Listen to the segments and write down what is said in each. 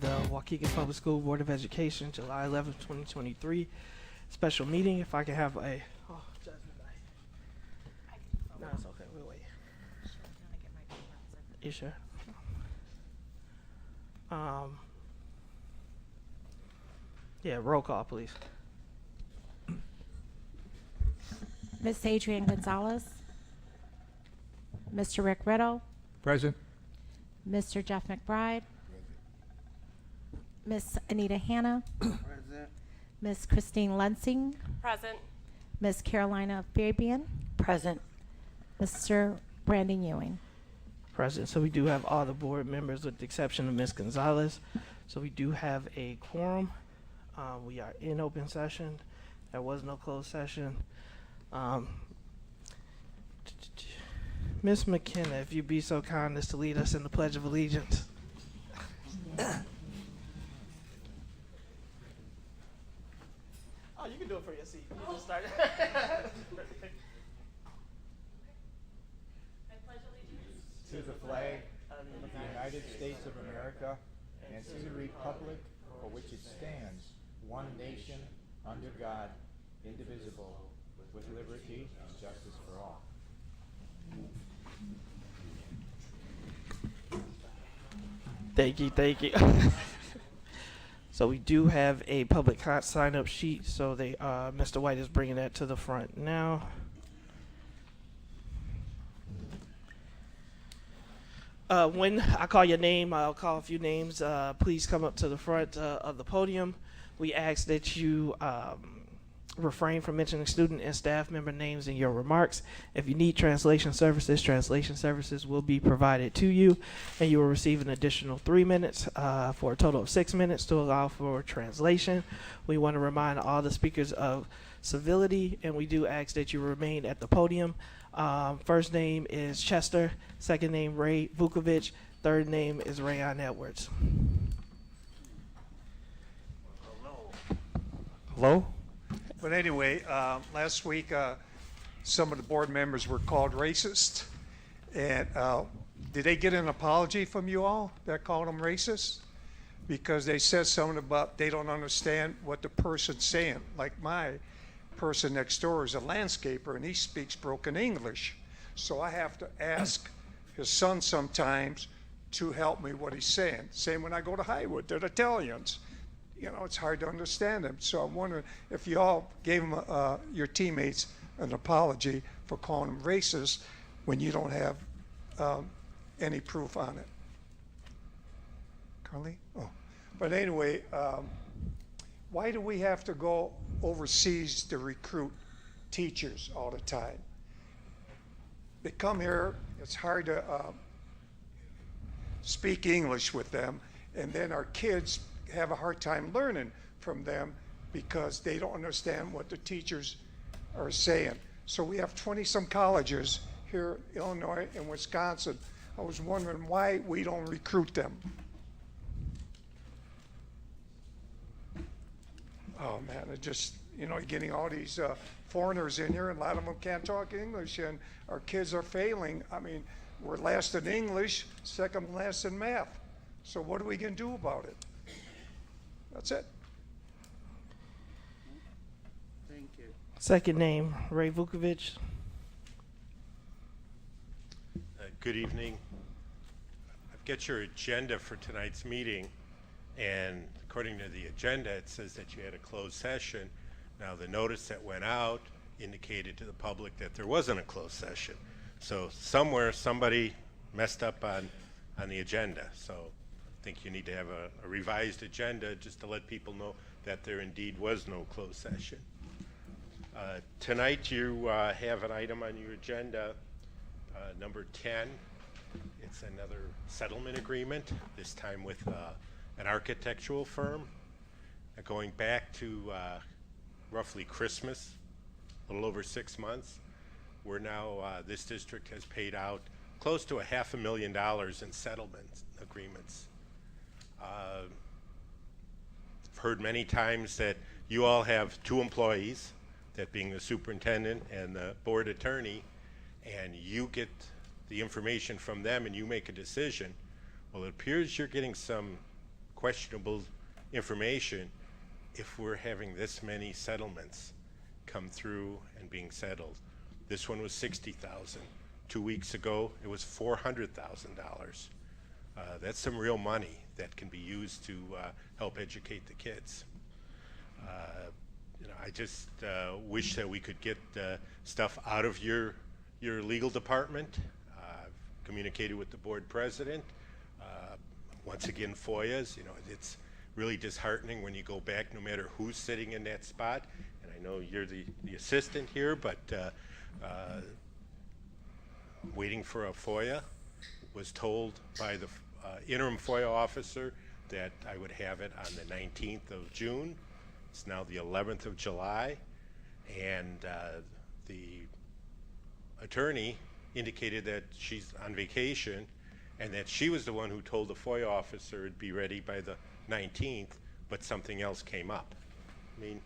of the Waukegan Public School Board of Education, July 11th, 2023. Special meeting. If I can have a... Oh, Jasmine, no, it's okay. We'll wait. You sure? Yeah, roll call, please. Miss Adrienne Gonzalez. Mr. Rick Riddle. Present. Mr. Jeff McBride. Miss Anita Hanna. Present. Miss Christine Lensing. Present. Miss Carolina Fabian. Present. Mr. Brandon Ewing. Present. So we do have all the board members with the exception of Ms. Gonzalez. So we do have a quorum. We are in open session. There was no closed session. Ms. McKenna, if you'd be so kind as to lead us in the Pledge of Allegiance. Oh, you can do it for your seat. You just started. I pledge allegiance To the flag of the United States of America and to the republic for which it stands, one nation, under God, indivisible, with liberty and justice for all. Thank you, thank you. So we do have a public sign-up sheet, so they, Mr. White is bringing that to the front now. When I call your name, I'll call a few names. Please come up to the front of the podium. We ask that you refrain from mentioning student and staff member names in your remarks. If you need translation services will be provided to you, and you will receive an additional 3 minutes for a total of 6 minutes to allow for translation. We want to remind all the speakers of civility, and we do ask that you remain at the podium. First name is Chester, second name Ray Vukovic, third name is Rayon Edwards. Hello? But anyway, last week some of the board members were called racist. And did they get an apology from you all that called them racist? Because they said something about they don't understand what the person's saying. Like my person next door is a landscaper and he speaks broken English. So I have to ask his son sometimes to help me what he's saying. Same when I go to Highwood, they're Italians. You know, it's hard to understand them. So I'm wondering if you all gave them, your teammates an apology for calling them racist when you don't have any proof on it. Carly? Oh. But anyway, why do we have to go overseas to recruit teachers all the time? They come here, it's hard to speak English with them, and then our kids have a hard time learning from them because they don't understand what the teachers are saying. So we have 20-some colleges here in Illinois and Wisconsin. I was wondering why we don't recruit them. Oh man, it just, you know, you're getting all these foreigners in here and a lot of them can't talk English and our kids are failing. I mean, we're last in English, second last in math. So what are we gonna do about it? That's it. Thank you. Second name, Ray Vukovic. Good evening. I've got your agenda for tonight's meeting, and according to the agenda, it says that you had a closed session. Now, the notice that went out indicated to the public that there wasn't a closed session. So somewhere, somebody messed up on the agenda. So I think you need to have a revised agenda just to let people know that there indeed was no closed session. Tonight you have an item on your agenda, number 10. It's another settlement agreement, this time with an architectural firm. Going back to roughly Christmas, a little over 6 months, we're now, this district has paid out close to $500,000 in settlement agreements. I've heard many times that you all have two employees, that being the superintendent and the board attorney, and you get the information from them and you make a decision. Well, it appears you're getting some questionable information if we're having this many settlements come through and being settled. This one was $60,000. 2 weeks ago, it was $400,000. That's some real money that can be used to help educate the kids. I just wish that we could get stuff out of your legal department. I've communicated with the board president. Once again, FOIAs, it's really disheartening when you go back, no matter who's sitting in that spot. And I know you're the assistant here, but waiting for a FOIA, was told by the interim FOIA officer that I would have it on the 19th of June. It's now the 11th of July, and the attorney indicated that she's on vacation and that she was the one who told the FOIA officer it'd be ready by the 19th, but something else came up. I mean,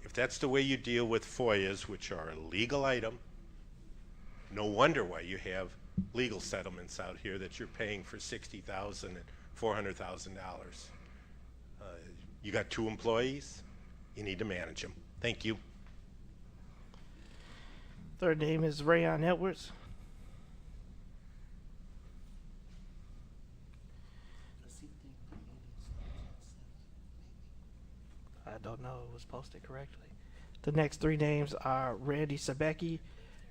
if that's the way you deal with FOIAs, which are a legal item, no wonder why you have legal settlements out here that you're paying for $60,000 and $400,000. You got 2 employees, you need to manage them. Thank you. Third name is Rayon Edwards. I don't know, it was posted correctly. The next 3 names are Randy Sabecki,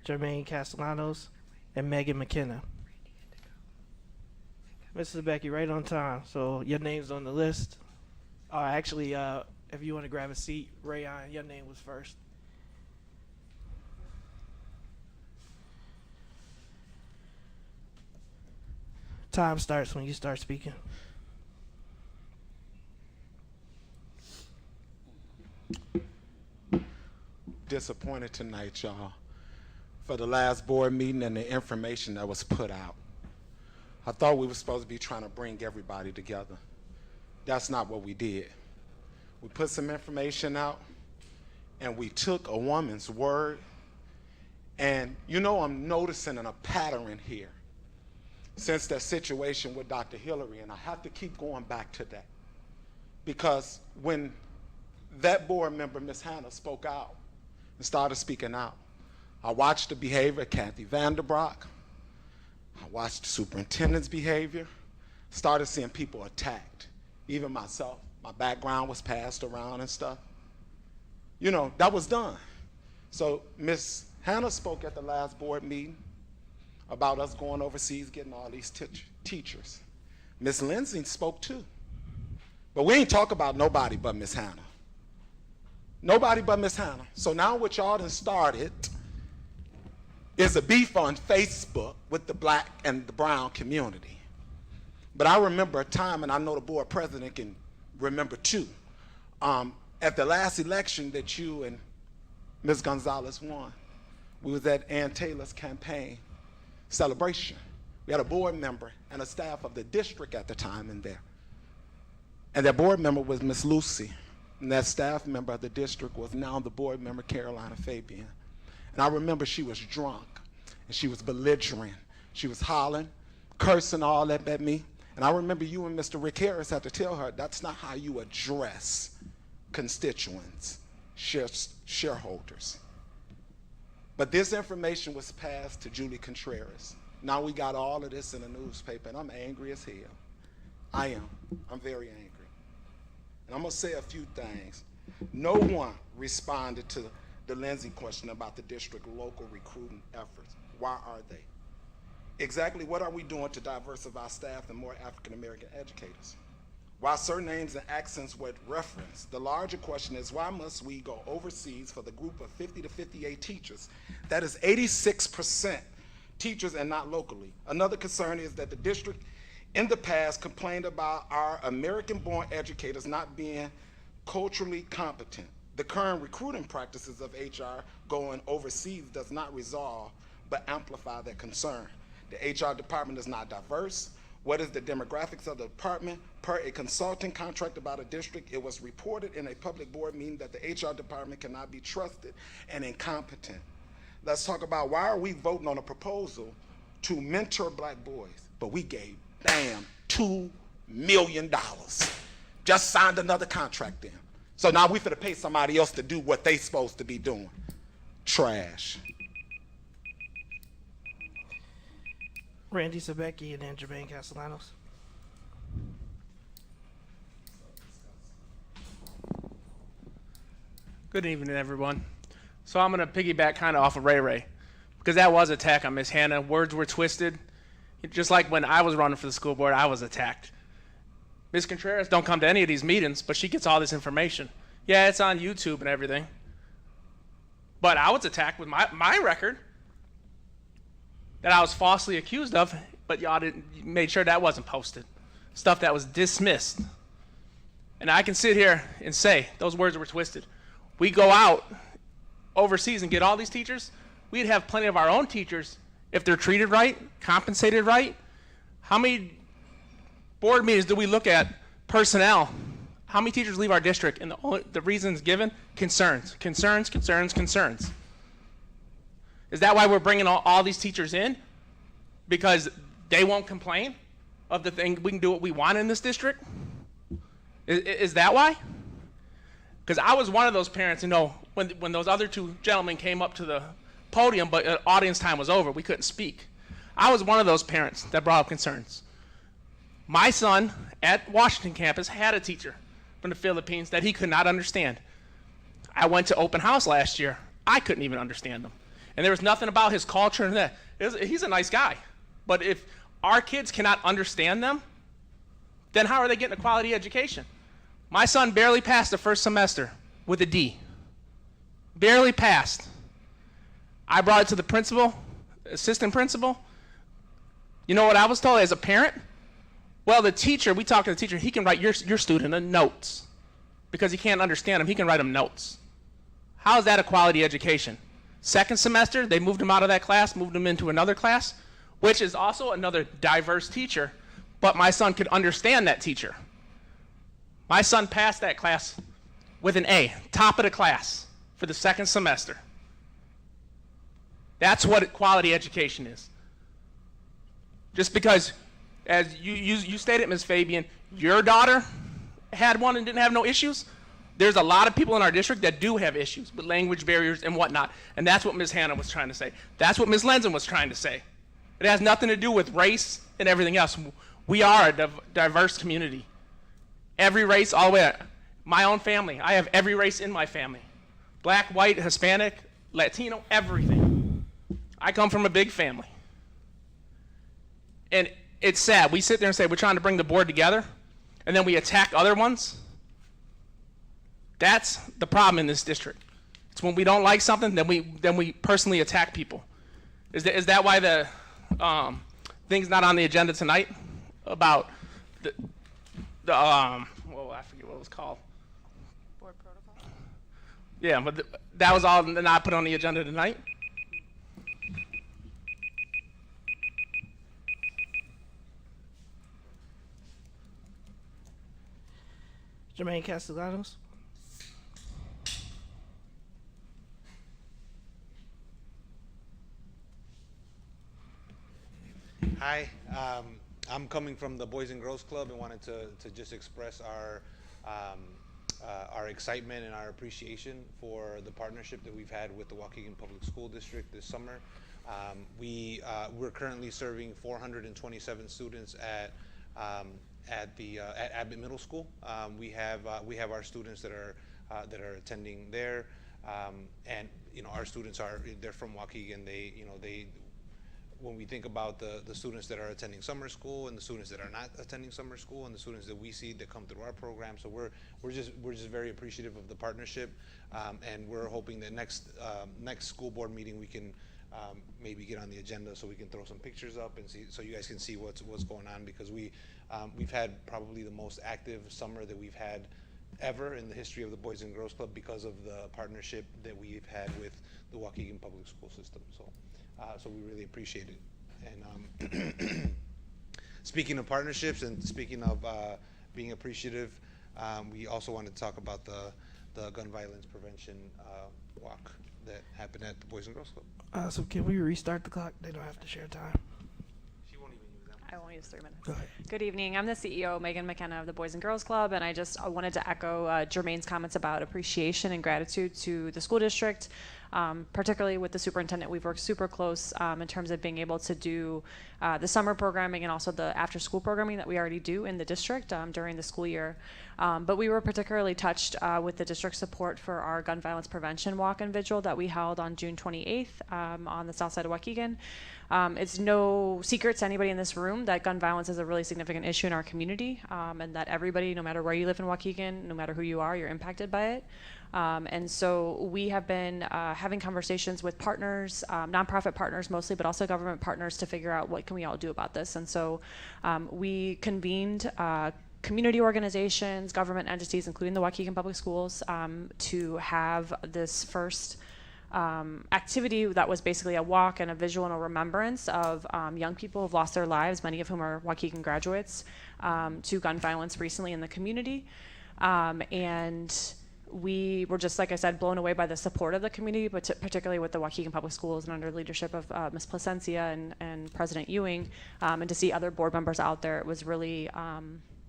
Jermaine Castellanos, and Megan McKenna. Mr. Sabecki, right on time. So your name's on the list. Actually, if you want to grab a seat, Rayon, your name was first. Time starts when you start speaking. Disappointed tonight, y'all, for the last board meeting and the information that was put out. I thought we were supposed to be trying to bring everybody together. That's not what we did. We put some information out, and we took a woman's word, and I'm noticing a pattern here since that situation with Dr. Hillary, and I have to keep going back to that, because when that board member, Ms. Hannah, spoke out and started speaking out, I watched the behavior of Kathy Vanderbrock. I watched the superintendent's behavior, started seeing people attacked. Even myself, my background was passed around and stuff. That was done. So Ms. Hannah spoke at the last board meeting about us going overseas, getting all these teachers. Ms. Lindsay spoke too. But we ain't talk about nobody but Ms. Hannah. Nobody but Ms. Hannah. So now what y'all done started is a beef on Facebook with the black and the brown community. But I remember a time, and I know the board president can remember too, at the last election that you and Ms. Gonzalez won, we was at Ann Taylor's campaign celebration. We had a board member and a staff of the district at the time in there. And that board member was Miss Lucy, and that staff member of the district was now the board member, Carolina Fabian. And I remember she was drunk, and she was belligerent. She was hollering, cursing all that at me. And I remember you and Mr. Rick Harris had to tell her, that's not how you address constituents, shareholders. But this information was passed to Julie Contreras. Now we got all of this in the newspaper, and I'm angry as hell. I am. I'm very angry. And I'm going to say a few things. No one responded to the Lindsay question about the district local recruiting efforts. Why are they? Exactly what are we doing to diversify staff and more African American educators? While certain names and accents were referenced, the larger question is, why must we go overseas for the group of 50 to 58 teachers? That is 86% teachers and not locally. Another concern is that the district in the past complained about our American-born educators not being culturally competent. The current recruiting practices of HR going overseas does not resolve but amplify that concern. The HR department is not diverse. What is the demographics of the department? Per a consulting contract about a district, it was reported in a public board meeting that the HR department cannot be trusted and incompetent. Let's talk about why are we voting on a proposal to mentor black boys, but we gave, 2 million. Just signed another contract in. So now we finna pay somebody else to do what they supposed to be doing. Trash. Randy Sabecki and then Jermaine Castellanos. Good evening, everyone. So I'm going to piggyback kind of off of Ray Ray, because that was an attack on Miss Hannah. Words were twisted. Just like when I was running for the school board, I was attacked. Ms. Contreras don't come to any of these meetings, but she gets all this information. Yeah, it's on YouTube and everything. But I was attacked with my record that I was falsely accused of, but y'all made sure that wasn't posted. Stuff that was dismissed. And I can sit here and say those words were twisted. We go out overseas and get all these teachers. We'd have plenty of our own teachers if they're treated right, compensated right. How many board meetings do we look at personnel? How many teachers leave our district? And the reasons given, concerns, concerns, concerns, concerns. Is that why we're bringing all these teachers in? Because they won't complain of the thing, we can do what we want in this district? Is that why? Because I was one of those parents, when those other two gentlemen came up to the podium, but audience time was over, we couldn't speak. I was one of those parents that brought up concerns. My son at Washington campus had a teacher from the Philippines that he could not understand. I went to open house last year. I couldn't even understand him. And there was nothing about his culture and that. He's a nice guy. But if our kids cannot understand them, then how are they getting a quality education? My son barely passed the first semester with a D. Barely passed. I brought it to the principal, assistant principal. You know what I was told as a parent? Well, the teacher, we talked to the teacher, he can write your student a notes. Because he can't understand them, he can write them notes. How is that a quality education? Second semester, they moved him out of that class, moved him into another class, which is also another diverse teacher, but my son could understand that teacher. My son passed that class with an A, top of the class, for the second semester. That's what quality education is. Just because, as you stated, Ms. Fabian, your daughter had one and didn't have no issues, there's a lot of people in our district that do have issues with language barriers and whatnot, and that's what Ms. Hannah was trying to say. That's what Ms. Lenzen was trying to say. It has nothing to do with race and everything else. We are a diverse community. Every race, all the way up. My own family, I have every race in my family. Black, white, Hispanic, Latino, everything. I come from a big family. And it's sad. We sit there and say we're trying to bring the board together, and then we attack other ones. That's the problem in this district. It's when we don't like something, then we personally attack people. Is that why the thing's not on the agenda tonight about the well, I forget what it was called. Board protocol? Yeah, but that was all not put on the agenda tonight. Jermaine Castellanos. Hi, I'm coming from the Boys and Girls Club and wanted to just express our excitement and our appreciation for the partnership that we've had with the Waukegan Public School District this summer. We're currently serving 427 students at Abbott Middle School. We have our students that are attending there, and our students they're from Waukegan. When we think about the students that are attending summer school and the students that are not attending summer school and the students that we see that come through our program, so we're just very appreciative of the partnership, and we're hoping that next school board meeting we can maybe get on the agenda so we can throw some pictures up and see, so you guys can see what's going on, because we've had probably the most active summer that we've had ever in the history of the Boys and Girls Club because of the partnership that we've had with the Waukegan Public School System. So we really appreciate it. And speaking of partnerships and speaking of being appreciative, we also wanted to talk about the gun violence prevention walk that happened at the Boys and Girls Club. So can we restart the clock? They don't have to share time. She won't even use that. I won't use 3 minutes. Go ahead. Good evening. I'm the CEO, Megan McKenna of the Boys and Girls Club, and I just wanted to echo Jermaine's comments about appreciation and gratitude to the school district, particularly with the superintendent. We've worked super close in terms of being able to do the summer programming and also the after-school programming that we already do in the district during the school year. But we were particularly touched with the district support for our gun violence prevention walk and vigil that we held on June 28th on the south side of Waukegan. It's no secret to anybody in this room that gun violence is a really significant issue in our community, and that everybody, no matter where you live in Waukegan, no matter who you are, you're impacted by it. And so we have been having conversations with partners, nonprofit partners mostly, but also government partners to figure out what can we all do about this. And so we convened community organizations, government entities, including the Waukegan Public Schools, to have this first activity that was basically a walk and a visual and a remembrance of young people who've lost their lives, many of whom are Waukegan graduates, to gun violence recently in the community. And we were just, like I said, blown away by the support of the community, but particularly with the Waukegan Public Schools and under leadership of Ms. Placencia and President Ewing, and to see other board members out there. It was really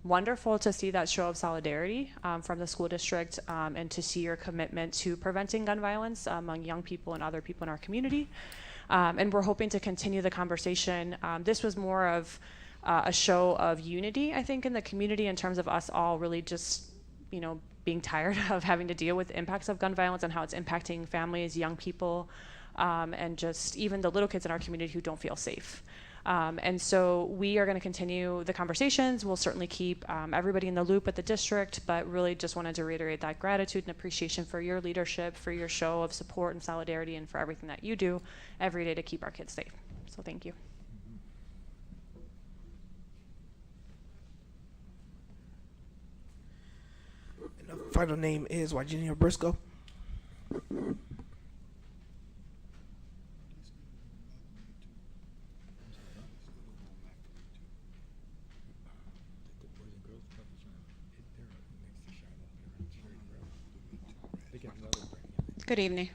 wonderful to see that show of solidarity from the school district, and to see your commitment to preventing gun violence among young people and other people in our community. And we're hoping to continue the conversation. This was more of a show of unity, I think, in the community in terms of us all really just, being tired of having to deal with the impacts of gun violence and how it's impacting families, young people, and just even the little kids in our community who don't feel safe. And so we are going to continue the conversations. We'll certainly keep everybody in the loop at the district, but really just wanted to reiterate that gratitude and appreciation for your leadership, for your show of support and solidarity, and for everything that you do every day to keep our kids safe. So thank you. And the final name is Virginia Briscoe. Good evening.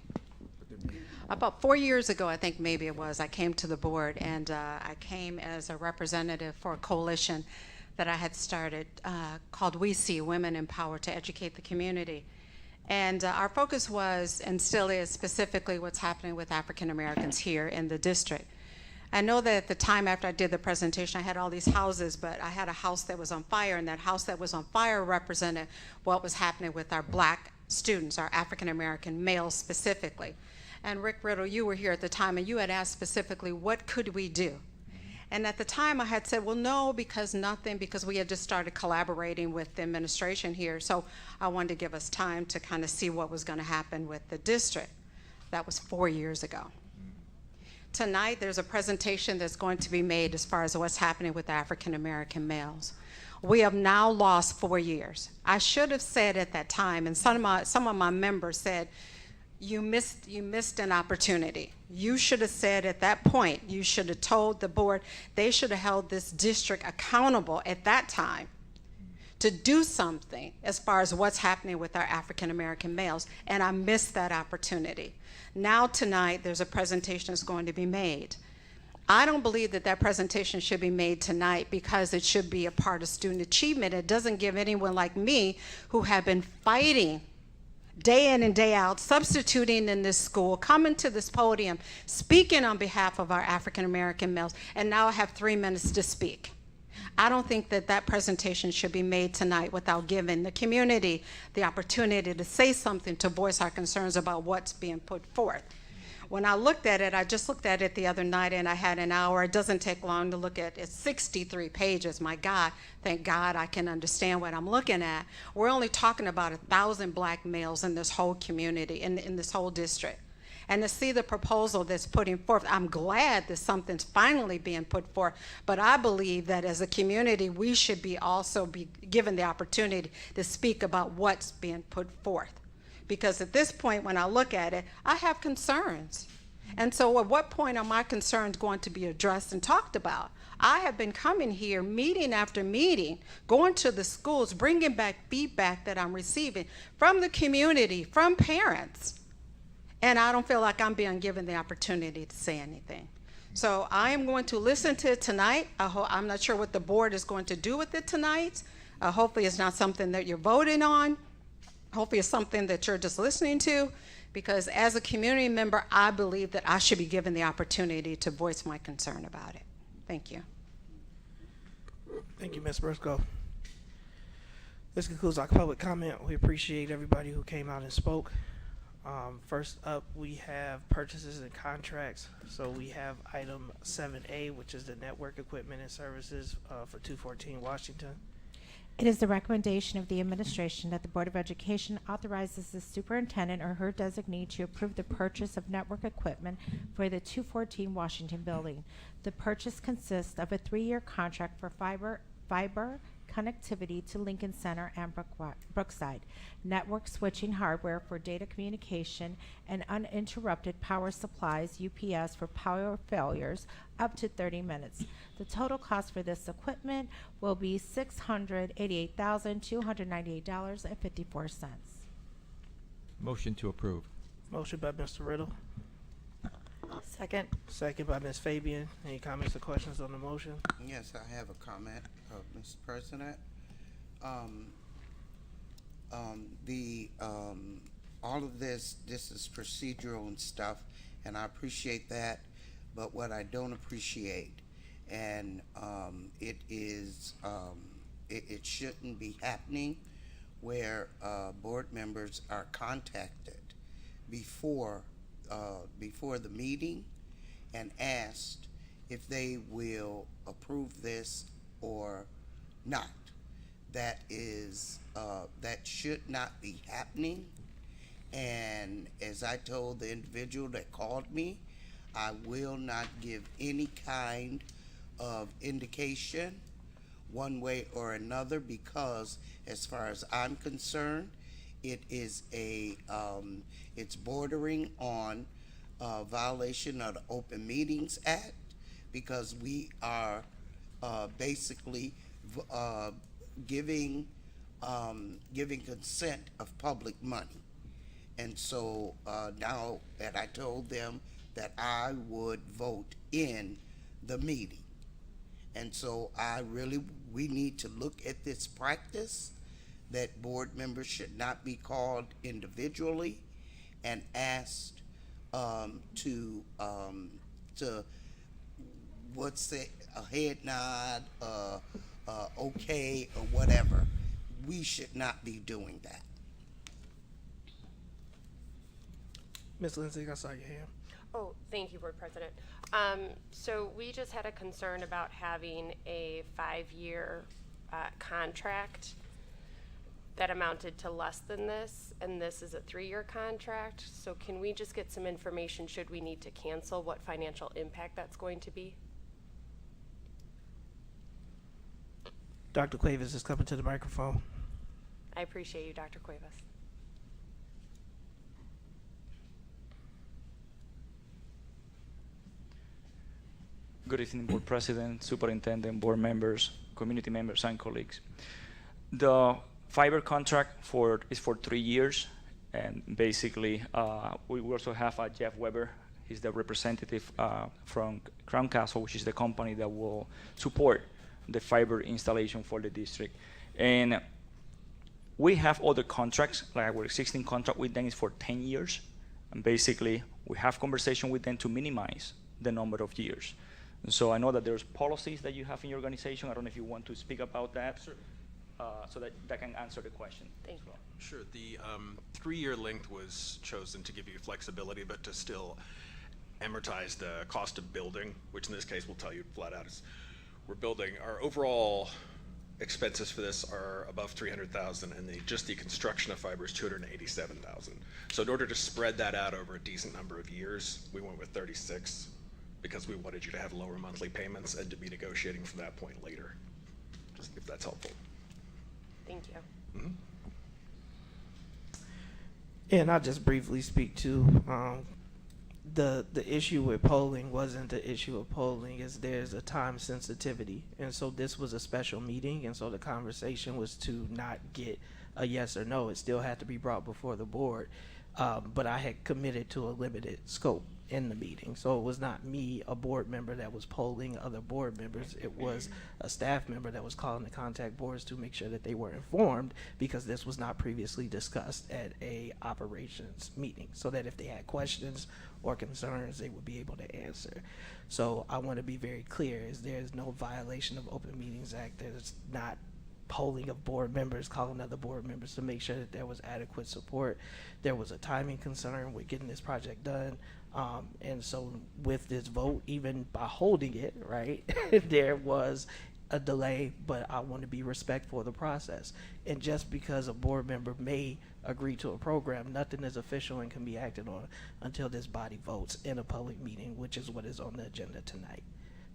About 4 years ago, I think maybe it was, I came to the board, and I came as a representative for a coalition that I had started called We See, Women in Power to Educate the Community. And our focus was, and still is, specifically what's happening with African Americans here in the district. I know that at the time after I did the presentation, I had all these houses, but I had a house that was on fire, and that house that was on fire represented what was happening with our black students, our African American males specifically. And Rick Riddle, you were here at the time, and you had asked specifically, what could we do? And at the time I had said, well, no, because we had just started collaborating with the administration here. So I wanted to give us time to kind of see what was going to happen with the district. That was 4 years ago. Tonight, there's a presentation that's going to be made as far as what's happening with African American males. We have now lost 4 years. I should have said at that time, and some of my members said, you missed an opportunity. You should have said at that point, you should have told the board, they should have held this district accountable at that time to do something as far as what's happening with our African American males, and I missed that opportunity. Now tonight, there's a presentation that's going to be made. I don't believe that that presentation should be made tonight because it should be a part of student achievement. It doesn't give anyone like me who have been fighting day in and day out, substituting in this school, coming to this podium, speaking on behalf of our African American males, and now I have 3 minutes to speak. I don't think that that presentation should be made tonight without giving the community the opportunity to say something, to voice our concerns about what's being put forth. When I looked at it, I just looked at it the other night, and I had an hour. It doesn't take long to look at. It's 63 pages. My God, thank God I can understand what I'm looking at. We're only talking about 1,000 black males in this whole community, in this whole district. And to see the proposal that's putting forth, I'm glad that something's finally being put forth, but I believe that as a community, we should also be given the opportunity to speak about what's being put forth. Because at this point, when I look at it, I have concerns. And so at what point are my concerns going to be addressed and talked about? I have been coming here meeting after meeting, going to the schools, bringing back feedback that I'm receiving from the community, from parents. And I don't feel like I'm being given the opportunity to say anything. So I am going to listen to it tonight. I'm not sure what the board is going to do with it tonight. Hopefully it's not something that you're voting on. Hopefully it's something that you're just listening to, because as a community member, I believe that I should be given the opportunity to voice my concern about it. Thank you. Thank you, Ms. Briscoe. This concludes our public comment. We appreciate everybody who came out and spoke. First up, we have purchases and contracts. So we have item 7A, which is the network equipment and services for 214 Washington. It is the recommendation of the administration that the Board of Education authorizes the superintendent or her designee to approve the purchase of network equipment for the 214 Washington building. The purchase consists of a 3-year contract for fiber connectivity to Lincoln Center and Brookside, network switching hardware for data communication, and uninterrupted power supplies UPS for power failures up to 30 minutes. The total cost for this equipment will be $688,298.54. Motion to approve. Motion by Mr. Riddle, Second. second by Ms. Fabian. Any comments or questions on the motion? Yes, I have a comment, Mr. President. All of this is procedural and stuff, and I appreciate that. But what I don't appreciate, and it shouldn't be happening, where board members are contacted before the meeting and asked if they will approve this or not. That should not be happening. And as I told the individual that called me, I will not give any kind of indication one way or another, because as far as I'm concerned, it is it's bordering on violation of the Open Meetings Act, because we are basically giving consent of public money. And so now that I told them that I would vote in the meeting. And so we need to look at this practice that board members should not be called individually and asked to what's it, a head nod, okay, or whatever. We should not be doing that. Ms. Lindsay, I saw your hand. Oh, thank you, Board President. So we just had a concern about having a 5-year contract that amounted to less than this, and this is a 3-year contract. So can we just get some information, should we need to cancel, what financial impact that's going to be? Dr. Cuevas is coming to the microphone. I appreciate you, Dr. Cuevas. Good evening, Board President, Superintendent, Board members, community members, and colleagues. The fiber contract is for 3 years, and basically we also have Jeff Weber. He's the representative from Crown Castle, which is the company that will support the fiber installation for the district. And we have other contracts, like our existing contract with them is for 10 years, and basically we have conversation with them to minimize the number of years. So I know that there's policies that you have in your organization. I don't know if you want to speak about that. Sure. So that can answer the question. Thank you. Sure. The 3-year length was chosen to give you flexibility, but to still amortize the cost of building, which in this case we'll tell you flat out is we're building. Our overall expenses for this are above $300,000, and just the construction of fiber is $287,000. So in order to spread that out over a decent number of years, we went with 36. Because we wanted you to have lower monthly payments and to be negotiating from that point later, just if that's helpful. Thank you. Mm-hmm. And I'll just briefly speak to the issue with polling wasn't the issue of polling, is there's a time sensitivity. And so this was a special meeting, and so the conversation was to not get a yes or no. It still had to be brought before the board, but I had committed to a limited scope. in the meeting. So it was not me, a board member, that was polling other board members. It was a staff member that was calling the contact boards to make sure that they were informed, because this was not previously discussed at a operations meeting, so that if they had questions or concerns, they would be able to answer. So I want to be very clear, is there's no violation of Open Meetings Act. There's not polling of board members, calling other board members to make sure that there was adequate support. There was a timing concern with getting this project done. And so with this vote, even by holding it, right, there was a delay, but I want to be respectful of the process. And just because a board member may agree to a program, nothing is official and can be acted on until this body votes in a public meeting, which is what is on the agenda tonight.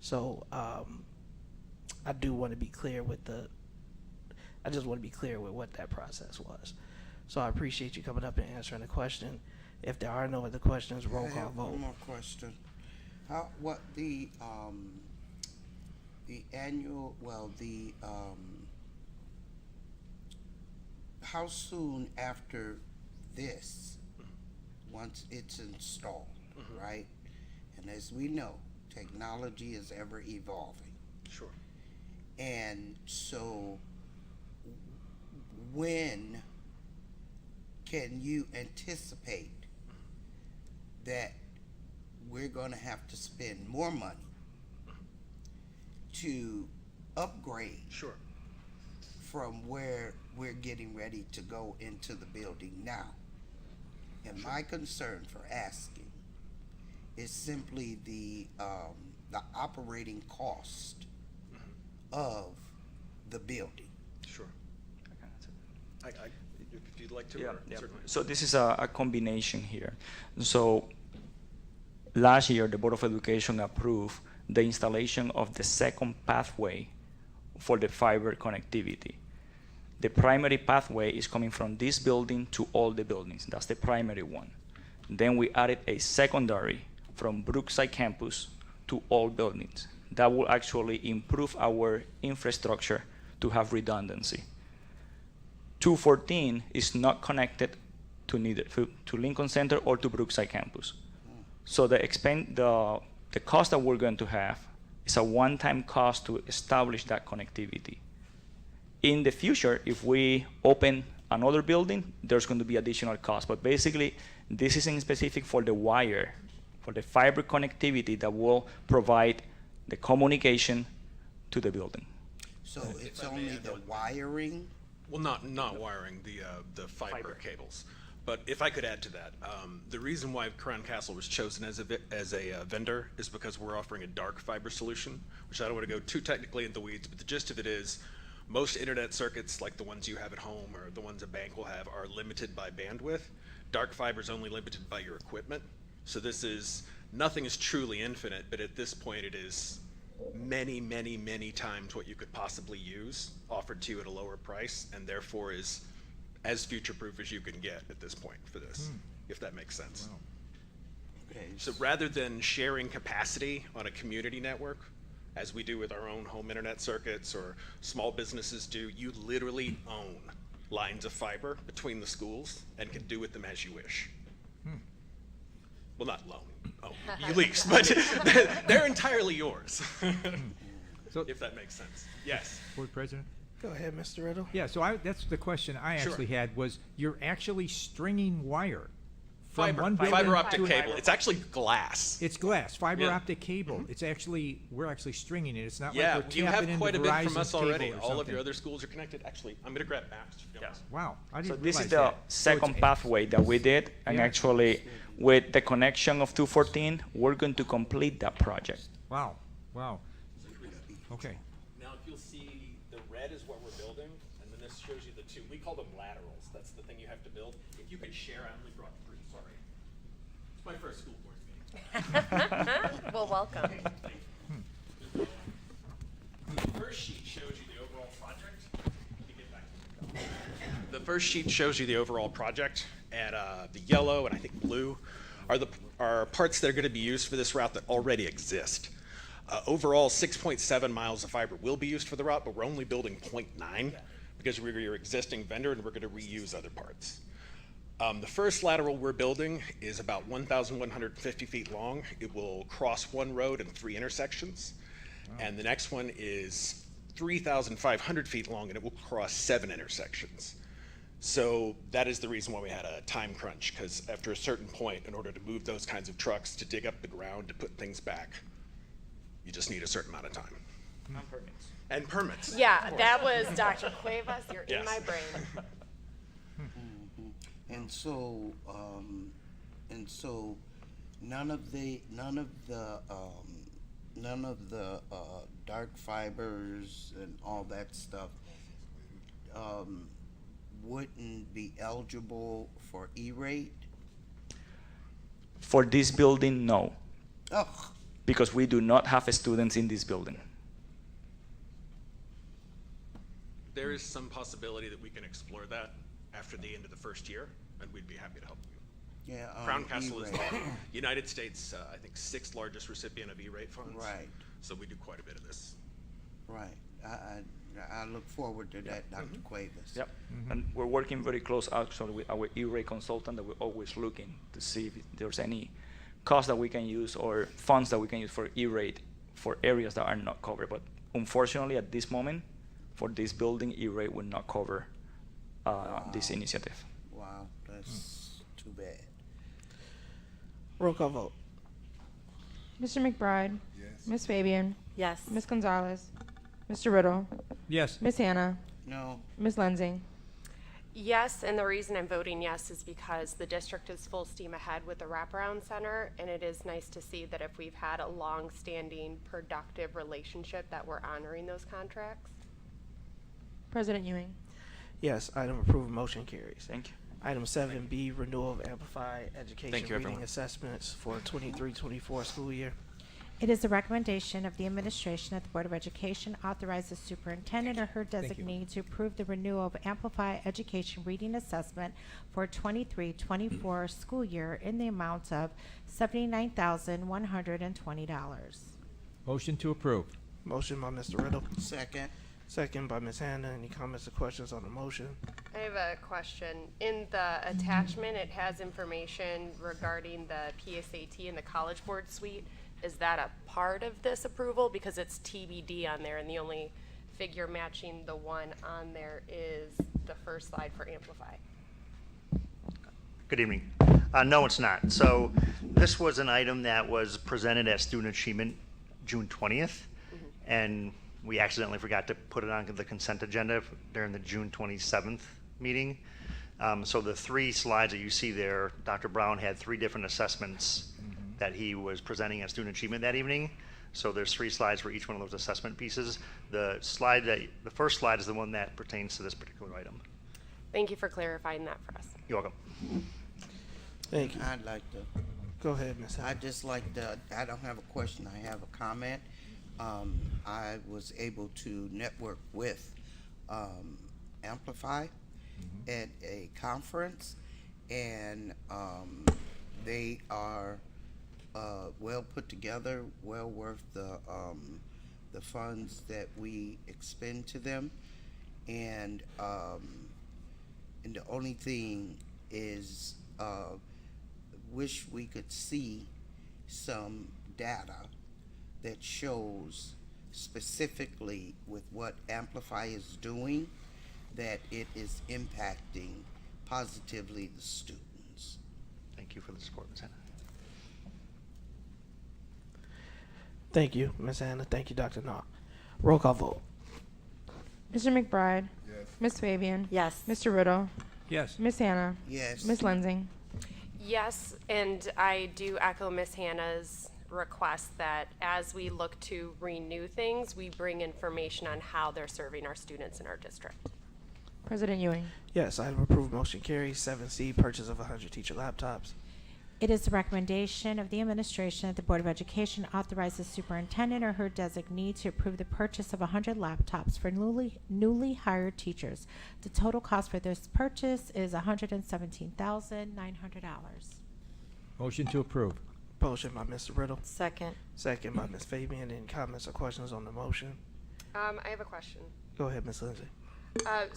So I do want to be clear with I just want to be clear with what that process was. So I appreciate you coming up and answering the question. If there are no other questions, roll call vote. One more question. What the annual, how soon after this, once it's installed, right? And as we know, technology is ever evolving. Sure. And so when can you anticipate that we're going to have to spend more money to upgrade Sure. from where we're getting ready to go into the building now? And my concern for asking is simply the operating cost of the building. Sure. If you'd like to, Yeah, or yeah. certainly. So this is a combination here. So last year, the Board of Education approved the installation of the second pathway for the fiber connectivity. The primary pathway is coming from this building to all the buildings. That's the primary one. Then we added a secondary from Brookside campus to all buildings. That will actually improve our infrastructure to have redundancy. 214 is not connected to neither to Lincoln Center or to Brookside campus. So the cost that we're going to have is a one-time cost to establish that connectivity. In the future, if we open another building, there's going to be additional cost. But basically, this is in specific for the wire, for the fiber connectivity that will provide the communication to the building. So it's only the wiring? Well, not wiring the fiber cables, but if I could add to that, the reason why Crown Castle was chosen as a vendor is because we're offering a dark fiber solution, which I don't want to go too technically into the weeds, but the gist of it is most internet circuits, like the ones you have at home or the ones a bank will have, are limited by bandwidth. Dark fiber is only limited by your equipment. So nothing is truly infinite, but at this point it is many, many, many times what you could possibly use offered to you at a lower price, and therefore is as future-proof as you can get at this point for this, if that makes sense. Wow. Okay. So rather than sharing capacity on a community network, as we do with our own home internet circuits or small businesses do, you literally own lines of fiber between the schools and can do with them as you wish. Well, not loan. Oh, you lease, but they're entirely yours. So, if that makes sense. Yes. Board President? Go ahead, Mr. Riddle. Yeah, so that's the question I Sure. actually had was, you're actually stringing wire from one building Fiber optic to cable. It's actually glass. It's glass, fiber Yeah. optic cable. It's actually, we're actually stringing it. It's not Yeah, like we're you have tapping into quite a bit from Verizon's us already. cable or All of something. your other schools are connected. Actually, I'm going to grab Max. if you don't mind. Wow, I So didn't this realize is the that. second So pathway that we did, and Yeah. actually with the connection of 214, we're going to complete that project. Wow, wow. Okay. Now, if you'll see, the red is what we're building, and then this shows you the two. We call them laterals. That's the thing you have to build. If you could share, I only brought 3. Sorry. It's my first school board meeting. Well, welcome. The first sheet shows you the overall project. Let me get back to the The first sheet shows you the overall project, and the yellow and I think blue are parts that are going to be used for this route that already exist. Overall, 6.7 miles of fiber will be used for the route, but we're only building 0.9 because we're your existing vendor and we're going to reuse other parts. The first lateral we're building is about 1,150 feet long. It will cross one road and 3 intersections. And the next one is 3,500 feet long, and it will cross 7 intersections. So that is the reason why we had a time crunch, because after a certain point, in order to move those kinds of trucks, to dig up the ground, to put things back, you just need a certain amount of time. And permits. And permits. Yeah, that was Dr. Cuevas. You're in Yes. my brain. And so, none of the dark fibers and all that stuff wouldn't be eligible for E-rate? For this building, no, Ugh. because we do not have students in this building. There is some possibility that we can explore that after the end of the first year, and we'd be happy to help you. Yeah. Crown Castle is the E-rate. United States, I think, 6th largest recipient of E-rate funds. Right. So we do quite a bit of this. Right. I look forward to that, Dr. Cuevas. Yep. And we're working very close actually with our E-rate consultant, that we're always looking to see if there's any cost that we can use or funds that we can use for E-rate for areas that are not covered. But unfortunately, at this moment, for this building, E-rate would not cover this initiative. Wow, that's too bad. Roll call vote. Mr. McBride? Yes. Ms. Fabian? Yes. Ms. Gonzalez? Mr. Riddle? Yes. Ms. Hannah? No. Ms. Lindsay? Yes, and the reason I'm voting yes is because the district is full steam ahead with the wraparound center, and it is nice to see that if we've had a long-standing, productive relationship, that we're honoring those contracts. President Ewing? Yes, item approved, motion carries. Thank you. Item 7B, renewal of Amplify Education Thank you, reading everyone. assessments for 23-24 school year. It is the recommendation of the administration that the Board of Education authorize the superintendent or her designee to approve the renewal of Amplify Education Reading Assessment for 23-24 school year in the amount of $79,120. Motion to approve. Motion by Mr. Riddle, Second. second by Ms. Hannah. Any comments or questions on the motion? I have a question. In the attachment, it has information regarding the PSAT and the College Board suite. Is that a part of this approval? Because it's TBD on there, and the only figure matching the one on there is the first slide for Amplify. Good evening. No, it's not. So this was an item that was presented at Student Achievement June 20th, and we accidentally forgot to put it on the consent agenda during the June 27th meeting. So the 3 slides that you see there, Dr. Brown had 3 different assessments that he was presenting at Student Achievement that evening. So there's 3 slides for each one of those assessment pieces. The first slide is the one that pertains to this particular item. Thank you for clarifying that for us. You're welcome. Thank you. I'd like to, Go ahead, Ms. Hannah. I'd just like to, I don't have a question, I have a comment. I was able to network with Amplify at a conference, and they are well put together, well worth the funds that we expend to them, and the only thing is wish we could see some data that shows specifically with what Amplify is doing, that it is impacting positively the students. Thank you for the support, Ms. Hannah. Thank you, Ms. Hannah. Thank you, Dr. Knock. Roll call vote. Mr. McBride? Yes. Ms. Fabian? Yes. Mr. Riddle? Yes. Ms. Hannah? Yes. Ms. Lindsay? Yes, and I do echo Ms. Hannah's request that as we look to renew things, we bring information on how they're serving our students in our district. President Ewing? Yes, item approved, motion carries. 7C, purchase of 100 teacher laptops. It is the recommendation of the administration that the Board of Education authorize the superintendent or her designee to approve the purchase of 100 laptops for newly hired teachers. The total cost for this purchase is $117,900. Motion to approve. Motion by Mr. Riddle, Second. second by Ms. Fabian. Any comments or questions on the motion? I have a question. Go ahead, Ms. Lindsay.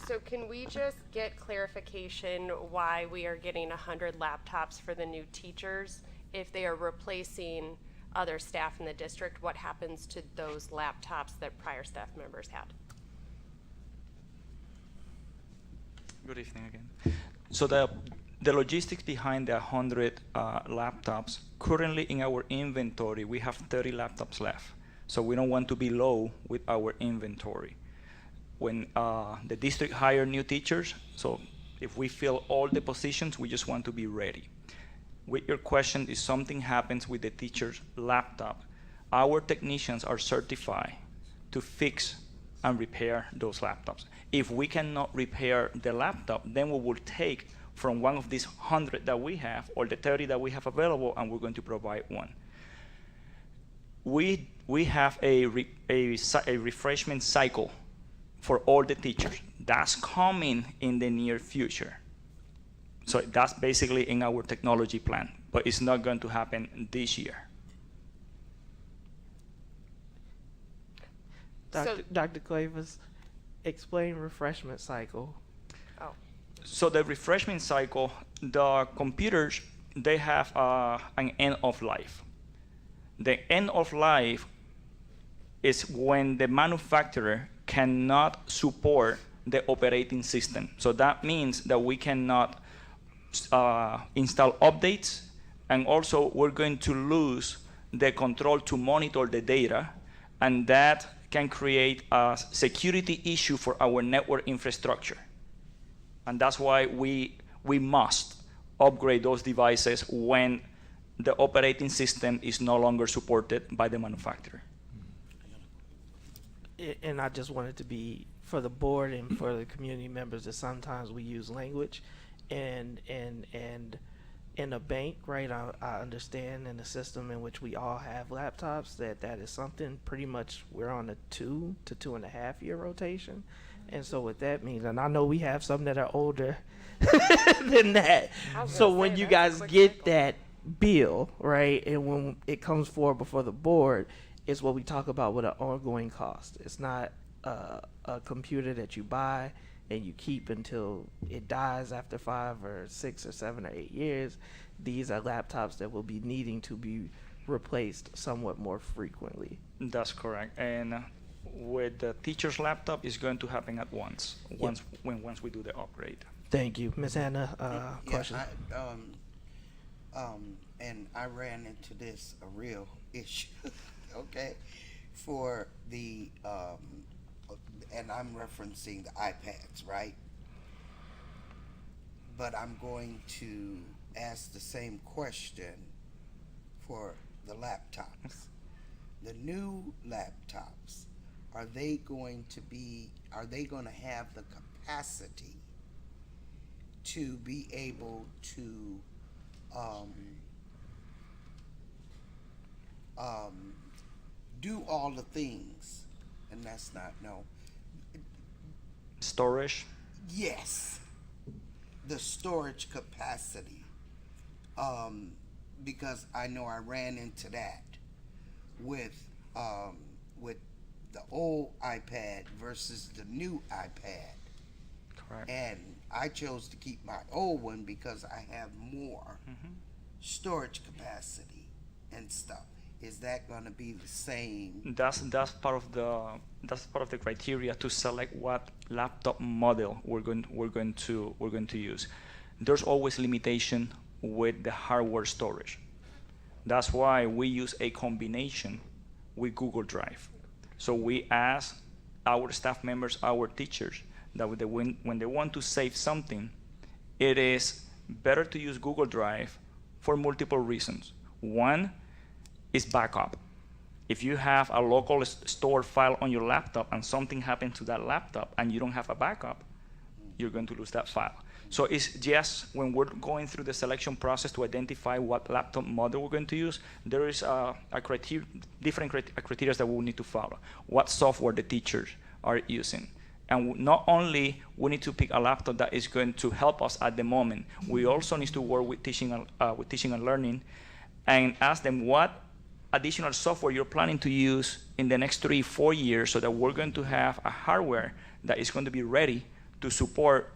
So can we just get clarification why we are getting 100 laptops for the new teachers? If they are replacing other staff in the district, what happens to those laptops that prior staff members had? Good evening again. So the logistics behind the 100 laptops, currently in our inventory, we have 30 laptops left. So we don't want to be low with our inventory. When the district hire new teachers, so if we fill all the positions, we just want to be ready. With your question, if something happens with the teacher's laptop, our technicians are certified to fix and repair those laptops. If we cannot repair the laptop, then we will take from one of these 100 that we have, or the 30 that we have available, and we're going to provide one. We have a refreshment cycle for all the teachers. That's coming in the near future. So that's basically in our technology plan, but it's not going to happen this year. Dr. Clavers, explain refreshment cycle. Oh. So the refreshment cycle, the computers, they have an end of life. The end of life is when the manufacturer cannot support the operating system. So that means that we cannot install updates, and also we're going to lose the control to monitor the data, and that can create a security issue for our network infrastructure. And that's why we must upgrade those devices when the operating system is no longer supported by the manufacturer. And I just wanted to be for the board and for the community members that sometimes we use language and in a bank, right? I understand in the system in which we all have laptops that is something pretty much we're on a 2 to 2.5 year rotation. And so what that means, and I know we have some that are older than that. So when you guys get that bill, right, and when it comes forward before the board, it's what we talk about with an ongoing cost. It's not a computer that you buy and you keep until it dies after 5 or 6 or 7 or 8 years. These are laptops that will be needing to be replaced somewhat more frequently. That's correct. And with the teacher's laptop, it's going to happen at once we do the upgrade. Thank you. Ms. Hannah, question? And I ran into this, a real issue, okay, for the, and I'm referencing the iPads, right? But I'm going to ask the same question for the laptops. The new laptops, are they going to have the capacity to be able to do all the things? And that's not, no. Storage? Yes, the storage capacity. Because I know I ran into that with the old iPad versus the new iPad. Correct. And I chose to keep my old one because I have more storage capacity and stuff. Is that going to be the same? That's part of the criteria to select what laptop model we're going to use. There's always limitation with the hardware storage. That's why we use a combination with Google Drive. So we ask our staff members, our teachers, that when they want to save something, it is better to use Google Drive for multiple reasons. One is backup. If you have a local stored file on your laptop and something happens to that laptop and you don't have a backup, you're going to lose that file. So it's just when we're going through the selection process to identify what laptop model we're going to use, there is different criteria that we will need to follow. What software the teachers are using. And not only we need to pick a laptop that is going to help us at the moment, we also need to work with teaching and learning and ask them what additional software you're planning to use in the next 3-4 years, so that we're going to have a hardware that is going to be ready to support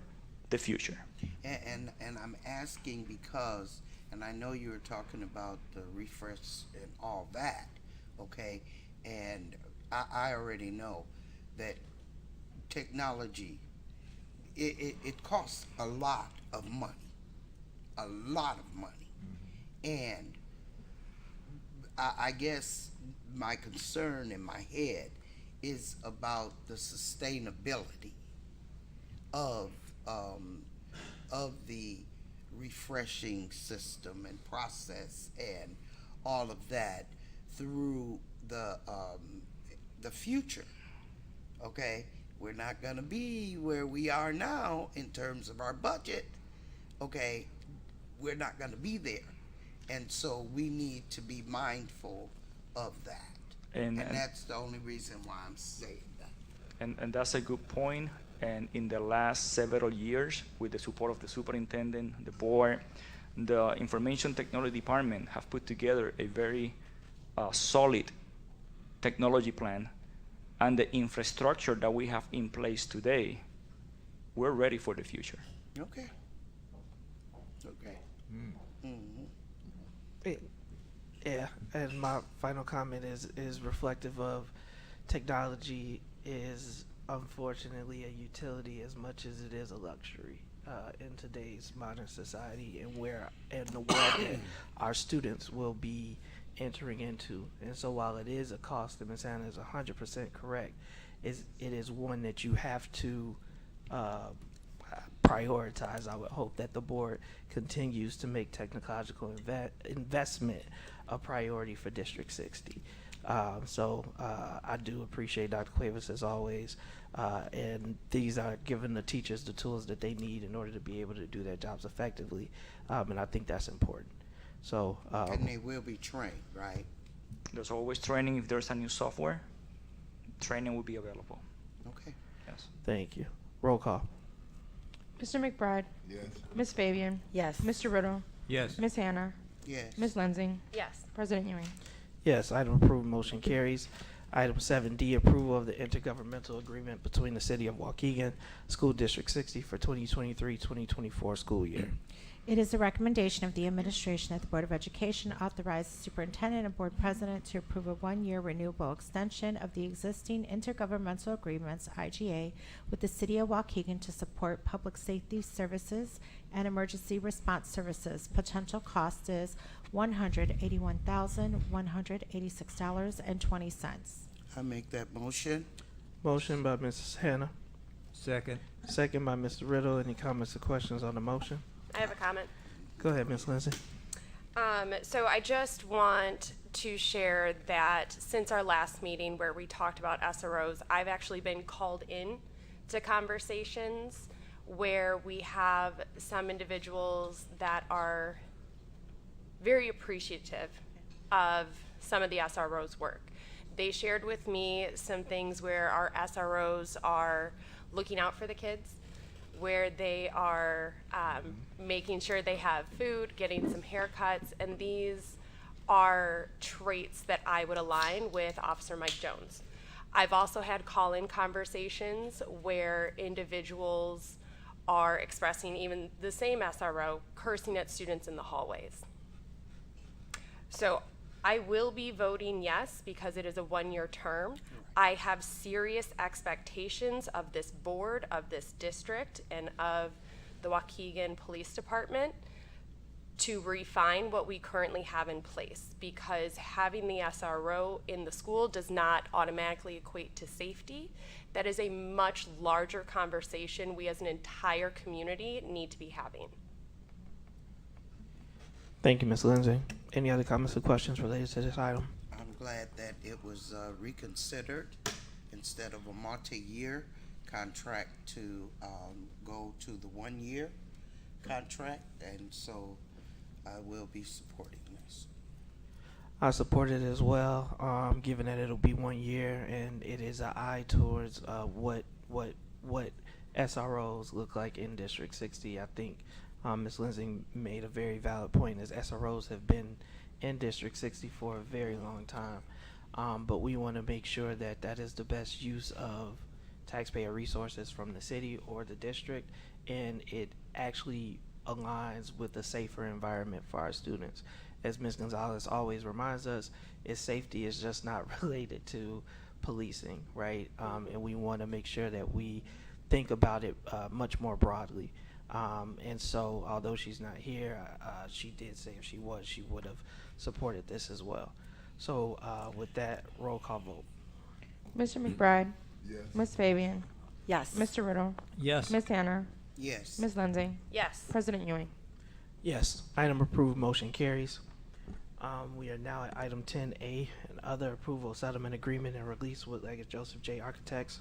the future. And I'm asking because, and I know you were talking about the refresh and all that, okay? And I already know that technology, it costs a lot of money. A lot of money. And I guess my concern in my head is about the sustainability of the refreshing system and process and all of that through the future. Okay, we're not gonna be where we are now in terms of our budget. Okay, we're not gonna be there, and so we need to be mindful of that. And that's the only reason why I'm saying that. And that's a good point. And in the last several years, with the support of the superintendent, the board, the information technology department have put together a very solid technology plan, and the infrastructure that we have in place today, we're ready for the future. Okay. Okay. Yeah, and my final comment is reflective of technology is unfortunately a utility as much as it is a luxury in today's modern society and where in the world that our students will be entering into. And so while it is a cost, and Ms. Hannah is 100% correct, it is one that you have to prioritize. I would hope that the board continues to make technological investment a priority for District 60. So I do appreciate Dr. Cuevas as always, and these are giving the teachers the tools that they need in order to be able to do their jobs effectively, and I think that's important. So and they will be trained, right? There's always training. If there's a new software, training will be available. Okay. Yes. Thank you. Roll call. Mr. McBride. Yes. Ms. Fabian. Yes. Mr. Riddle. Yes. Ms. Hannah. Yes. Ms. Lensing. Yes. President Ewing. Yes, item approved, motion carries. Item 7D, approval of the intergovernmental agreement between the City of Waukegan, School District 60 for 2023-2024 school year. It is the recommendation of the administration that the Board of Education authorize the superintendent and board president to approve a one-year renewable extension of the existing intergovernmental agreements, IGA, with the City of Waukegan to support public safety services and emergency response services. Potential cost is $181,186.20. I make that motion. Motion by Mrs. Hannah, Second. second by Mr. Riddle. Any comments or questions on the motion? I have a comment. Go ahead, Ms. Lindsay. So I just want to share that since our last meeting where we talked about SROs, I've actually been called in to conversations where we have some individuals that are very appreciative of some of the SROs' work. They shared with me some things where our SROs are looking out for the kids, where they are making sure they have food, getting some haircuts, and these are traits that I would align with Officer Mike Jones. I've also had call-in conversations where individuals are expressing, even the same SRO, cursing at students in the hallways. So I will be voting yes because it is a one-year term. I have serious expectations of this board, of this district, and of the Waukegan Police Department to refine what we currently have in place, because having the SRO in the school does not automatically equate to safety. That is a much larger conversation we as an entire community need to be having. Thank you, Ms. Lindsay. Any other comments or questions related to this item? I'm glad that it was reconsidered instead of a multi-year contract to go to the one-year contract, and so I will be supporting this. I support it as well, given that it'll be 1 year and it is an eye towards what SROs look like in District 60. I think Ms. Lindsay made a very valid point, as SROs have been in District 60 for a very long time. But we want to make sure that that is the best use of taxpayer resources from the city or the district, and it actually aligns with a safer environment for our students. As Ms. Gonzalez always reminds us, safety is just not related to policing, right? And we want to make sure that we think about it much more broadly. And so, although she's not here, she did say if she was, she would have supported this as well. So, with that, roll call vote. Mr. McBride? Yes. Ms. Fabian? Yes. Mr. Riddle? Yes. Ms. Hannah? Yes. Ms. Lindsay? Yes. President Ewing? Yes, item approved, motion carries. We are now at item 10A, and other approval settlement agreement and release with Leggett Joseph J. Architects.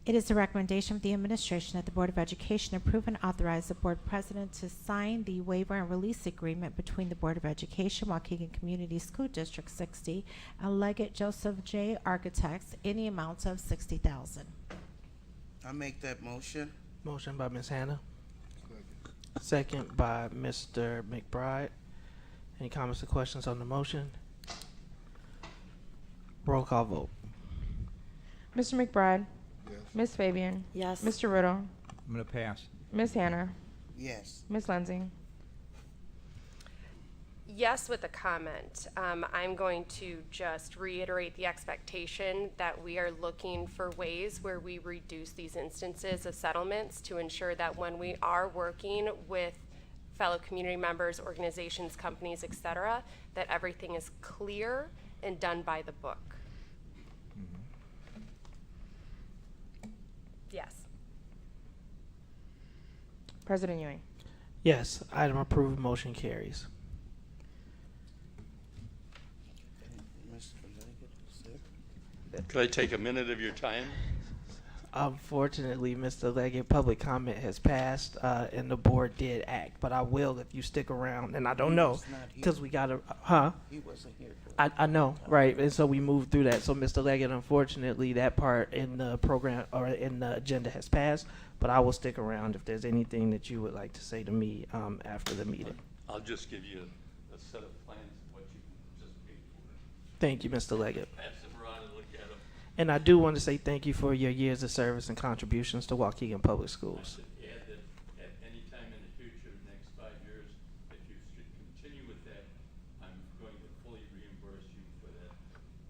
It is the recommendation of the administration that the Board of Education approve and authorize the board president to sign the waiver and release agreement between the Board of Education, Waukegan Community School District 60, and Leggett Joseph J. Architects in the amount of $60,000. I make that motion. Motion by Ms. Hannah. Second by Mr. McBride. Any comments or questions on the motion? Roll call vote. Mr. McBride? Yes. Ms. Fabian? Yes. Mr. Riddle? I'm gonna pass. Ms. Hannah? Yes. Ms. Lindsay? Yes, with a comment. I'm going to just reiterate the expectation that we are looking for ways where we reduce these instances of settlements to ensure that when we are working with fellow community members, organizations, companies, etc., that everything is clear and done by the book. Yes. President Ewing? Yes, item approved, motion carries. Mr. Leggett, is it? Could I take a minute of your time? Unfortunately, Mr. Leggett, public comment has passed, and the board did act, but I will if you stick around, and I don't know, was not here. because we gotta, huh? He wasn't here for it. I know, right, and so we moved through that. So, Mr. Leggett, unfortunately, that part in the program or in the agenda has passed, but I will stick around if there's anything that you would like to say to me after the meeting. I'll just give you a set of plans of what you can just pay for. Thank you, Mr. Leggett. Pass them around and look at them. And I do want to say thank you for your years of service and contributions to Waukegan Public Schools. I should add that at any time in the future, the next 5 years, if you should continue with that, I'm going to fully reimburse you for that,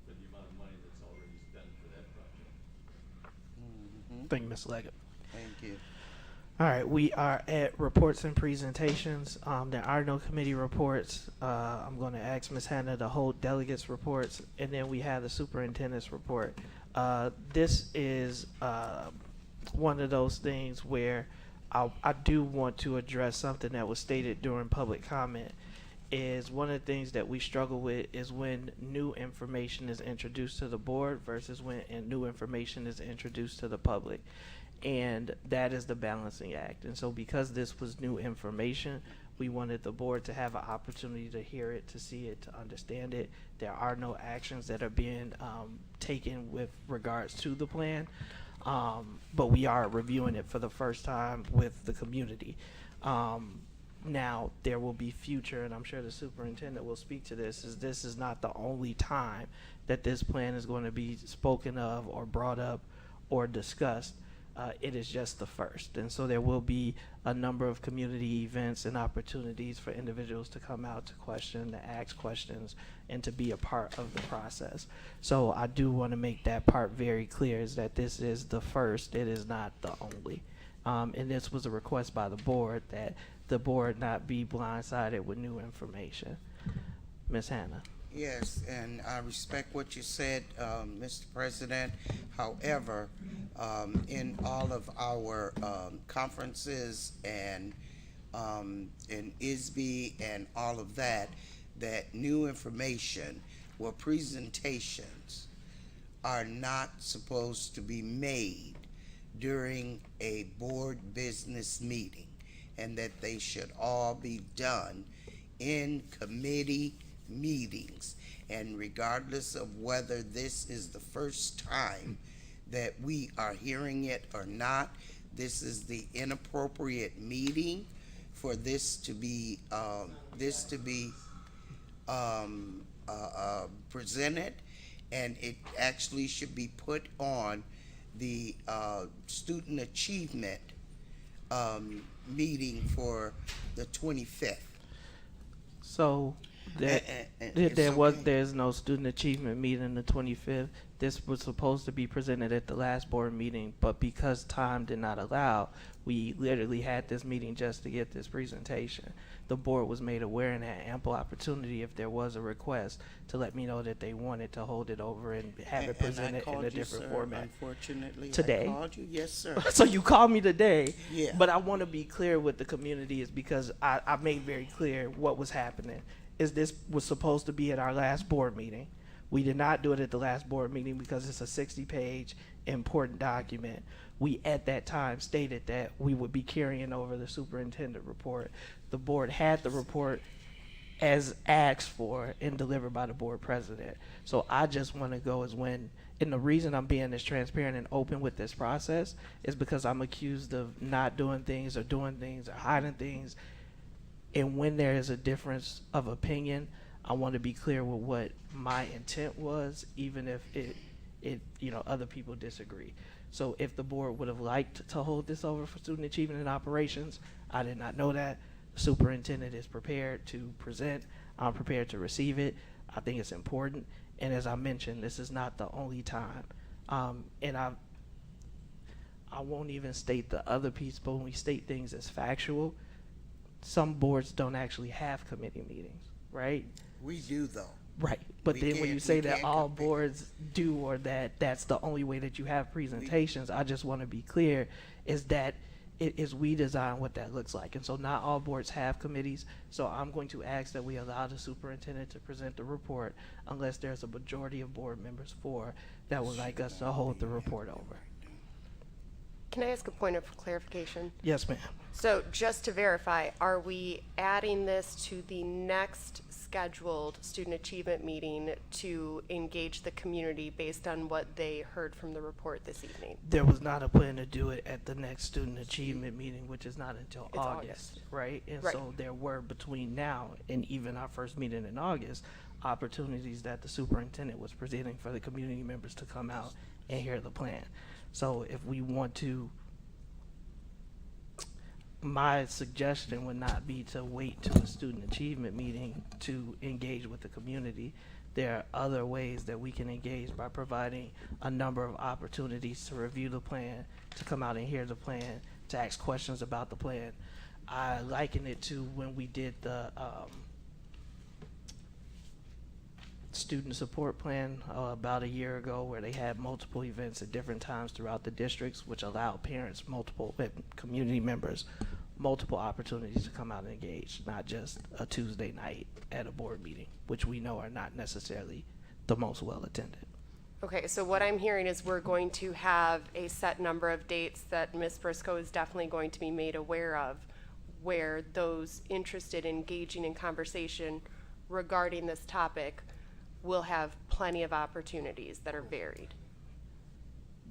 for the amount of money that's already spent for that project. Thank you, Mr. Leggett. Thank you. All right, we are at reports and presentations. There are no committee reports. I'm going to ask Ms. Hannah to hold delegates' reports, and then we have the superintendent's report. This is one of those things where I do want to address something that was stated during public comment. Is one of the things that we struggle with is when new information is introduced to the board versus when new information is introduced to the public. And that is the balancing act. And so because this was new information, we wanted the board to have an opportunity to hear it, to see it, to understand it. There are no actions that are being taken with regards to the plan, but we are reviewing it for the first time with the community. Now, there will be future, and I'm sure the superintendent will speak to this is not the only time that this plan is going to be spoken of or brought up or discussed. It is just the first. And so there will be a number of community events and opportunities for individuals to come out to question, to ask questions, and to be a part of the process. So I do want to make that part very clear, is that this is the first, it is not the only. And this was a request by the board that the board not be blindsided with new information. Ms. Hannah. Yes, and I respect what you said, Mr. President. However, in all of our conferences and in ISB and all of that, that new information or presentations are not supposed to be made during a board business meeting, and that they should all be done in committee meetings. And regardless of whether this is the first time that we are hearing it or not, this is the inappropriate meeting for this to be presented, and it actually should be put on the student achievement meeting for the 25th. So there, It's okay. there's no student achievement meeting the 25th. This was supposed to be presented at the last board meeting, but because time did not allow, we literally had this meeting just to get this presentation. The board was made aware and had ample opportunity if there was a request to let me know that they wanted to hold it over and have it presented in a different format. Unfortunately, Today? I called you. Yes, sir. So you called me today, Yeah. but I want to be clear with the community is because I made very clear what was happening. Is this was supposed to be at our last board meeting. We did not do it at the last board meeting because it's a 60-page important document. We at that time stated that we would be carrying over the superintendent report. The board had the report as asked for and delivered by the board president. So I just want to go as when, and the reason I'm being as transparent and open with this process is because I'm accused of not doing things or doing things or hiding things. And when there is a difference of opinion, I want to be clear with what my intent was, even if it other people disagree. So if the board would have liked to hold this over for student achievement and operations, I did not know that. The superintendent is prepared to present. I'm prepared to receive it. I think it's important. And as I mentioned, this is not the only time. And I won't even state the other piece, but when we state things as factual, some boards don't actually have committee meetings, right? We do, though. Right, but We then when can't- you say we that can't all compare. boards do or that's the only way that you have presentations, I just want to be clear is that it is we design what that looks like. And so not all boards have committees, so I'm going to ask that we allow the superintendent to present the report unless there's a majority of board members that would like us to hold the report over. Can I ask a point of clarification? Yes, ma'am. So just to verify, are we adding this to the next scheduled student achievement meeting to engage the community based on what they heard from the report this evening? There was not a plan to do it at the next student achievement meeting, which is not until It's August, right? And Right. so there were between now and even our first meeting in August, opportunities that the superintendent was presenting for the community members to come out and hear the plan. So if we want to, my suggestion would not be to wait to a student achievement meeting to engage with the community. There are other ways that we can engage by providing a number of opportunities to review the plan, to come out and hear the plan, to ask questions about the plan. I liken it to when we did the student support plan about a year ago, where they had multiple events at different times throughout the districts, which allowed parents, multiple community members, multiple opportunities to come out and engage, not just a Tuesday night at a board meeting, which we know are not necessarily the most well attended. Okay, so what I'm hearing is we're going to have a set number of dates that Ms. Briscoe is definitely going to be made aware of, where those interested in engaging in conversation regarding this topic will have plenty of opportunities that are varied.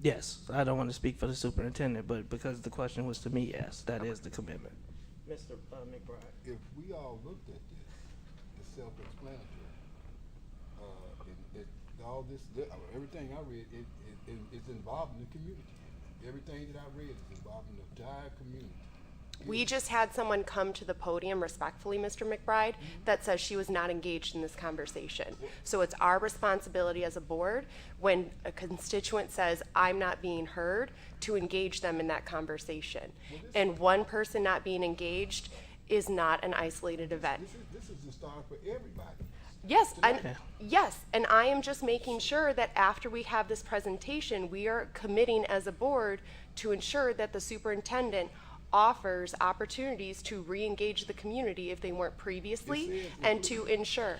Yes, I don't want to speak for the superintendent, but because the question was to me, yes, that is the commitment. Mr. McBride. If we all looked at this, it's self-explanatory. All this, everything I read, it's involving the community. Everything that I read is involving the entire community. We just had someone come to the podium respectfully, Mr. McBride, that says she was not engaged in this conversation. So it's our responsibility as a board, when a constituent says, I'm not being heard, to engage them in that conversation. And one person not being engaged is not an isolated event. This is the start for everybody. Yes, and I am just making sure that after we have this presentation, we are committing as a board to ensure that the superintendent offers opportunities to re-engage the community if they weren't previously, and to ensure.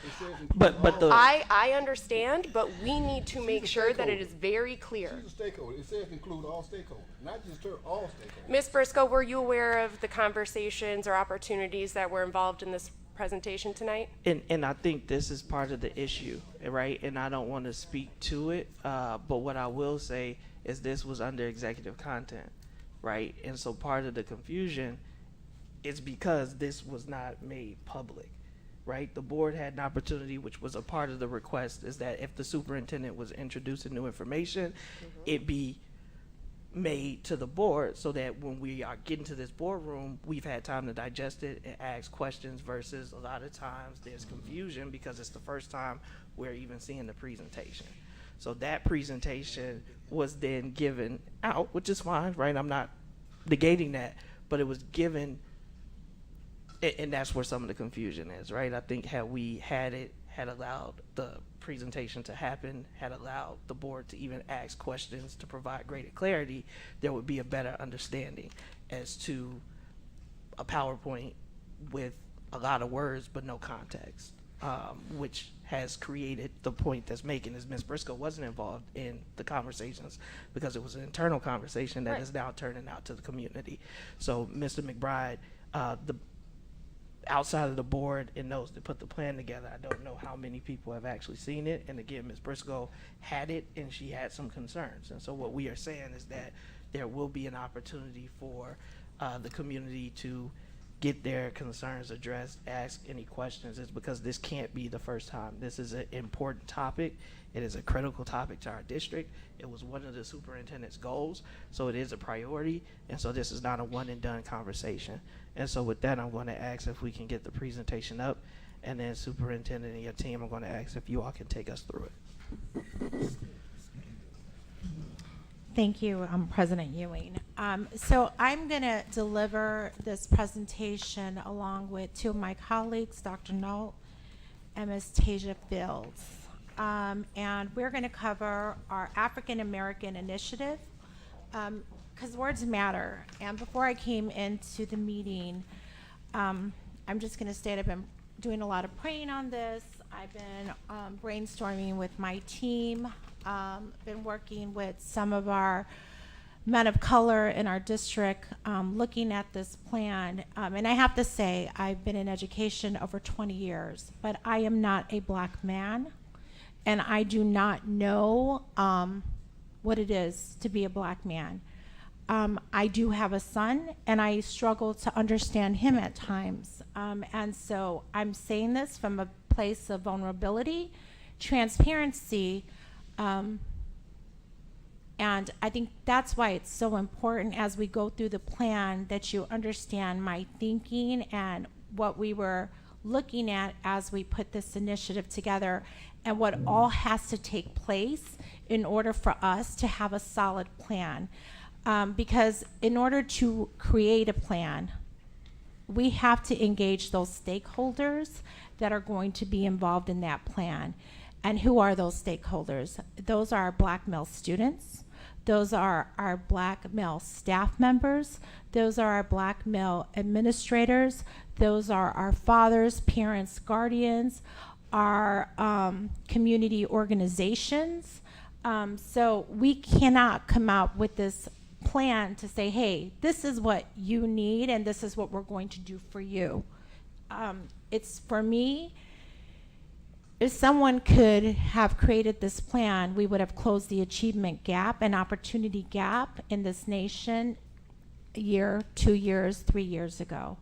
But the I understand, but we need to make sure that it is very clear. She's a stakeholder. It says include all stakeholders, not just her, all stakeholders. Ms. Briscoe, were you aware of the conversations or opportunities that were involved in this presentation tonight? And I think this is part of the issue, right? And I don't want to speak to it, but what I will say is this was under executive content, right? And so part of the confusion is because this was not made public. right? The board had an opportunity, which was a part of the request, is that if the superintendent was introducing new information, it be made to the board so that when we are getting to this boardroom, we've had time to digest it and ask questions, versus a lot of times there's confusion because it's the first time we're even seeing the presentation. So that presentation was then given out, which is fine, right? I'm not negating that, but it was given, and that's where some of the confusion is, right? I think had we had allowed the presentation to happen, had allowed the board to even ask questions to provide greater clarity, there would be a better understanding as to a PowerPoint with a lot of words but no context, which has created the point that's making is Ms. Briscoe wasn't involved in the conversations because it was an internal conversation that is now turning out to the community. So Mr. McBride, the outside of the board and those that put the plan together, I don't know how many people have actually seen it. And again, Ms. Briscoe had it and she had some concerns. And so what we are saying is that there will be an opportunity for the community to get their concerns addressed, ask any questions. It's because this can't be the first time. This is an important topic. It is a critical topic to our district. It was one of the superintendent's goals, so it is a priority. And so this is not a one and done conversation. And so with that, I'm going to ask if we can get the presentation up, and then superintendent and your team, I'm going to ask if you all can take us through it. Thank you, President Ewing. So I'm going to deliver this presentation along with two of my colleagues, Dr. Nault and Ms. Tasia Fields. And we're going to cover our African American initiative, because words matter. And before I came into the meeting, I'm just going to state I've been doing a lot of praying on this. I've been brainstorming with my team, been working with some of our men of color in our district, looking at this plan. And I have to say, I've been in education over 20 years, but I am not a black man, and I do not know what it is to be a black man. I do have a son, and I struggle to understand him at times. And so I'm saying this from a place of vulnerability, transparency, and I think that's why it's so important as we go through the plan that you understand my thinking and what we were looking at as we put this initiative together, and what all has to take place in order for us to have a solid plan. Because in order to create a plan, we have to engage those stakeholders that are going to be involved in that plan. And who are those stakeholders? Those are our black male students. Those are our black male staff members. Those are our black male administrators. Those are our fathers, parents, guardians, our community organizations. So we cannot come out with this plan to say, hey, this is what you need and this is what we're going to do for you. It's, for me, if someone could have created this plan, we would have closed the achievement gap and opportunity gap in this nation a year, 2 years, 3 years ago.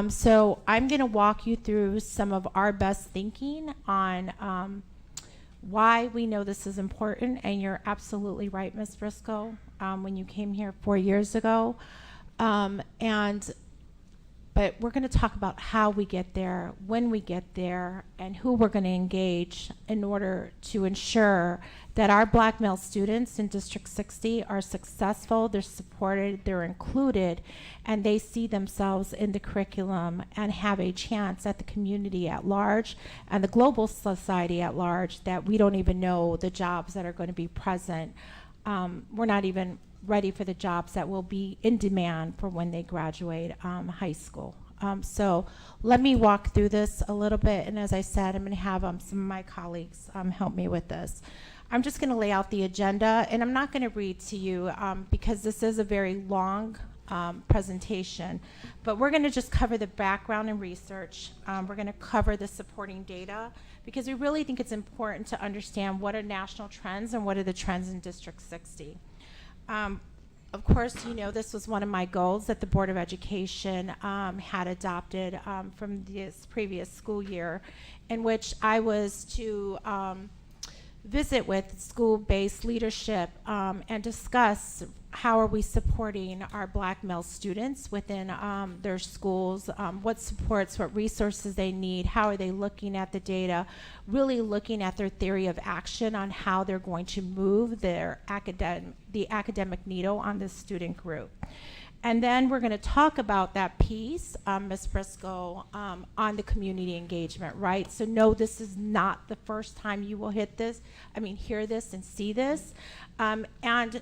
So I'm going to walk you through some of our best thinking on why we know this is important. And you're absolutely right, Ms. Briscoe, when you came here 4 years ago. But we're going to talk about how we get there, when we get there, and who we're going to engage in order to ensure that our black male students in District 60 are successful, they're supported, they're included, and they see themselves in the curriculum and have a chance at the community at large and the global society at large, that we don't even know the jobs that are going to be present. We're not even ready for the jobs that will be in demand for when they graduate high school. So let me walk through this a little bit, and as I said, I'm going to have some of my colleagues help me with this. I'm just going to lay out the agenda, and I'm not going to read to you because this is a very long presentation, but we're going to just cover the background and research. We're going to cover the supporting data, because we really think it's important to understand what are national trends and what are the trends in District 60. Of course, you know, this was one of my goals that the Board of Education had adopted from this previous school year, in which I was to visit with school-based leadership and discuss how are we supporting our black male students within their schools, what supports, what resources they need, how are they looking at the data, really looking at their theory of action on how they're going to move the academic needle on this student group. And then we're going to talk about that piece, Ms. Briscoe, on the community engagement, right? So no, this is not the first time you will hear this and see this. And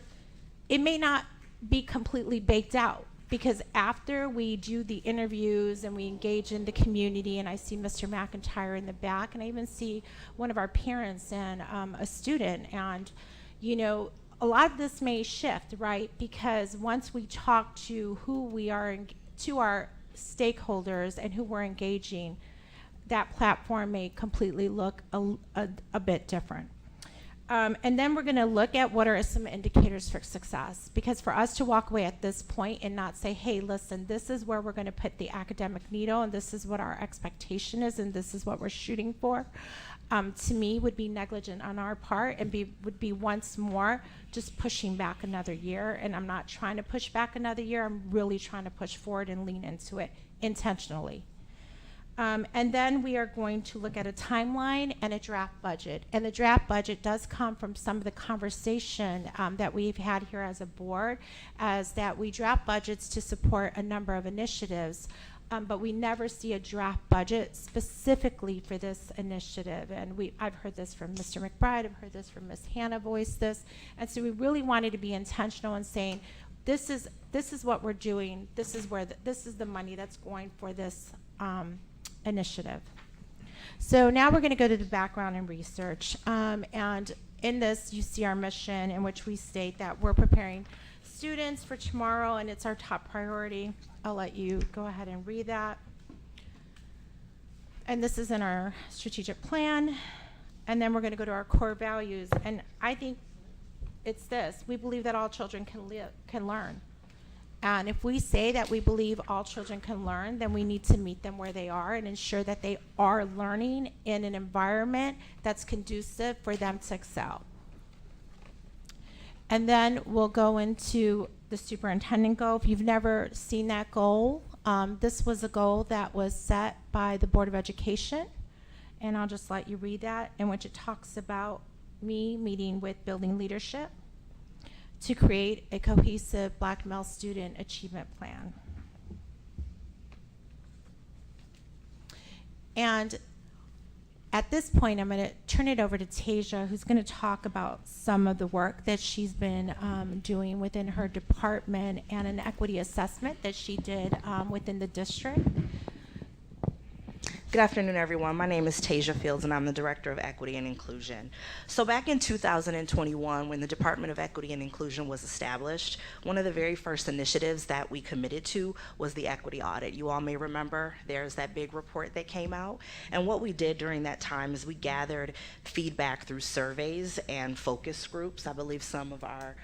it may not be completely baked out, because after we do the interviews and we engage in the community, and I see Mr. McIntyre in the back, and I even see one of our parents and a student, and you know, a lot of this may shift, right? Because once we talk to who we are, to our stakeholders and who we're engaging, that platform may completely look a bit different. And then we're gonna look at what are some indicators for success. Because for us to walk away at this point and not say, hey, listen, this is where we're gonna put the academic needle, and this is what our expectation is, and this is what we're shooting for, to me would be negligent on our part, and would be once more just pushing back another year. And I'm not trying to push back another year, I'm really trying to push forward and lean into it intentionally. And then we are going to look at a timeline and a draft budget. And the draft budget does come from some of the conversation that we've had here as a board, as that we draft budgets to support a number of initiatives, but we never see a draft budget specifically for this initiative. And I've heard this from Mr. McBride, I've heard this from Ms. Hannah voice this. And so we really wanted to be intentional in saying, this is what we're doing, this is the money that's going for this initiative. So now we're going to go to the background and research. And in this, you see our mission, in which we state that we're preparing students for tomorrow, and it's our top priority. I'll let you go ahead and read that. And this is in our strategic plan. And then we're going to go to our core values. And I think it's this: we believe that all children can learn. And if we say that we believe all children can learn, then we need to meet them where they are and ensure that they are learning in an environment that's conducive for them to excel. And then we'll go into the superintendent goal. If you've never seen that goal, this was a goal that was set by the Board of Education. And I'll just let you read that, in which it talks about me meeting with building leadership to create a cohesive black male student achievement plan. And at this point, I'm going to turn it over to Tasia, who's going to talk about some of the work that she's been doing within her department and an equity assessment that she did within the district. Good afternoon, everyone. My name is Tasia Fields, and I'm the Director of Equity and Inclusion. So back in 2021, when the Department of Equity and Inclusion was established, one of the very first initiatives that we committed to was the equity audit. You all may remember there's that big report that came out. And what we did during that time is we gathered feedback through surveys and focus groups. I believe some of our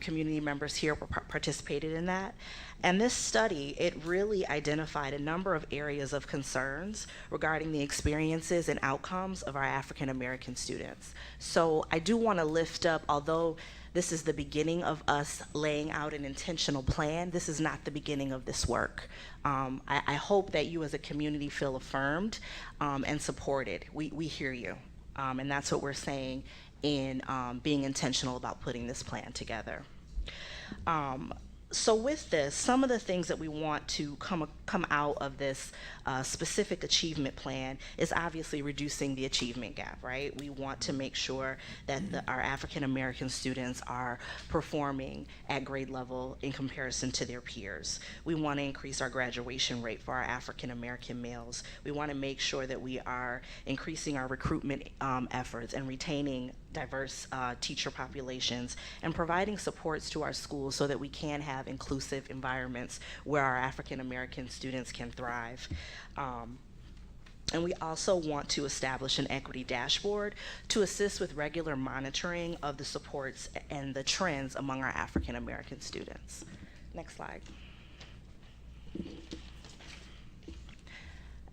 community members here participated in that. And this study, it really identified a number of areas of concerns regarding the experiences and outcomes of our African American students. So I do want to lift up, although this is the beginning of us laying out an intentional plan, this is not the beginning of this work. I hope that you as a community feel affirmed and supported. We hear you, and that's what we're saying in being intentional about putting this plan together. So with this, some of the things that we want to come out of this specific achievement plan is obviously reducing the achievement gap, right? We want to make sure that our African American students are performing at grade level in comparison to their peers. We want to increase our graduation rate for our African American males. We want to make sure that we are increasing our recruitment efforts and retaining diverse teacher populations and providing supports to our schools so that we can have inclusive environments where our African American students can thrive. And we also want to establish an equity dashboard to assist with regular monitoring of the supports and the trends among our African American students. Next slide.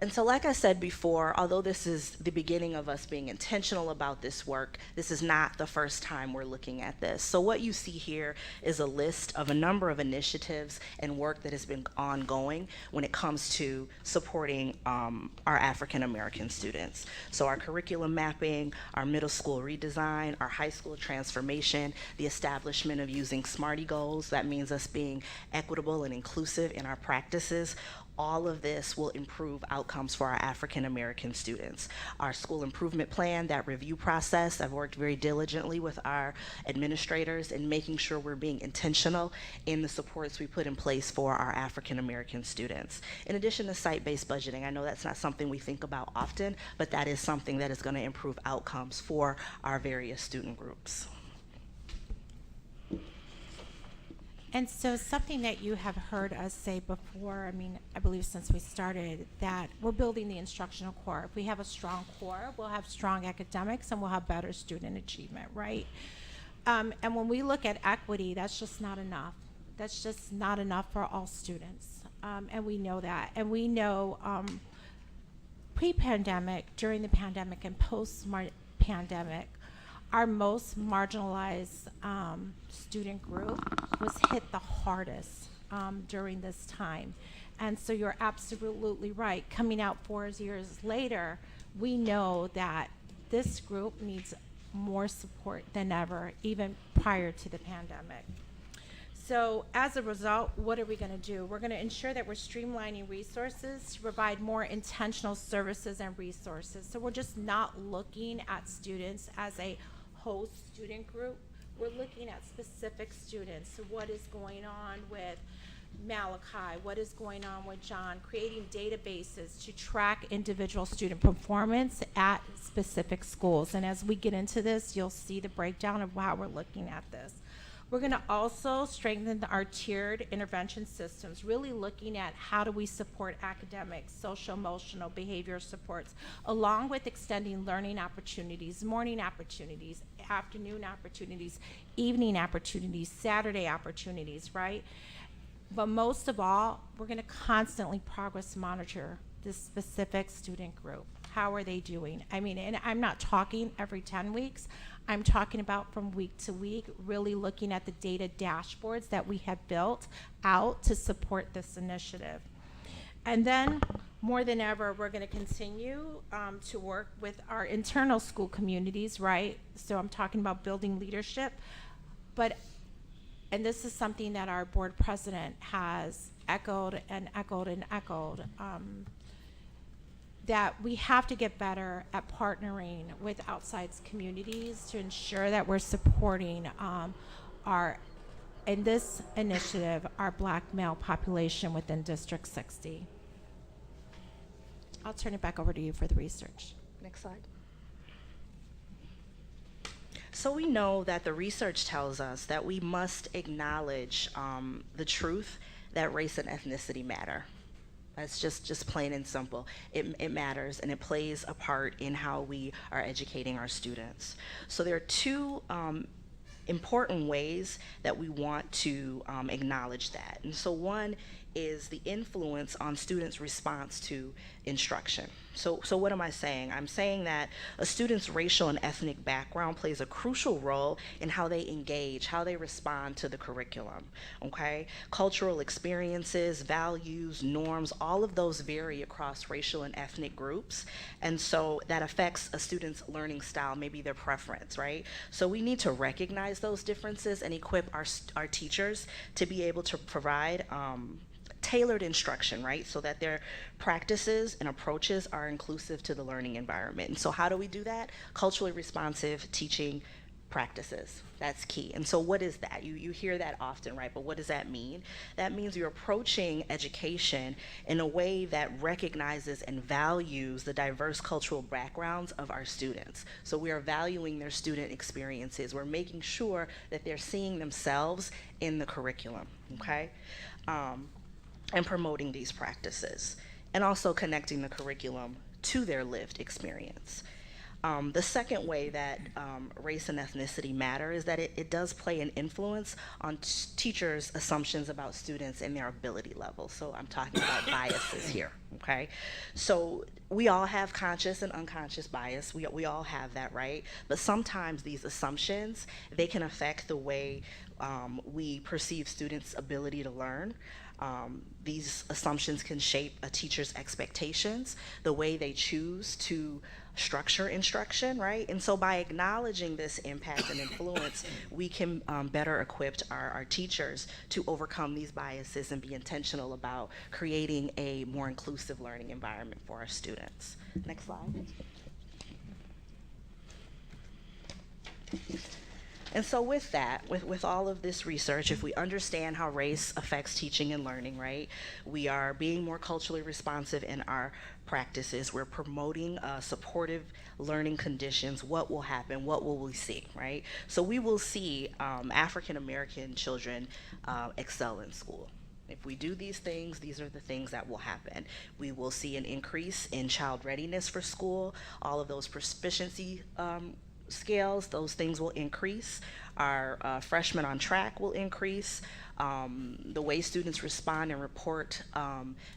And so like I said before, although this is the beginning of us being intentional about this work, this is not the first time we're looking at this. So what you see here is a list of a number of initiatives and work that has been ongoing when it comes to supporting our African American students. So our curriculum mapping, our middle school redesign, our high school transformation, the establishment of using SMARTY goals, that means us being equitable and inclusive in our practices. All of this will improve outcomes for our African American students. Our school improvement plan, that review process, I've worked very diligently with our administrators in making sure we're being intentional in the supports we put in place for our African American students. In addition to site-based budgeting, I know that's not something we think about often, but that is something that is going to improve outcomes for our various student groups. And so something that you have heard us say before, I mean, I believe since we started, that we're building the instructional core. If we have a strong core, we'll have strong academics and we'll have better student achievement, right? And when we look at equity, that's just not enough. That's just not enough for all students. And we know that. And we know pre-pandemic, during the pandemic, and post-pandemic, our most marginalized student group was hit the hardest during this time. And so you're absolutely right. Coming out 4 years later, we know that this group needs more support than ever, even prior to the pandemic. So as a result, what are we going to do? We're going to ensure that we're streamlining resources to provide more intentional services and resources. So we're just not looking at students as a whole student group. We're looking at specific students. So what is going on with Malachi? What is going on with John? Creating databases to track individual student performance at specific schools. And as we get into this, you'll see the breakdown of how we're looking at this. We're going to also strengthen our tiered intervention systems, really looking at how do we support academics, social, emotional, behavior supports, along with extending learning opportunities, morning opportunities, afternoon opportunities, evening opportunities, Saturday opportunities, right? But most of all, we're going to constantly progress monitor this specific student group. How are they doing? I mean, and I'm not talking every 10 weeks. I'm talking about from week to week, really looking at the data dashboards that we have built out to support this initiative. And then, more than ever, we're going to continue to work with our internal school communities, right? So I'm talking about building leadership. But, and this is something that our board president has echoed and echoed and echoed, that we have to get better at partnering with outside communities to ensure that we're supporting in this initiative, our Black male population within District 60. I'll turn it back over to you for the research. Next slide. So we know that the research tells us that we must acknowledge the truth that race and ethnicity matter. That's just plain and simple. It matters, and it plays a part in how we are educating our students. So there are two important ways that we want to acknowledge that. And so one is the influence on students' response to instruction. So what am I saying? I'm saying that a student's racial and ethnic background plays a crucial role in how they engage, how they respond to the curriculum, okay? Cultural experiences, values, norms, all of those vary across racial and ethnic groups. And so that affects a student's learning style, maybe their preference, right? So we need to recognize those differences and equip our teachers to be able to provide tailored instruction, right? So that their practices and approaches are inclusive to the learning environment. And so how do we do that? Culturally responsive teaching practices. That's key. And so what is that? You hear that often, right? But what does that mean? That means you're approaching education in a way that recognizes and values the diverse cultural backgrounds of our students. So we are valuing their student experiences. We're making sure that they're seeing themselves in the curriculum, okay? And promoting these practices, and also connecting the curriculum to their lived experience. The second way that race and ethnicity matter is that it does play an influence on teachers' assumptions about students and their ability level. So I'm talking about biases here, okay? So we all have conscious and unconscious bias. We all have that, right? But sometimes these assumptions, they can affect the way we perceive students' ability to learn. These assumptions can shape a teacher's expectations, the way they choose to structure instruction, right? And so by acknowledging this impact and influence, we can better equip our teachers to overcome these biases and be intentional about creating a more inclusive learning environment for our students. Next slide. And so with that, with all of this research, if we understand how race affects teaching and learning, right, we are being more culturally responsive in our practices. We're promoting supportive learning conditions. What will happen? What will we see, right? So we will see African American children excel in school. If we do these things, these are the things that will happen. We will see an increase in child readiness for school. All of those proficiency scales, those things will increase. Our freshmen on track will increase. The way students respond and report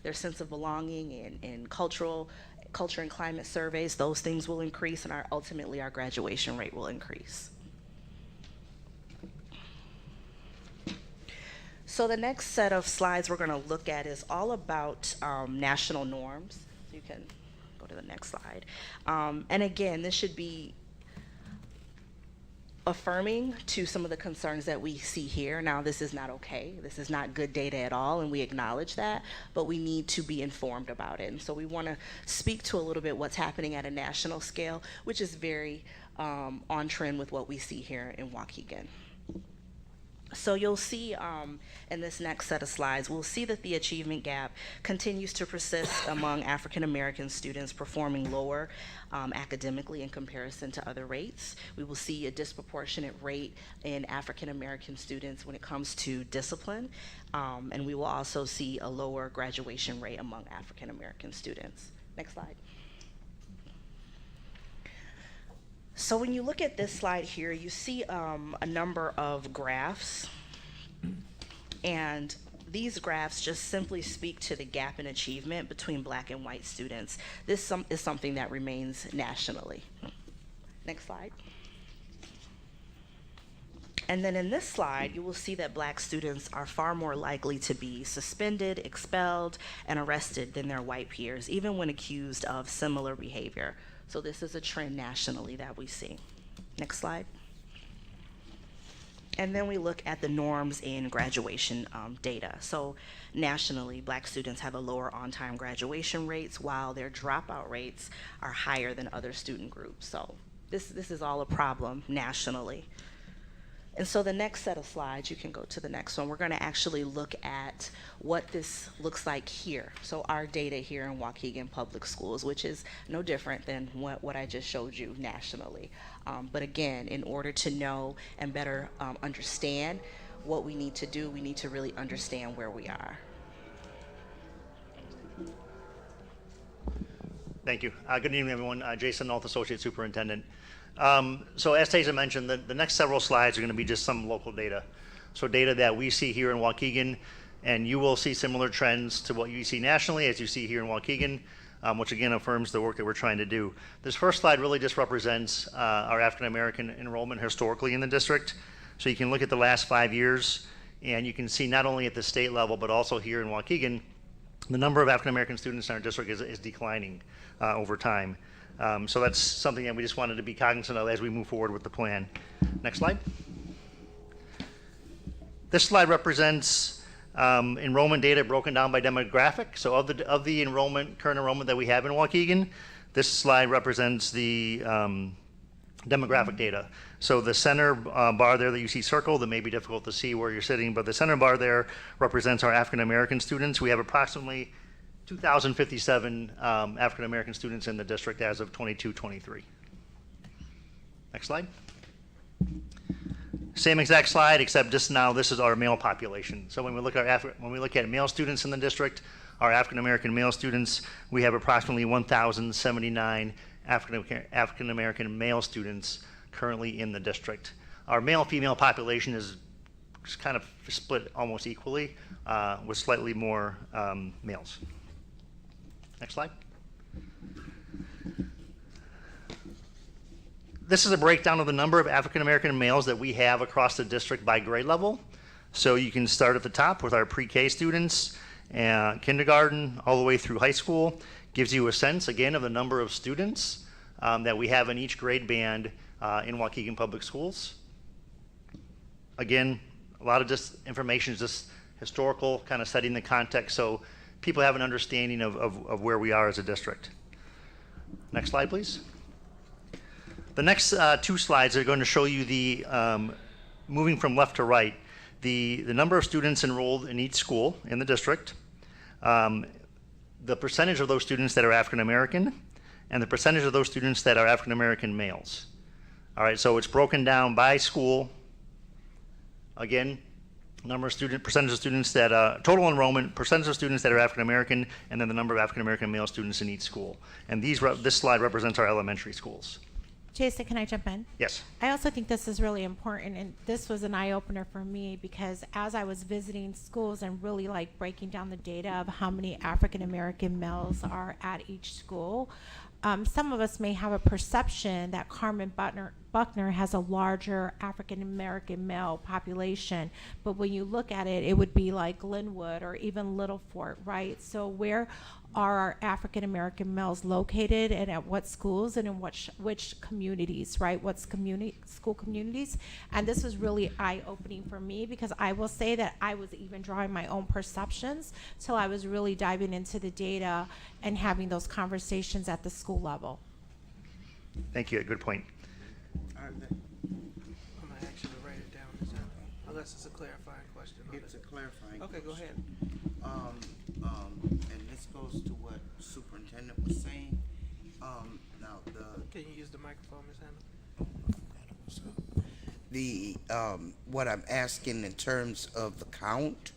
their sense of belonging and culture and climate surveys, those things will increase, and ultimately our graduation rate will increase. So the next set of slides we're going to look at is all about national norms. You can go to the next slide. And again, this should be affirming to some of the concerns that we see here. Now, this is not okay. This is not good data at all, and we acknowledge that, but we need to be informed about it. And so we want to speak to a little bit what's happening at a national scale, which is very on trend with what we see here in Waukegan. So you'll see in this next set of slides, we'll see that the achievement gap continues to persist among African American students performing lower academically in comparison to other rates. We will see a disproportionate rate in African American students when it comes to discipline, and we will also see a lower graduation rate among African American students. Next slide. So when you look at this slide here, you see a number of graphs, and these graphs just simply speak to the gap in achievement between Black and white students. This is something that remains nationally. Next slide. And then in this slide, you will see that Black students are far more likely to be suspended, expelled, and arrested than their white peers, even when accused of similar behavior. So this is a trend nationally that we see. Next slide. And then we look at the norms in graduation data. So nationally, Black students have a lower on-time graduation rates, while their dropout rates are higher than other student groups. So this is all a problem nationally. And so the next set of slides, you can go to the next one, we're going to actually look at what this looks like here. So our data here in Waukegan Public Schools, which is no different than what I just showed you nationally. But again, in order to know and better understand what we need to do, we need to really understand where we are. Thank you. Good evening, everyone. Jason North, Associate Superintendent. So as Tasia mentioned, the next several slides are going to be just some local data. So data that we see here in Waukegan, and you will see similar trends to what you see nationally as you see here in Waukegan, which again affirms the work that we're trying to do. This first slide really just represents our African American enrollment historically in the district. So you can look at the last 5 years, and you can see not only at the state level, but also here in Waukegan, the number of African American students in our district is declining over time. So that's something that we just wanted to be cognizant of as we move forward with the plan. Next slide. This slide represents enrollment data broken down by demographic. So of the enrollment, current enrollment that we have in Waukegan, this slide represents the demographic data. So the center bar there that you see circled, that may be difficult to see where you're sitting, but the center bar there represents our African American students. We have approximately 2,057 African American students in the district as of 22-23. Next slide. Same exact slide, except just now this is our male population. So when we look at male students in the district, our African American male students, we have approximately 1,079 African American male students currently in the district. Our male-female population is kind of split almost equally, with slightly more males. Next slide. This is a breakdown of the number of African American males that we have across the district by grade level. So you can start at the top with our pre-K students, kindergarten, all the way through high school. Gives you a sense, again, of the number of students that we have in each grade band in Waukegan Public Schools. Again, a lot of just information is just historical, kind of setting the context so people have an understanding of where we are as a district. Next slide, please. The next two slides are going to show you the, moving from left to right, the number of students enrolled in each school in the district, the percentage of those students that are African American, and the percentage of those students that are African American males. All right, so it's broken down by school. Again, number of percentage of students that, total enrollment, percentage of students that are African American, and then the number of African American male students in each school. And this slide represents our elementary schools. Jason, can I jump in? Yes. I also think this is really important, and this was an eye-opener for me because as I was visiting schools and really like breaking down the data of how many African American males are at each school, some of us may have a perception that Carmen Buckner has a larger African American male population, but when you look at it, it would be like Glenwood or even Little Fort, right? So where are our African American males located, and at what schools, and in which communities, right? What's school communities? And this was really eye-opening for me because I will say that I was even drawing my own perceptions till I was really diving into the data and having those conversations at the school level. Thank you. Good point. I'm gonna ask you to write it down, unless it's a clarifying question. It's a clarifying Okay, go ahead. And this goes to what Superintendent was saying. Now Can you use the microphone, Ms. Hannah? What I'm asking in terms of the count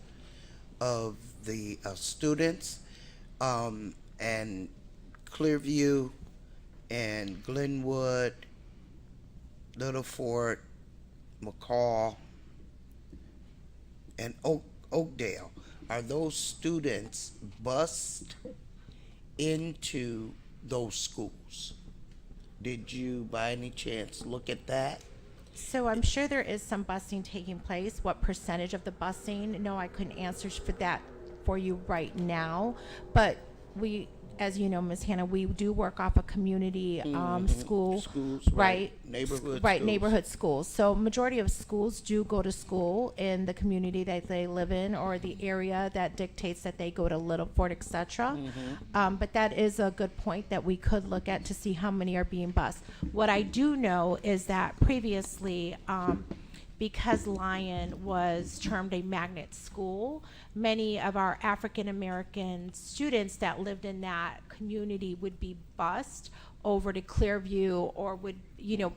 of the students, and Clearview and Glenwood, Little Fort, McCall, and Oakdale, are those students bused into those schools? Did you by any chance look at that? So I'm sure there is some busing taking place. What percentage of the busing? No, I couldn't answer for that for you right now. But we, as you know, Ms. Hannah, we do work off a community school, schools, right? Neighborhood right, schools. neighborhood schools. So majority of schools do go to school in the community that they live in or the area that dictates that they go to Little Fort, etc. But that is a good point that we could look at to see how many are being bused. What I do know is that previously, because Lyon was termed a magnet school, many of our African American students that lived in that community would be bused over to Clearview or would,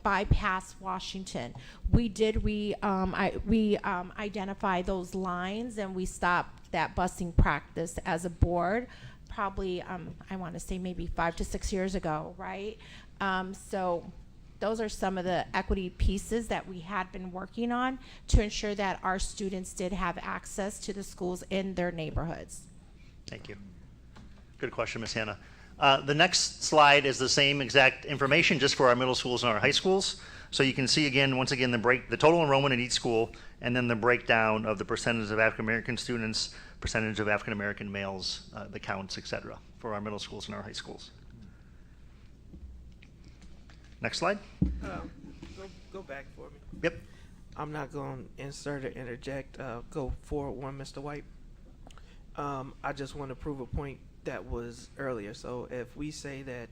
bypass Washington. We did identify those lines, and we stopped that busing practice as a board probably, I want to say maybe 5 to 6 years ago, right? So those are some of the equity pieces that we had been working on to ensure that our students did have access to the schools in their neighborhoods. Thank you. Good question, Ms. Hannah. The next slide is the same exact information just for our middle schools and our high schools. So you can see again, once again, the total enrollment in each school, and then the breakdown of the percentage of African American students, percentage of African American males, the counts, et cetera, for our middle schools and our high schools. Next slide. Go back for me. Yep. I'm not going to insert or interject. Go forward one, Mr. White. I just want to prove a point that was earlier. So if we say that,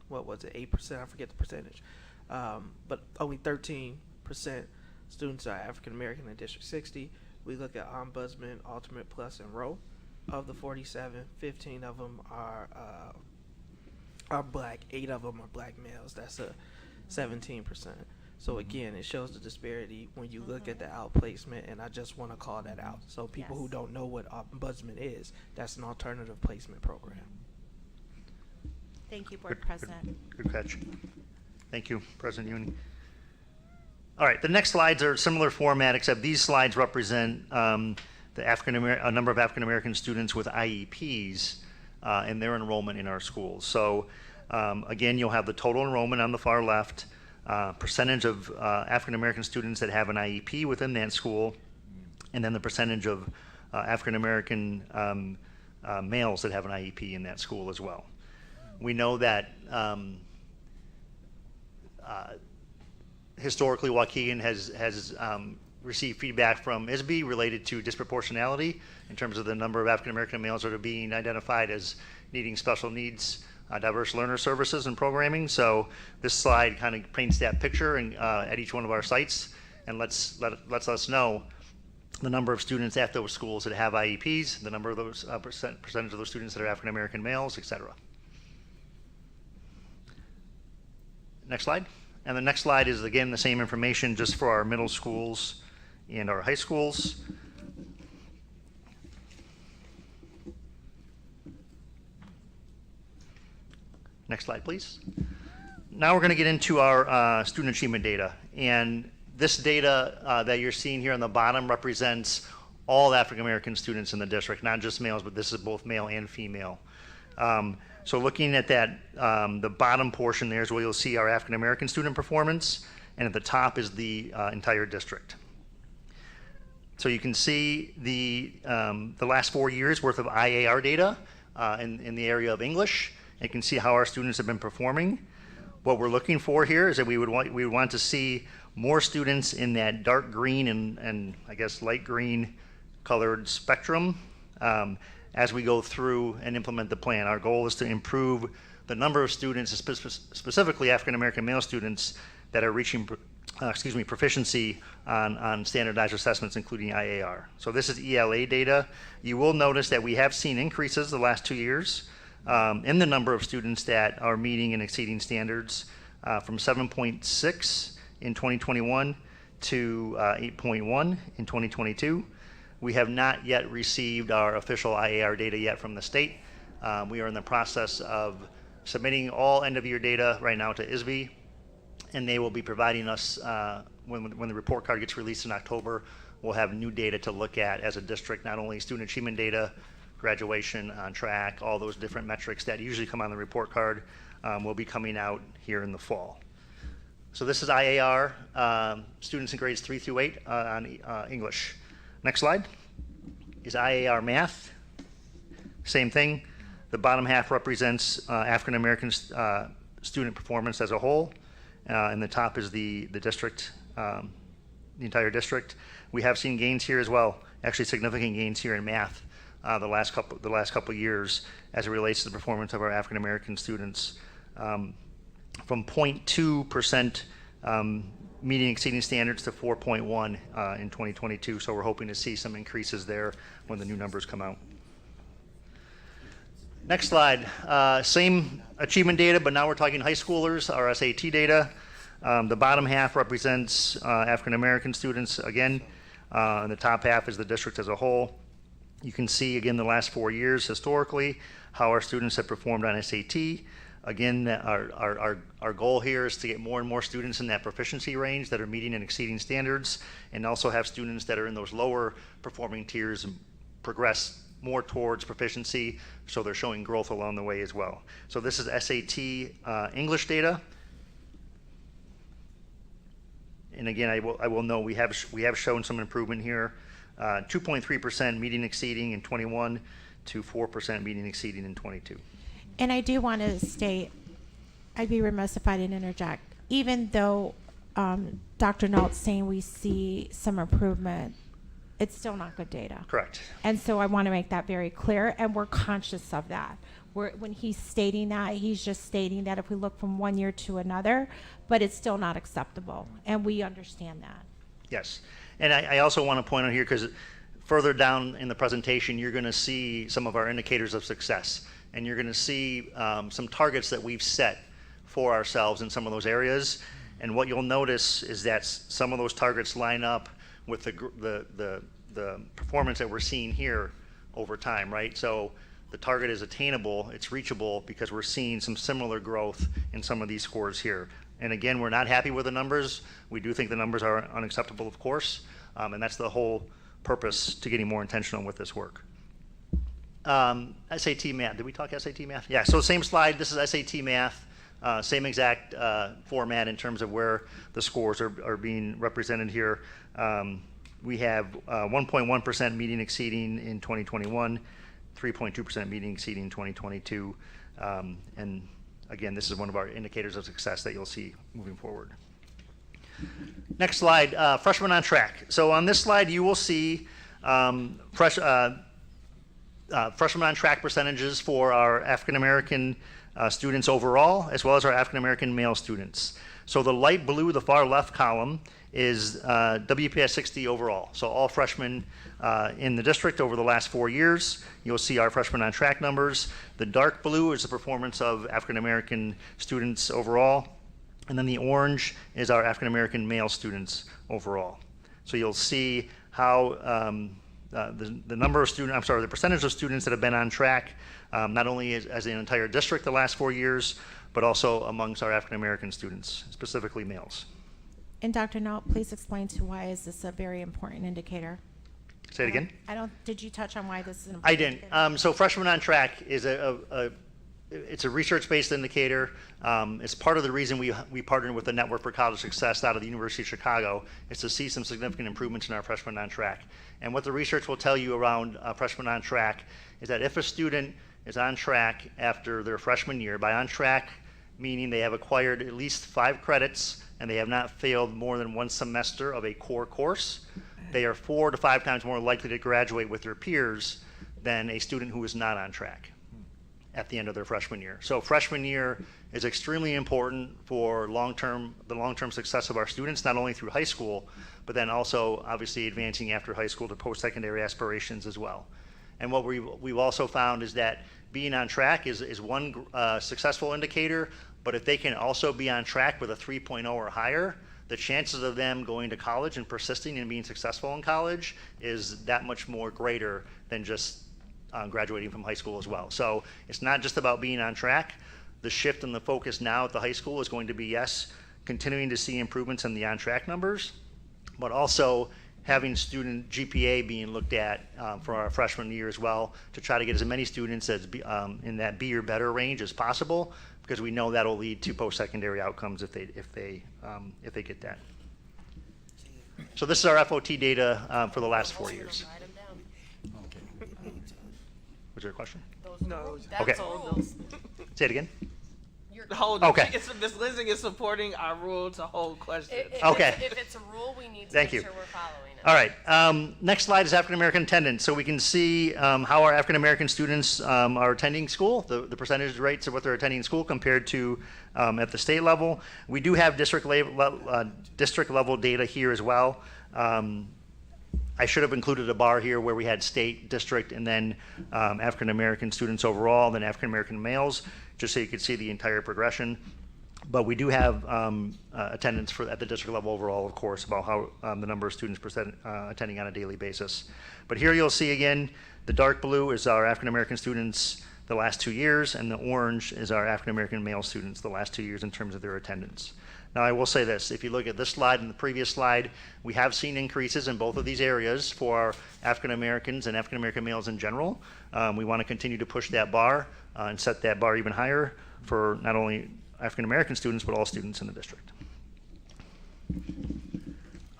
what was it, 8%? I forget the percentage. But only 13% students are African American in District 60. We look at Ombudsman, Ultimate Plus, and Row. Of the 47, 15 of them are black. 8 of them are black males. That's a 17%. So again, it shows the disparity when you look at the outplacement, and I just want to call that out. So people who Yes. don't know what ombudsman is, that's an alternative placement program. Thank you, Board Good- President. Good catch. Thank you, President Ewing. All right, the next slides are similar format, except these slides represent a number of African American students with IEPs and their enrollment in our schools. So again, you'll have the total enrollment on the far left, percentage of African American students that have an IEP within that school, and then the percentage of African American males that have an IEP in that school as well. We know that historically, Waukegan has received feedback from ISB related to disproportionality in terms of the number of African American males that are being identified as needing special needs, diverse learner services and programming. So this slide kind of paints that picture and, at each one of our sites, and lets us know the number of students at those schools that have IEPs, the number of those percentage of those students that are African American males, et cetera. Next slide. And the next slide is, again, the same information just for our middle schools and our high schools. Next slide, please. Now we're going to get into our student achievement data. And this data that you're seeing here on the bottom represents all African American students in the district, not just males, but this is both male and female. So looking at that, the bottom portion there is where you'll see our African American student performance, and at the top is the entire district. So you can see the last 4 years worth of IAR data in the area of English. You can see how our students have been performing. What we're looking for here is that we would want to see more students in that dark green and I guess light green colored spectrum as we go through and implement the plan. Our goal is to improve the number of students, specifically African American male students, that are reaching proficiency on standardized assessments, including IAR. So this is ELA data. You will notice that we have seen increases the last 2 years in the number of students that are meeting and exceeding standards from 7.6 in 2021 to 8.1 in 2022. We have not yet received our official IAR data yet from the state. We are in the process of submitting all end-of-year data right now to ISB, and they will be providing us, when the report card gets released in October, we'll have new data to look at as a district, not only student achievement data, graduation, on track, all those different metrics that usually come on the report card will be coming out here in the fall. So this is IAR, students in grades 3 through 8 on English. Next slide is IAR math. Same thing. The bottom half represents African American student performance as a whole, and the top is the district, the entire district. We have seen gains here as well, actually significant gains here in math the last couple years as it relates to the performance of our African American students, from 0.2% meeting exceeding standards to 4.1 in 2022. So we're hoping to see some increases there when the new numbers come out. Next slide, same achievement data, but now we're talking high schoolers, our SAT data. The bottom half represents African American students again, and the top half is the district as a whole. You can see again the last 4 years historically how our students have performed on SAT. Again, our goal here is to get more and more students in that proficiency range that are meeting and exceeding standards, and also have students that are in those lower performing tiers and progress more towards proficiency, so they're showing growth along the way as well. So this is SAT English data. And again, I will note we have shown some improvement here. 2.3% meeting exceeding in 21 to 4% meeting exceeding in 22. And I do want to state, I'd be remiss if I didn't interject. Even though Dr. Nault's saying we see some improvement, it's still not good data. Correct. And so I want to make that very clear, and we're conscious of that. When he's stating that, he's just stating that if we look from 1 year to another, but it's still not acceptable, and we understand that. Yes, and I also want to point out here, because further down in the presentation, you're going to see some of our indicators of success, and you're going to see some targets that we've set for ourselves in some of those areas. And what you'll notice is that some of those targets line up with the performance that we're seeing here over time, right? So the target is attainable, it's reachable, because we're seeing some similar growth in some of these scores here. And again, we're not happy with the numbers. We do think the numbers are unacceptable, of course, and that's the whole purpose to getting more intentional with this work. SAT math, did we talk SAT math? Yeah, so same slide, this is SAT math, same exact format in terms of where the scores are being represented here. We have 1.1% median exceeding in 2021, 3.2% median exceeding in 2022, and again, this is one of our indicators of success that you'll see moving forward. Next slide, freshmen on track. So on this slide, you will see freshmen on track percentages for our African American students overall, as well as our African American male students. So the light blue, the far left column, is WPS 60 overall. So all freshmen in the district over the last 4 years. You'll see our freshmen on track numbers. The dark blue is the performance of African American students overall. And then the orange is our African American male students overall. So you'll see how the number of students, the percentage of students that have been on track, not only as an entire district the last 4 years, but also amongst our African American students, specifically males. And Dr. Nault, please explain to why is this a very important indicator? Say it again. Did you touch on why this is an I important didn't. indicator? So freshmen on track is it's a research-based indicator. It's part of the reason we partnered with the Network for College Success out of the University of Chicago, is to see some significant improvements in our freshmen on track. And what the research will tell you around freshmen on track is that if a student is on track after their freshman year, by on track meaning they have acquired at least 5 credits and they have not failed more than 1 semester of a core course, they are 4 to 5 times more likely to graduate with their peers than a student who is not on track at the end of their freshman year. So freshman year is extremely important for the long-term success of our students, not only through high school, but then also obviously advancing after high school to post-secondary aspirations as well. And what we've also found is that being on track is one successful indicator, but if they can also be on track with a 3.0 or higher, the chances of them going to college and persisting and being successful in college is that much more greater than just graduating from high school as well. So it's not just about being on track. The shift in the focus now at the high school is going to be, yes, continuing to see improvements in the on-track numbers, but also having student GPA being looked at for our freshman year as well, to try to get as many students as in that B or better range as possible, because we know that'll lead to post-secondary outcomes if they get that. So this is our FOT data for the last 4 years. Was there a question? No. Okay. Rules. Say it again. Okay. Ms. Linsing is supporting our rule to hold questions. If it's a rule, we need to Thank make you. sure we're following it. All right. Next slide is African American attendance. So we can see how our African American students are attending school, the percentage rates of what they're attending school compared to at the state level. We do have district level data here as well. I should have included a bar here where we had state, district, and then African American students overall, then African American males, just so you could see the entire progression. But we do have attendance at the district level overall, of course, about how the number of students attending on a daily basis. But here you'll see again, the dark blue is our African American students the last 2 years, and the orange is our African American male students the last 2 years in terms of their attendance. Now, I will say this, if you look at this slide and the previous slide, we have seen increases in both of these areas for our African Americans and African American males in general. We want to continue to push that bar and set that bar even higher for not only African American students, but all students in the district.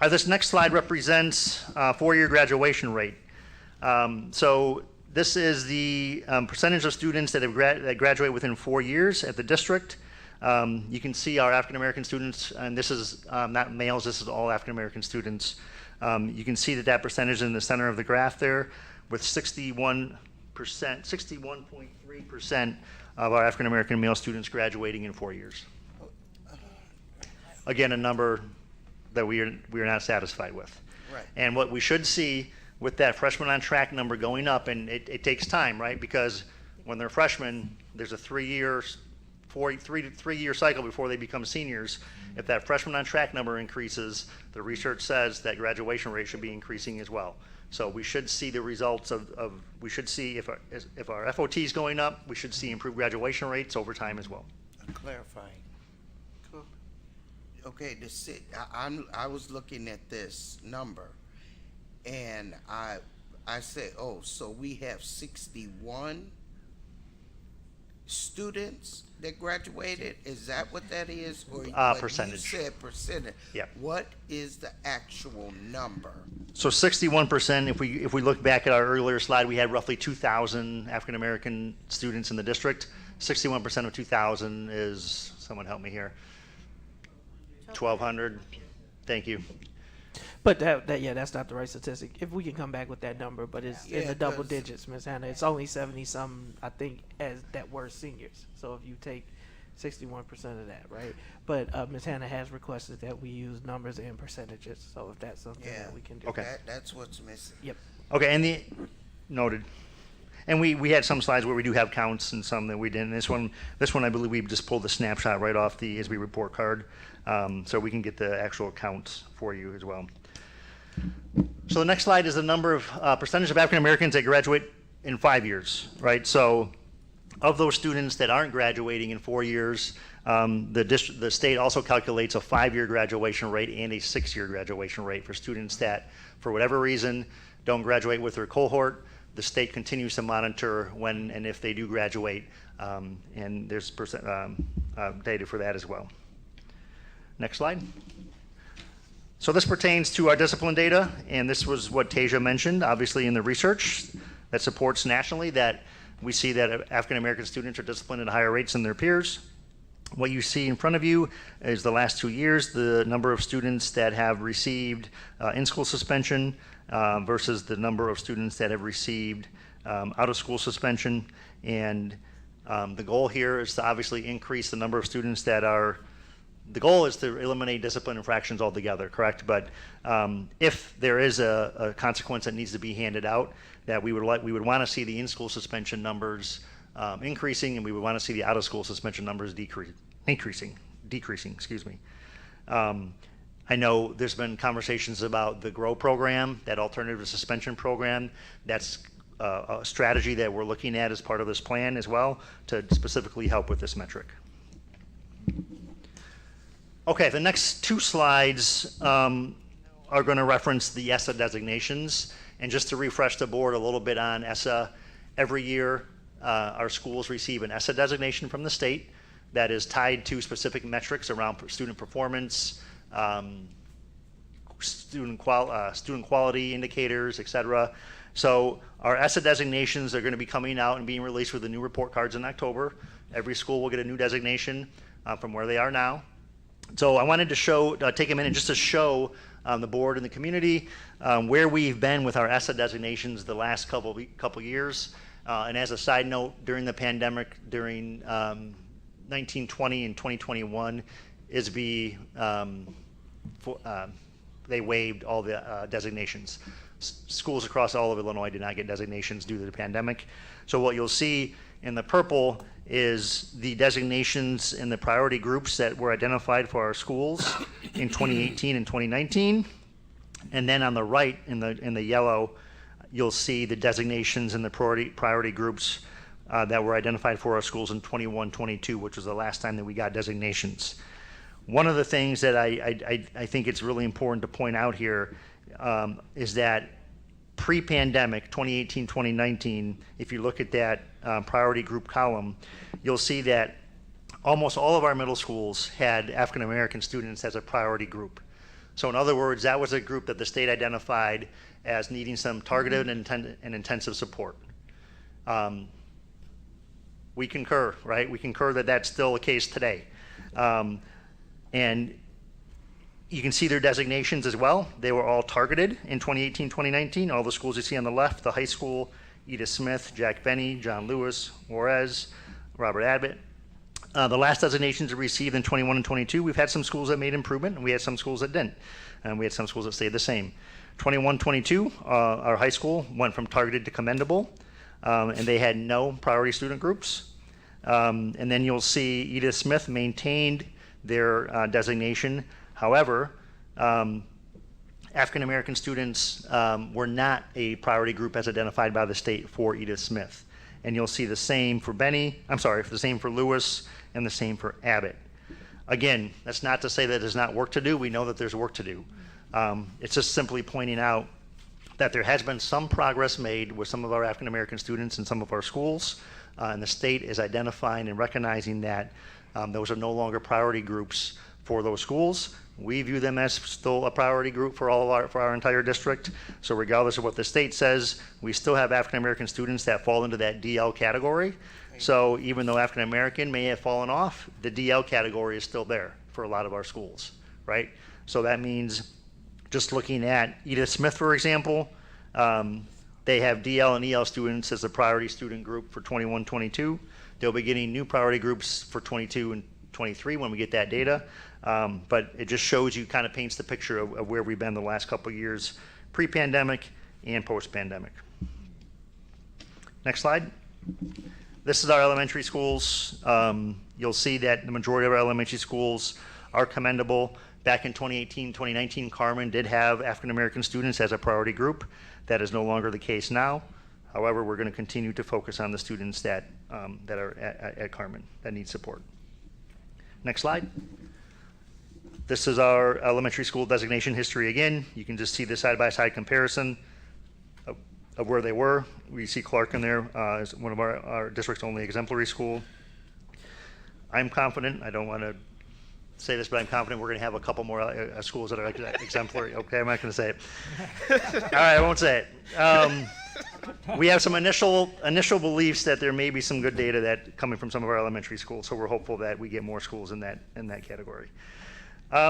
This next slide represents 4-year graduation rate. So this is the percentage of students that graduate within 4 years at the district. You can see our African American students, and this is not males, this is all African American students. You can see that percentage in the center of the graph there, with 61.3% of our African American male students graduating in 4 years. Again, a number that we are not satisfied with. Right. And what we should see with that freshman on track number going up, and it takes time, right? Because when they're freshmen, there's a 3-year 3-year cycle before they become seniors. If that freshman on track number increases, the research says that graduation rate should be increasing as well. So we should see the results we should see if our FOT is going up, we should see improved graduation rates over time as well. Clarifying. Okay, I was looking at this number, and I said, oh, so we have 61 students that graduated? Is that what that is? Or Percentage. You said percentage. Yeah. What is the actual number? So 61%, if we look back at our earlier slide, we had roughly 2,000 African American students in the district. 61% of 2,000 is, someone help me here, 1,200. Thank you. But that's not the right statistic. If we can come back with that number, but it's in the double digits, Ms. Hannah. It's only 70-some, I think, as that were seniors. So if you take 61% of that, right? But Ms. Hannah has requested that we use numbers and percentages. So if that's something that we can do. Okay. That's what's missing. Yep. Okay, and noted. And we had some slides where we do have counts and some that we didn't. This one I believe we just pulled the snapshot right off the ASB report card, so we can get the actual counts for you as well. So the next slide is the number of percentage of African Americans that graduate in 5 years, right? So of those students that aren't graduating in 4 years, the state also calculates a 5-year graduation rate and a 6-year graduation rate for students that, for whatever reason, don't graduate with their cohort. The state continues to monitor when and if they do graduate, and there's data for that as well. Next slide. So this pertains to our discipline data, and this was what Tasia mentioned, obviously in the research that supports nationally that we see that African American students are disciplined at higher rates than their peers. What you see in front of you is the last 2 years, the number of students that have received in-school suspension versus the number of students that have received out-of-school suspension. And the goal here is to obviously increase the number of students that are, the goal is to eliminate discipline infractions altogether, correct? But if there is a consequence that needs to be handed out, that we would want to see the in-school suspension numbers increasing, and we would want to see the out-of-school suspension numbers decreasing. Excuse me. I know there's been conversations about the GROW program, that alternative suspension program. That's a strategy that we're looking at as part of this plan as well to specifically help with this metric. Okay, the next 2 slides are going to reference the ESSA designations. And just to refresh the board a little bit on ESSA, every year our schools receive an ESSA designation from the state that is tied to specific metrics around student performance, student quality indicators, et cetera. So our ESSA designations are going to be coming out and being released with the new report cards in October. Every school will get a new designation from where they are now. So I wanted to take a minute just to show the board and the community where we've been with our ESSA designations the last couple years. And as a side note, during the pandemic, during 1920 and 2021, ISB, they waived all the designations. Schools across all of Illinois did not get designations due to the pandemic. So what you'll see in the purple is the designations in the priority groups that were identified for our schools in 2018 and 2019. And then on the right, in the yellow, you'll see the designations in the priority groups that were identified for our schools in 21-22, which was the last time that we got designations. One of the things that I think it's really important to point out here is that pre-pandemic, 2018-2019, if you look at that priority group column, you'll see that almost all of our middle schools had African American students as a priority group. So in other words, that was a group that the state identified as needing some targeted and intensive support. We concur, right? We concur that that's still the case today. And you can see their designations as well. They were all targeted in 2018-2019. All the schools you see on the left, the high school, Edith Smith, Jack Benny, John Lewis, Juarez, Robert Abbott. The last designations received in 21 and 22, we've had some schools that made improvement, and we had some schools that didn't. And we had some schools that stayed the same. 21-22, our high school went from targeted to commendable, and they had no priority student groups. And then you'll see Edith Smith maintained their designation. However, African American students were not a priority group as identified by the state for Edith Smith. And you'll see the same for the same for Lewis, and the same for Abbott. Again, that's not to say that there's not work to do. We know that there's work to do. It's just simply pointing out that there has been some progress made with some of our African American students in some of our schools, and the state is identifying and recognizing that those are no longer priority groups for those schools. We view them as still a priority group for our entire district. So regardless of what the state says, we still have African American students that fall into that DL category. So even though African American may have fallen off, the DL category is still there for a lot of our schools, right? So that means just looking at Edith Smith, for example, they have DL and EL students as a priority student group for 21-22. They'll be getting new priority groups for 22 and 23 when we get that data. But it just shows you, kind of paints the picture of where we've been the last couple of years, pre-pandemic and post-pandemic. Next slide. This is our elementary schools. You'll see that the majority of our elementary schools are commendable. Back in 2018, 2019, Carmen did have African American students as a priority group. That is no longer the case now. However, we're going to continue to focus on the students that are at Carmen that need support. Next slide. This is our elementary school designation history again. You can just see the side-by-side comparison of where they were. We see Clark in there as one of our district's only exemplary school. I'm confident, I don't want to say this, but I'm confident we're going to have a couple more schools that are exemplary. Okay, I'm not going to say it. All right, I won't say it. We have some initial beliefs that there may be some good data that coming from some of our elementary schools, so we're hopeful that we get more schools in that category.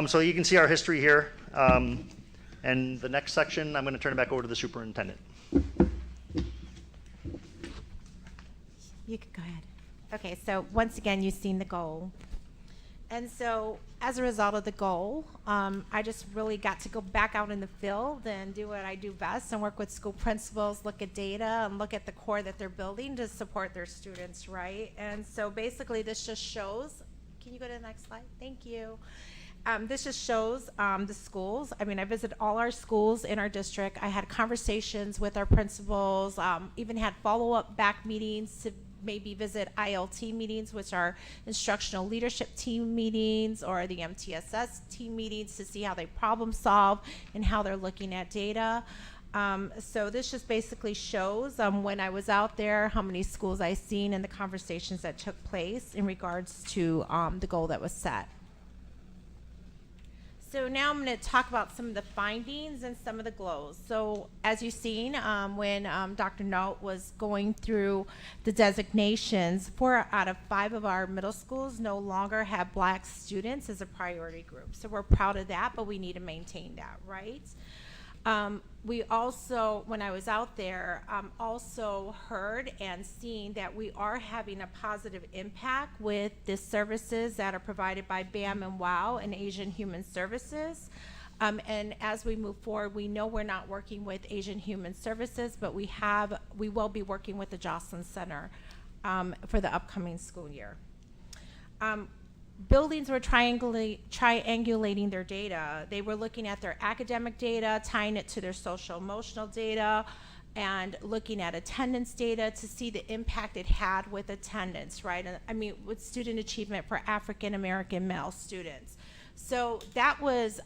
So you can see our history here. And the next section, I'm going to turn it back over to the superintendent. You could go ahead. Okay, so once again, you've seen the goal. And so as a result of the goal, I just really got to go back out in the field and do what I do best and work with school principals, look at data, and look at the core that they're building to support their students, right? And so basically this just shows, can you go to the next slide? Thank you. This just shows the schools. I mean, I visited all our schools in our district. I had conversations with our principals, even had follow-up back meetings to maybe visit ILT meetings, which are instructional leadership team meetings, or the MTSS team meetings, to see how they problem solve and how they're looking at data. So this just basically shows when I was out there, how many schools I've seen and the conversations that took place in regards to the goal that was set. So now I'm going to talk about some of the findings and some of the goals. So as you've seen, when Dr. Naut was going through the designations, 4 out of 5 of our middle schools no longer have Black students as a priority group. So we're proud of that, but we need to maintain that, right? We also, when I was out there, also heard and seen that we are having a positive impact with the services that are provided by BAM and WOW and Asian Human Services. And as we move forward, we know we're not working with Asian Human Services, but we will be working with the Jocelyn Center for the upcoming school year. Buildings were triangulating their data. They were looking at their academic data, tying it to their social emotional data, and looking at attendance data to see the impact it had with attendance, right? I mean, with student achievement for African American male students. So that was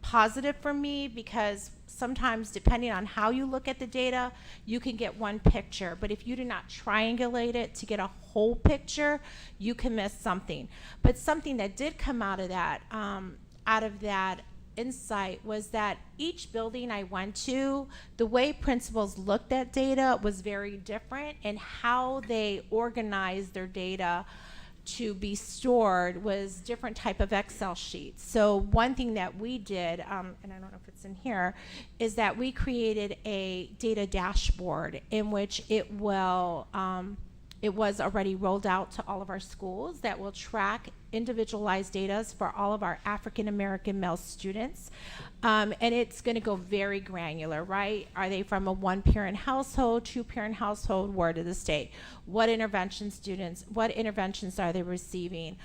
positive for me, because sometimes, depending on how you look at the data, you can get one picture. But if you do not triangulate it to get a whole picture, you can miss something. But something that did come out of that insight was that each building I went to, the way principals looked at data was very different, and how they organized their data to be stored was different type of Excel sheets. So one thing that we did, and I don't know if it's in here, is that we created a data dashboard in which it will It was already rolled out to all of our schools that will track individualized data for all of our African American male students. And it's going to go very granular, right? Are they from a one-parent household, two-parent household, where to the state? What interventions are they receiving?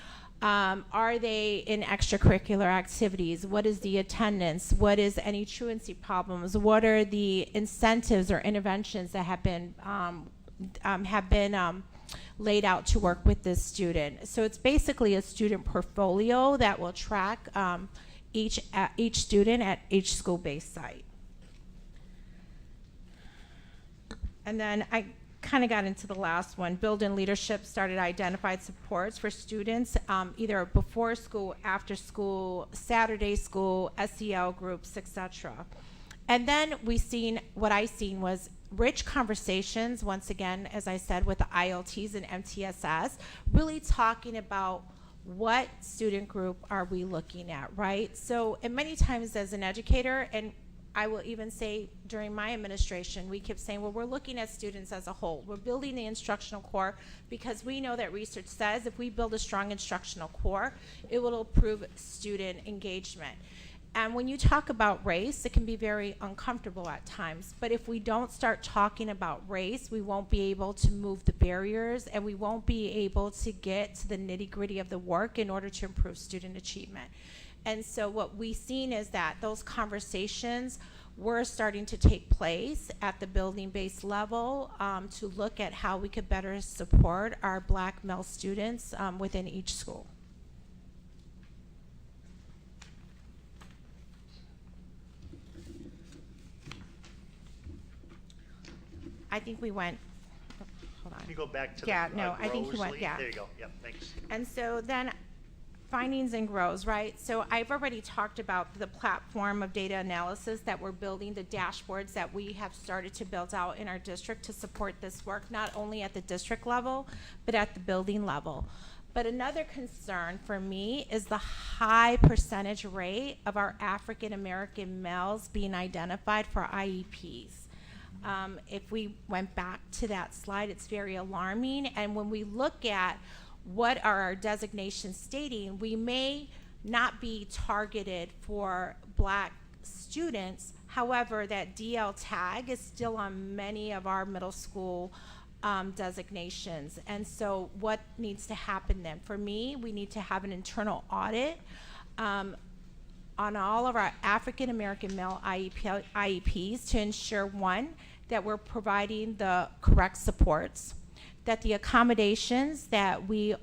Are they in extracurricular activities? What is the attendance? What is any truancy problems? What are the incentives or interventions that have been laid out to work with this student? So it's basically a student portfolio that will track each student at each school-based site. And then I kind of got into the last one. Build-in leadership started identified supports for students, either before school, after school, Saturday school, SEL groups, etc. And then what I seen was rich conversations, once again, as I said, with the ILTs and MTSS, really talking about what student group are we looking at, right? So, and many times as an educator, and I will even say during my administration, we kept saying, well, we're looking at students as a whole. We're building the instructional core because we know that research says if we build a strong instructional core, it will improve student engagement. And when you talk about race, it can be very uncomfortable at times. But if we don't start talking about race, we won't be able to move the barriers, and we won't be able to get to the nitty-gritty of the work in order to improve student achievement. And so what we've seen is that those conversations were starting to take place at the building-based level to look at how we could better support our Black male students within each school. I think we went, hold on. Can you go back to yeah, the no, I think he went, Grosley? yeah. There you go. Yep, thanks. And so then findings and grows, right? So I've already talked about the platform of data analysis that we're building, the dashboards that we have started to build out in our district to support this work, not only at the district level, but at the building level. But another concern for me is the high percentage rate of our African American males being identified for IEPs. If we went back to that slide, it's very alarming. And when we look at what are our designations stating, we may not be targeted for Black students. However, that DL tag is still on many of our middle school designations. And so what needs to happen then? For me, we need to have an internal audit on all of our African American male IEPs to ensure, one, that we're providing the correct supports, that the accommodations that the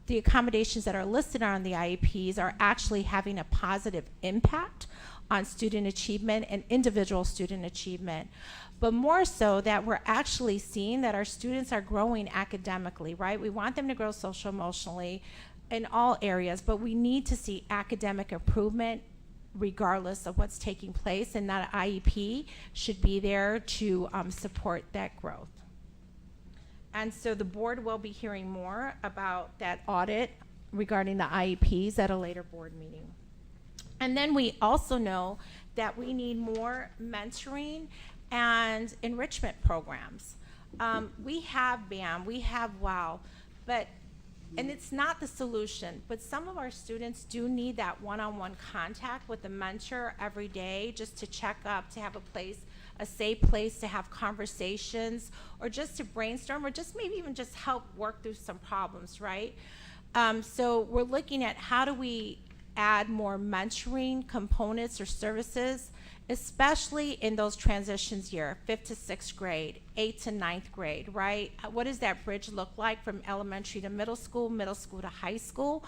accommodations that are listed on the IEPs are actually having a positive impact on student achievement and individual student achievement. But more so that we're actually seeing that our students are growing academically, right? We want them to grow social emotionally in all areas, but we need to see academic improvement regardless of what's taking place, and that IEP should be there to support that growth. And so the board will be hearing more about that audit regarding the IEPs at a later board meeting. And then we also know that we need more mentoring and enrichment programs. We have BAM, we have WOW, and it's not the solution, but some of our students do need that one-on-one contact with the mentor every day just to check up, to have a safe place to have conversations, or just to brainstorm, or just maybe even just help work through some problems, right? So we're looking at how do we add more mentoring components or services, especially in those transitions year, 5th to 6th grade, 8th to 9th grade, right? What does that bridge look like from elementary to middle school to high school?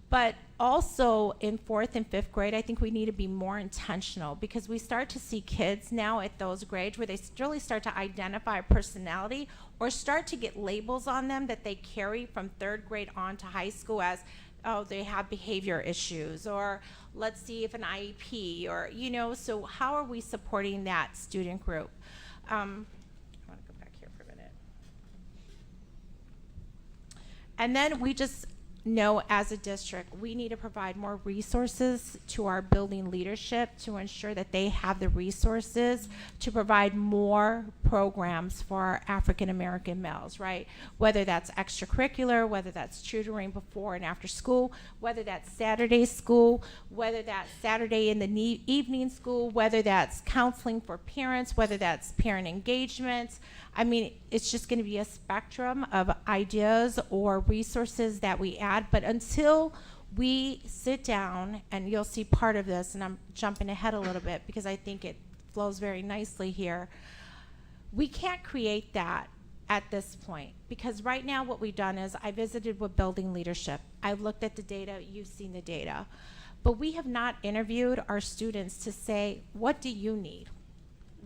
But also in 4th and 5th grade, I think we need to be more intentional, because we start to see kids now at those grades where they really start to identify a personality or start to get labels on them that they carry from 3rd grade on to high school as, oh, they have behavior issues, or let's see if an IEP, or, so how are we supporting that student group? I want to go back here for a minute. And then we just know as a district, we need to provide more resources to our building leadership to ensure that they have the resources to provide more programs for our African American males, right? Whether that's extracurricular, whether that's tutoring before and after school, whether that's Saturday school, whether that's Saturday in the evening school, whether that's counseling for parents, whether that's parent engagements. I mean, it's just going to be a spectrum of ideas or resources that we add, but until we sit down, and you'll see part of this, and I'm jumping ahead a little bit because I think it flows very nicely here. We can't create that at this point, because right now what we've done is I visited with building leadership. I've looked at the data, you've seen the data, but we have not interviewed our students to say, what do you need?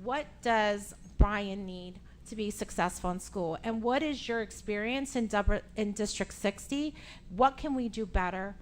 What does Brian need to be successful in school? And what is your experience in District 60? What can we do better?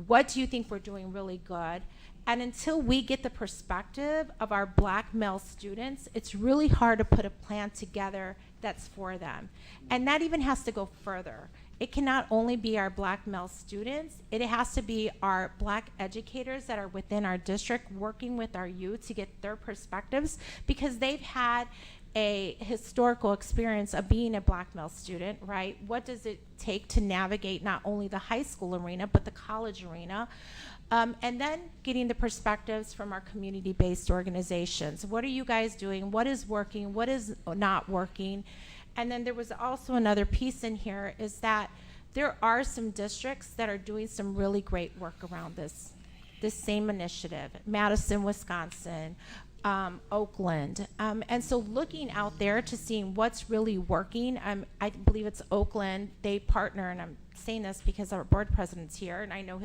What do you think we're doing really good? And until we get the perspective of our Black male students, it's really hard to put a plan together that's for them. And that even has to go further. It cannot only be our Black male students, it has to be our Black educators that are within our district working with our youth to get their perspectives, because they've had a historical experience of being a Black male student, right? What does it take to navigate not only the high school arena, but the college arena? And then getting the perspectives from our community-based organizations. What are you guys doing? What is working? What is not working? And then there was also another piece in here, is that there are some districts that are doing some really great work around this same initiative. Madison, Wisconsin, Oakland. And so looking out there to seeing what's really working, I believe it's Oakland, they partner, and I'm saying this because our board president's here, and I know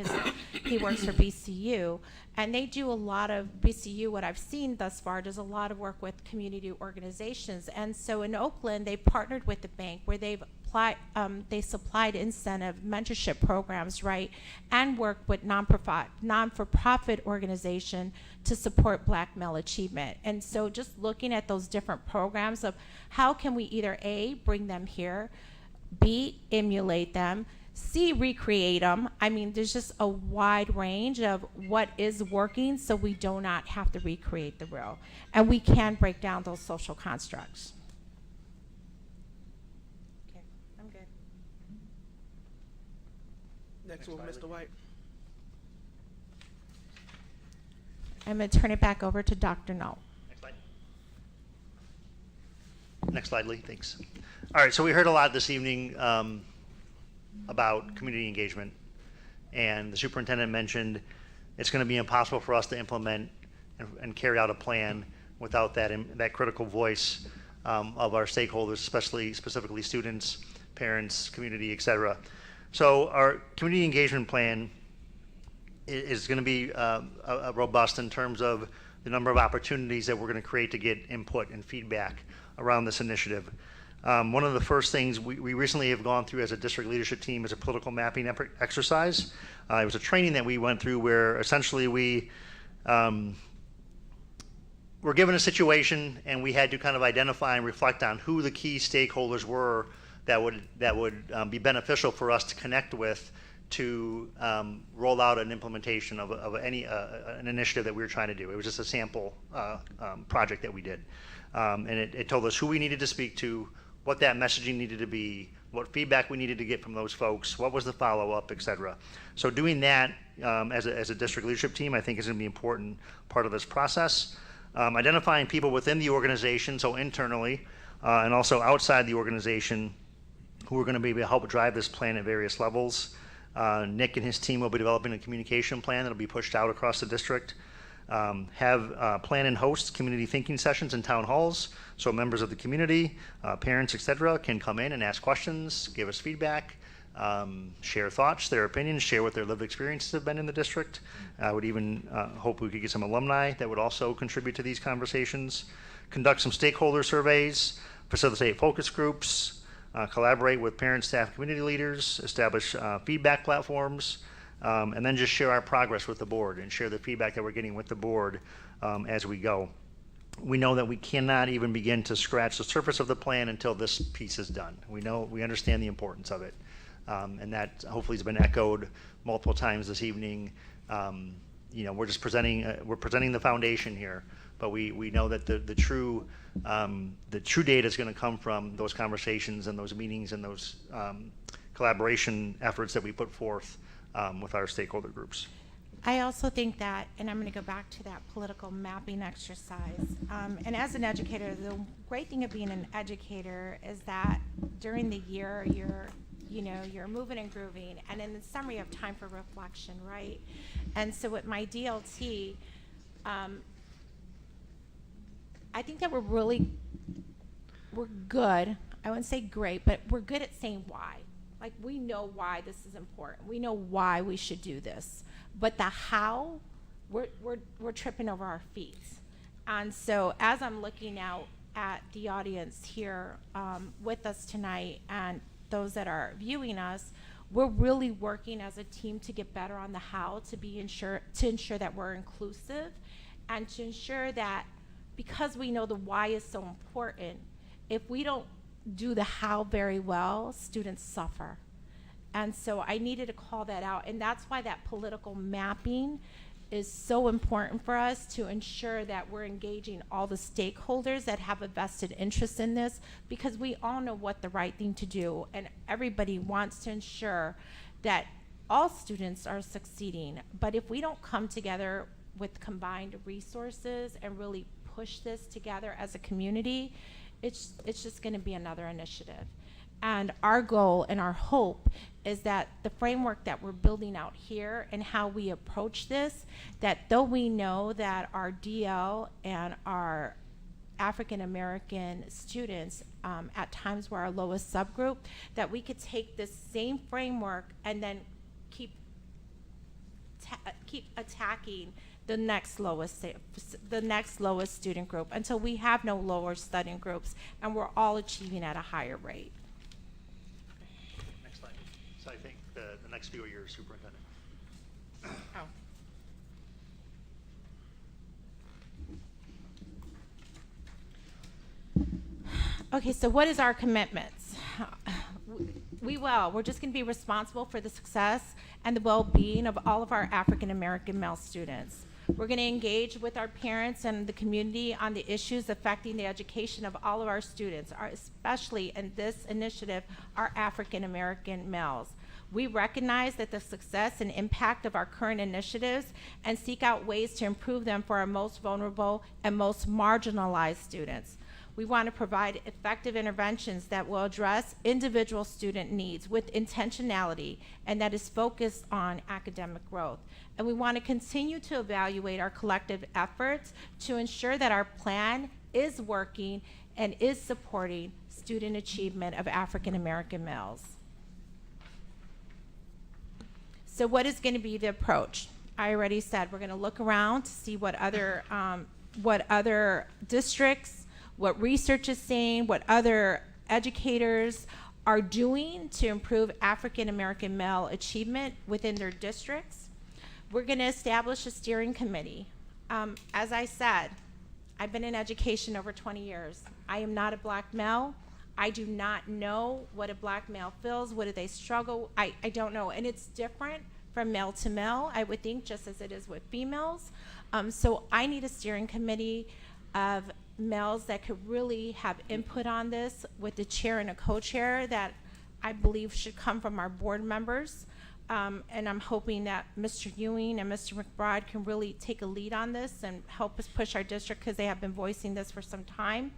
he works for BCU, and they do a lot of, BCU, what I've seen thus far, does a lot of work with community organizations. And so in Oakland, they partnered with the bank where they've applied, they supplied incentive mentorship programs, right, and worked with non-for-profit organization to support Black male achievement. And so just looking at those different programs of how can we either A, bring them here, B, emulate them, C, recreate them. I mean, there's just a wide range of what is working, so we do not have to recreate the wheel. And we can break down those social constructs. Okay, I'm good. Next one, Mr. White. I'm going to turn it back over to Dr. Null. Next slide. Next slide, Lee. Thanks. All right, so we heard a lot this evening about community engagement, and the superintendent mentioned it's going to be impossible for us to implement and carry out a plan without that critical voice of our stakeholders, specifically students, parents, community, et cetera. So our community engagement plan is going to be robust in terms of the number of opportunities that we're going to create to get input and feedback around this initiative. One of the first things we recently have gone through as a district leadership team is a political mapping exercise. It was a training that we went through where essentially we were given a situation and we had to kind of identify and reflect on who the key stakeholders were that would be beneficial for us to connect with to roll out an implementation of an initiative that we were trying to do. It was just a sample project that we did. And it told us who we needed to speak to, what that messaging needed to be, what feedback we needed to get from those folks, what was the follow-up, et cetera. So doing that as a district leadership team, I think is going to be an important part of this process. Identifying people within the organization, so internally, and also outside the organization, who are going to be able to help drive this plan at various levels. Nick and his team will be developing a communication plan that will be pushed out across the district. Plan and host community thinking sessions in town halls, so members of the community, parents, etc., can come in and ask questions, give us feedback, share thoughts, their opinions, share what their lived experiences have been in the district. I would even hope we could get some alumni that would also contribute to these conversations. Conduct some stakeholder surveys, facilitate focus groups, collaborate with parents, staff, community leaders, establish feedback platforms, and then just share our progress with the board and share the feedback that we're getting with the board as we go. We know that we cannot even begin to scratch the surface of the plan until this piece is done. We understand the importance of it, and that hopefully has been echoed multiple times this evening. We're just presenting the foundation here but we know that the true data is going to come from those conversations and those meetings and those collaboration efforts that we put forth with our stakeholder groups. I also think that, and I'm going to go back to that political mapping exercise. And as an educator, the great thing of being an educator is that during the year you're moving and grooving, and in the summer you have time for reflection, right? And so with my DLT, I think that we're good. I wouldn't say great, but we're good at saying why. Like, we know why this is important. We know why we should do this. But the how, we're tripping over our feet. And so as I'm looking out at the audience here with us tonight and those that are viewing us, we're really working as a team to get better on the how, to ensure that we're inclusive, and to ensure that, because we know the why is so important, if we don't do the how very well, students suffer. And so I needed to call that out, and that's why that political mapping is so important for us, to ensure that we're engaging all the stakeholders that have a vested interest in this, because we all know what the right thing to do, and everybody wants to ensure that all students are succeeding. But if we don't come together with combined resources and really push this together as a community, it's just going to be another initiative. And our goal and our hope is that the framework that we're building out here and how we approach this, that though we know that our DL and our African American students at times were our lowest subgroup, that we could take this same framework and then keep attacking the next lowest student group until we have no lower studying groups and we're all achieving at a higher rate. Next slide. So I think the next few are your superintendent. Okay, so what is our commitments? We're just going to be responsible for the success and the well-being of all of our African American male students. We're going to engage with our parents and the community on the issues affecting the education of all of our students, especially in this initiative, our African American males. We recognize that the success and impact of our current initiatives and seek out ways to improve them for our most vulnerable and most marginalized students. We want to provide effective interventions that will address individual student needs with intentionality and that is focused on academic growth. And we want to continue to evaluate our collective efforts to ensure that our plan is working and is supporting student achievement of African American males. So what is going to be the approach? I already said we're going to look around to see what other districts, what research is saying, what other educators are doing to improve African American male achievement within their districts. We're going to establish a steering committee. As I said, I've been in education over 20 years. I am not a black male. I do not know what a black male feels. What do they struggle? I don't know. And it's different from male to male, I would think, just as it is with females. So I need a steering committee of males that could really have input on this, with the chair and a co-chair that I believe should come from our board members. And I'm hoping that Mr. Ewing and Mr. McBride can really take a lead on this and help us push our district, because they have been voicing this for some time.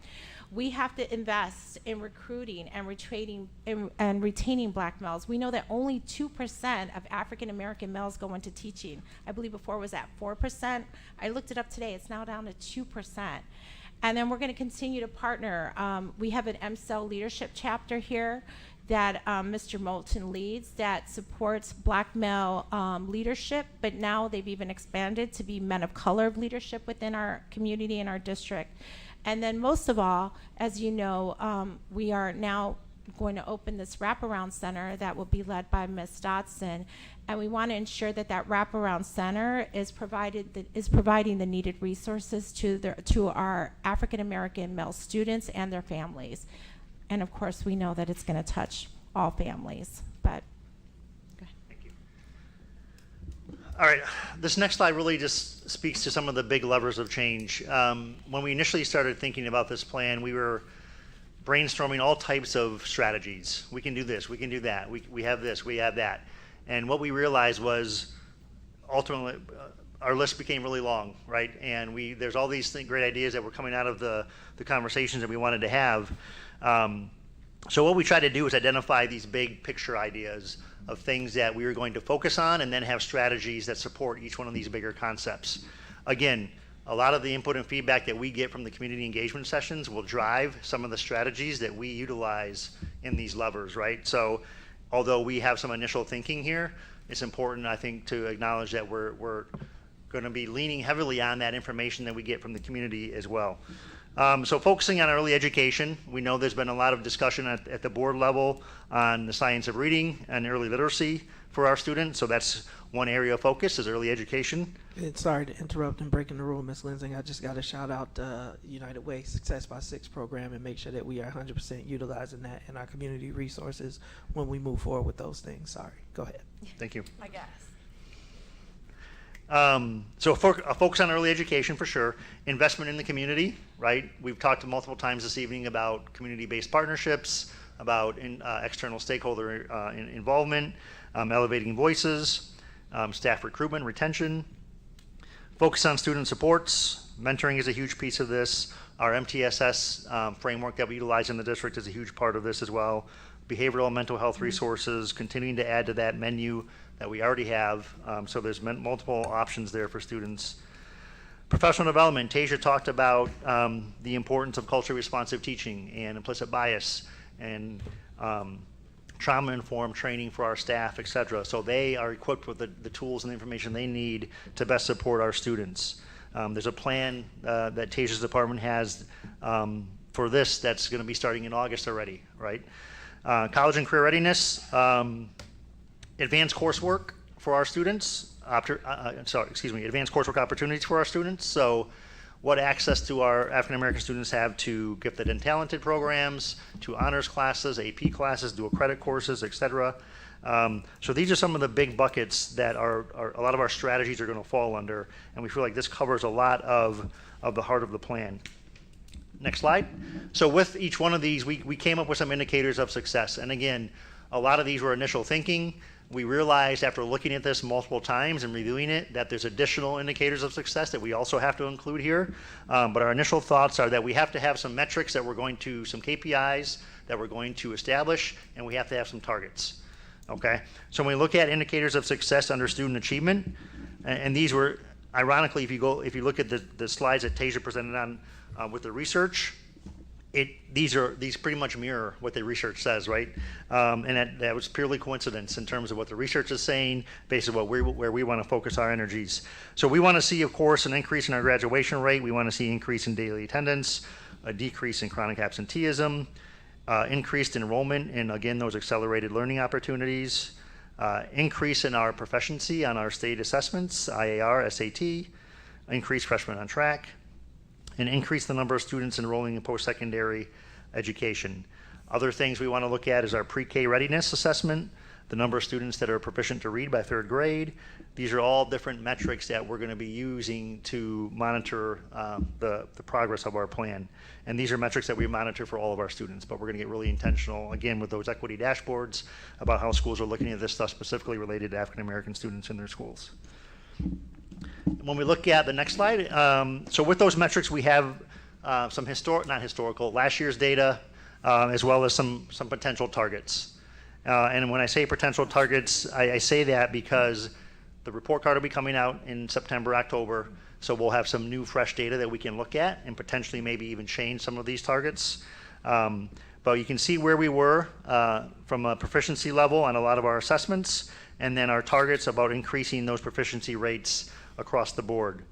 We have to invest in recruiting and retaining black males. We know that only 2% of African American males go into teaching. I believe before it was at 4%. I looked it up today. It's now down to 2%. And then we're going to continue to partner. We have an MCEL leadership chapter here that Mr. Moulton leads that supports black male leadership, but now they've even expanded to be men of color leadership within our community and our district. And then most of all, as you know, we are now going to open this wraparound center that will be led by Ms. Dotson. And we want to ensure that that wraparound center is providing the needed resources to our African American male students and their families. And of course, we know that it's going to touch all families. But go ahead. Thank you. All right, this next slide really just speaks to some of the big levers of change. When we initially started thinking about this plan, we were brainstorming all types of strategies. We can do this, we can do that, we have this, we have that. And what we realized was ultimately our list became really long, right? And there's all these great ideas that were coming out of the conversations that we wanted to have. So what we tried to do is identify these big picture ideas of things that we were going to focus on and then have strategies that support each one of these bigger concepts. Again, a lot of the input and feedback that we get from the community engagement sessions will drive some of the strategies that we utilize in these levers, right? So although we have some initial thinking here, it's important, I think, to acknowledge that we're going to be leaning heavily on that information that we get from the community as well. So focusing on early education, we know there's been a lot of discussion at the board level on the science of reading and early literacy for our students. So that's one area of focus is early education. And sorry to interrupt and breaking the rule, Ms. Linsing. I just got to shout out United Way Success by Six program and make sure that we are 100% utilizing that in our community resources when we move forward with those things. Sorry. Go ahead. Thank you. I guess. So a focus on early education for sure. Investment in the community, right? We've talked multiple times this evening about community-based partnerships, about external stakeholder involvement, elevating voices, staff recruitment, retention. Focus on student supports. Mentoring is a huge piece of this. Our MTSS framework that we utilize in the district is a huge part of this as well. Behavioral and mental health resources, continuing to add to that menu that we already have. So there's multiple options there for students. Professional development, Tasia talked about the importance of culturally responsive teaching and implicit bias and trauma-informed training for our staff, et cetera. So they are equipped with the tools and the information they need to best support our students. There's a plan that Tasia's department has for this that's going to be starting in August already, right? College and career readiness, advanced coursework for our students, advanced coursework opportunities for our students. So what access do our African American students have to gifted and talented programs, to honors classes, AP classes, dual credit courses, et cetera. So these are some of the big buckets that a lot of our strategies are going to fall under, and we feel like this covers a lot of the heart of the plan. Next slide. So with each one of these, we came up with some indicators of success. And again, a lot of these were initial thinking. We realized after looking at this multiple times and reviewing it that there's additional indicators of success that we also have to include here. But our initial thoughts are that we have to have some metrics that some KPIs that we're going to establish, and we have to have some targets. Okay? So when we look at indicators of success under student achievement, and these were, ironically, if you look at the slides that Tasia presented on with the research, these pretty much mirror what the research says, right? And that was purely coincidence in terms of what the research is saying, based on where we want to focus our energies. So we want to see, of course, an increase in our graduation rate. We want to see increase in daily attendance, a decrease in chronic absenteeism, increased enrollment in, again, those accelerated learning opportunities, increase in our proficiency on our state assessments, IAR, SAT, increased freshmen on track, and increase the number of students enrolling in post-secondary education. Other things we want to look at is our pre-K readiness assessment, the number of students that are proficient to read by third grade. These are all different metrics that we're going to be using to monitor the progress of our plan. And these are metrics that we monitor for all of our students, but we're going to get really intentional, again, with those equity dashboards about how schools are looking at this stuff specifically related to African American students in their schools. When we look at the next slide, so with those metrics, we have some last year's data, as well as some potential targets. And when I say potential targets, I say that because the report card will be coming out in September, October, so we'll have some new, fresh data that we can look at and potentially maybe even change some of these targets. But you can see where we were from a proficiency level on a lot of our assessments, and then our targets about increasing those proficiency rates across the board.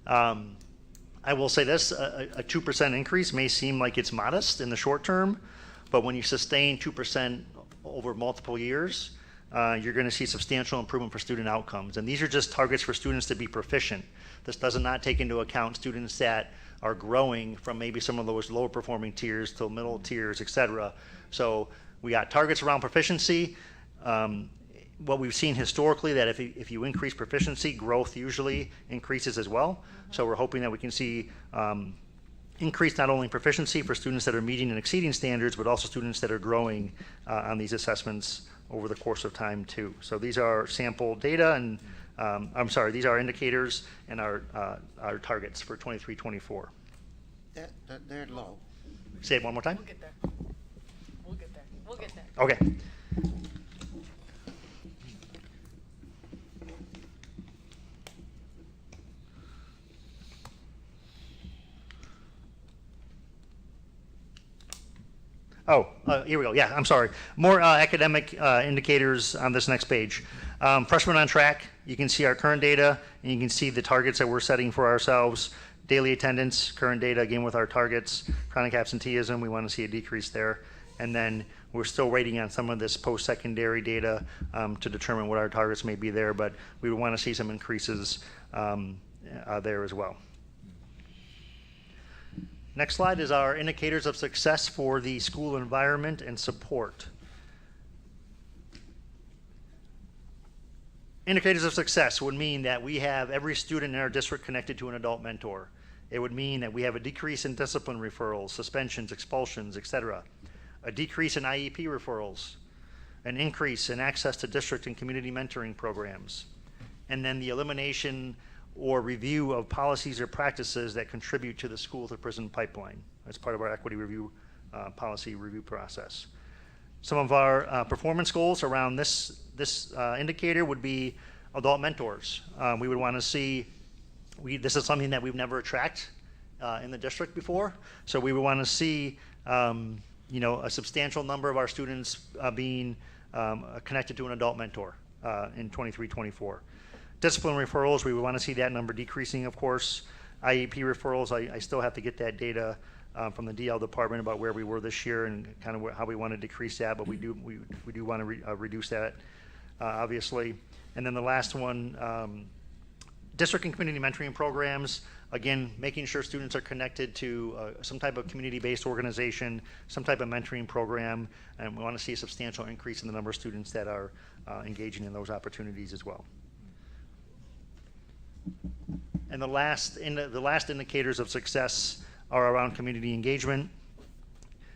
I will say this, a 2% increase may seem like it's modest in the short term, but when you sustain 2% over multiple years, you're going to see substantial improvement for student outcomes. And these are just targets for students to be proficient. This does not take into account students that are growing from maybe some of those lower performing tiers to middle tiers, et cetera. So we got targets around proficiency. what we've seen historically, that if you increase proficiency, growth usually increases as well. So we're hoping that we can see increase not only proficiency for students that are meeting and exceeding standards, but also students that are growing on these assessments over the course of time too. So these are sample data, and these are indicators and our targets for 23-24. They're low. Say it one more time. We'll get there. We'll get there. We'll get there. Okay. Here we go. Yeah, I'm sorry. More academic indicators on this next page. Freshmen on track. You can see our current data, and you can see the targets that we're setting for ourselves. Daily attendance, current data, again with our targets. Chronic absenteeism, we want to see a decrease there. And then we're still waiting on some of this post-secondary data to determine what our targets may be there, but we would want to see some increases there as well. Next slide is our indicators of success for the school environment and support. Indicators of success would mean that we have every student in our district connected to an adult mentor. It would mean that we have a decrease in discipline referrals, suspensions, expulsions, etc. A decrease in IEP referrals, an increase in access to district and community mentoring programs, and then the elimination or review of policies or practices that contribute to the school to prison pipeline as part of our equity review policy review process. Some of our performance goals around this indicator would be adult mentors. We would want to see, this is something that we've never tracked in the district before, so we would want to see a substantial number of our students being connected to an adult mentor in 23-24. Discipline referrals, we would want to see that number decreasing, of course. IEP referrals, I still have to get that data from the DL department about where we were this year and kind of how we want to decrease that, but we do want to reduce that, obviously. And then the last one, district and community mentoring programs, again, making sure students are connected to some type of community-based organization, some type of mentoring program, and we want to see a substantial increase in the number of students that are engaging in those opportunities as well. And the last indicators of success are around community engagement.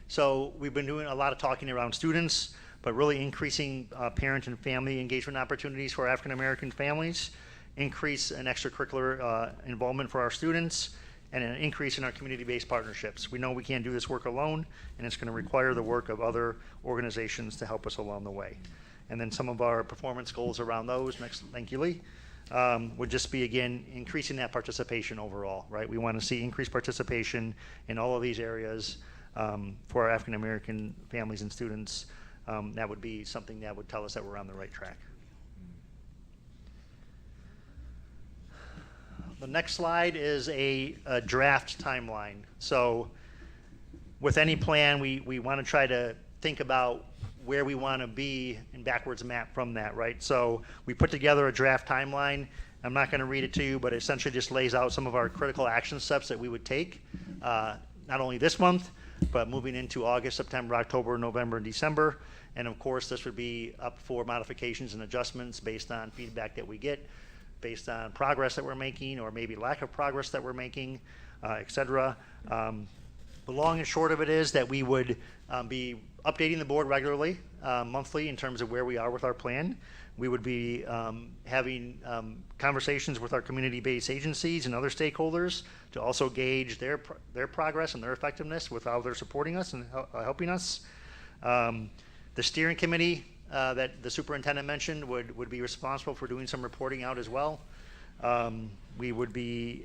So we've been doing a lot of talking around students, but really increasing parent and family engagement opportunities for African American families, increase in extracurricular involvement for our students, and an increase in our community-based partnerships. We know we can't do this work alone, and it's going to require the work of other organizations to help us along the way. And then some of our performance goals around those, next, thank you, Lee, would just be, again, increasing that participation overall, right? We want to see increased participation in all of these areas for our African American families and students. That would be something that would tell us that we're on the right track. The next slide is a draft timeline. So with any plan, we want to try to think about where we want to be and backwards map from that, right? So we put together a draft timeline. I'm not going to read it to you, but it essentially just lays out some of our critical action steps that we would take, not only this month, but moving into August, September, October, November, and December. And of course, this would be up for modifications and adjustments based on feedback that we get, based on progress that we're making, or maybe lack of progress that we're making, et cetera. The long and short of it is that we would be updating the board regularly, monthly, in terms of where we are with our plan. We would be having conversations with our community-based agencies and other stakeholders to also gauge their progress and their effectiveness with how they're supporting us and helping us. The steering committee that the superintendent mentioned would be responsible for doing some reporting out as well. We would be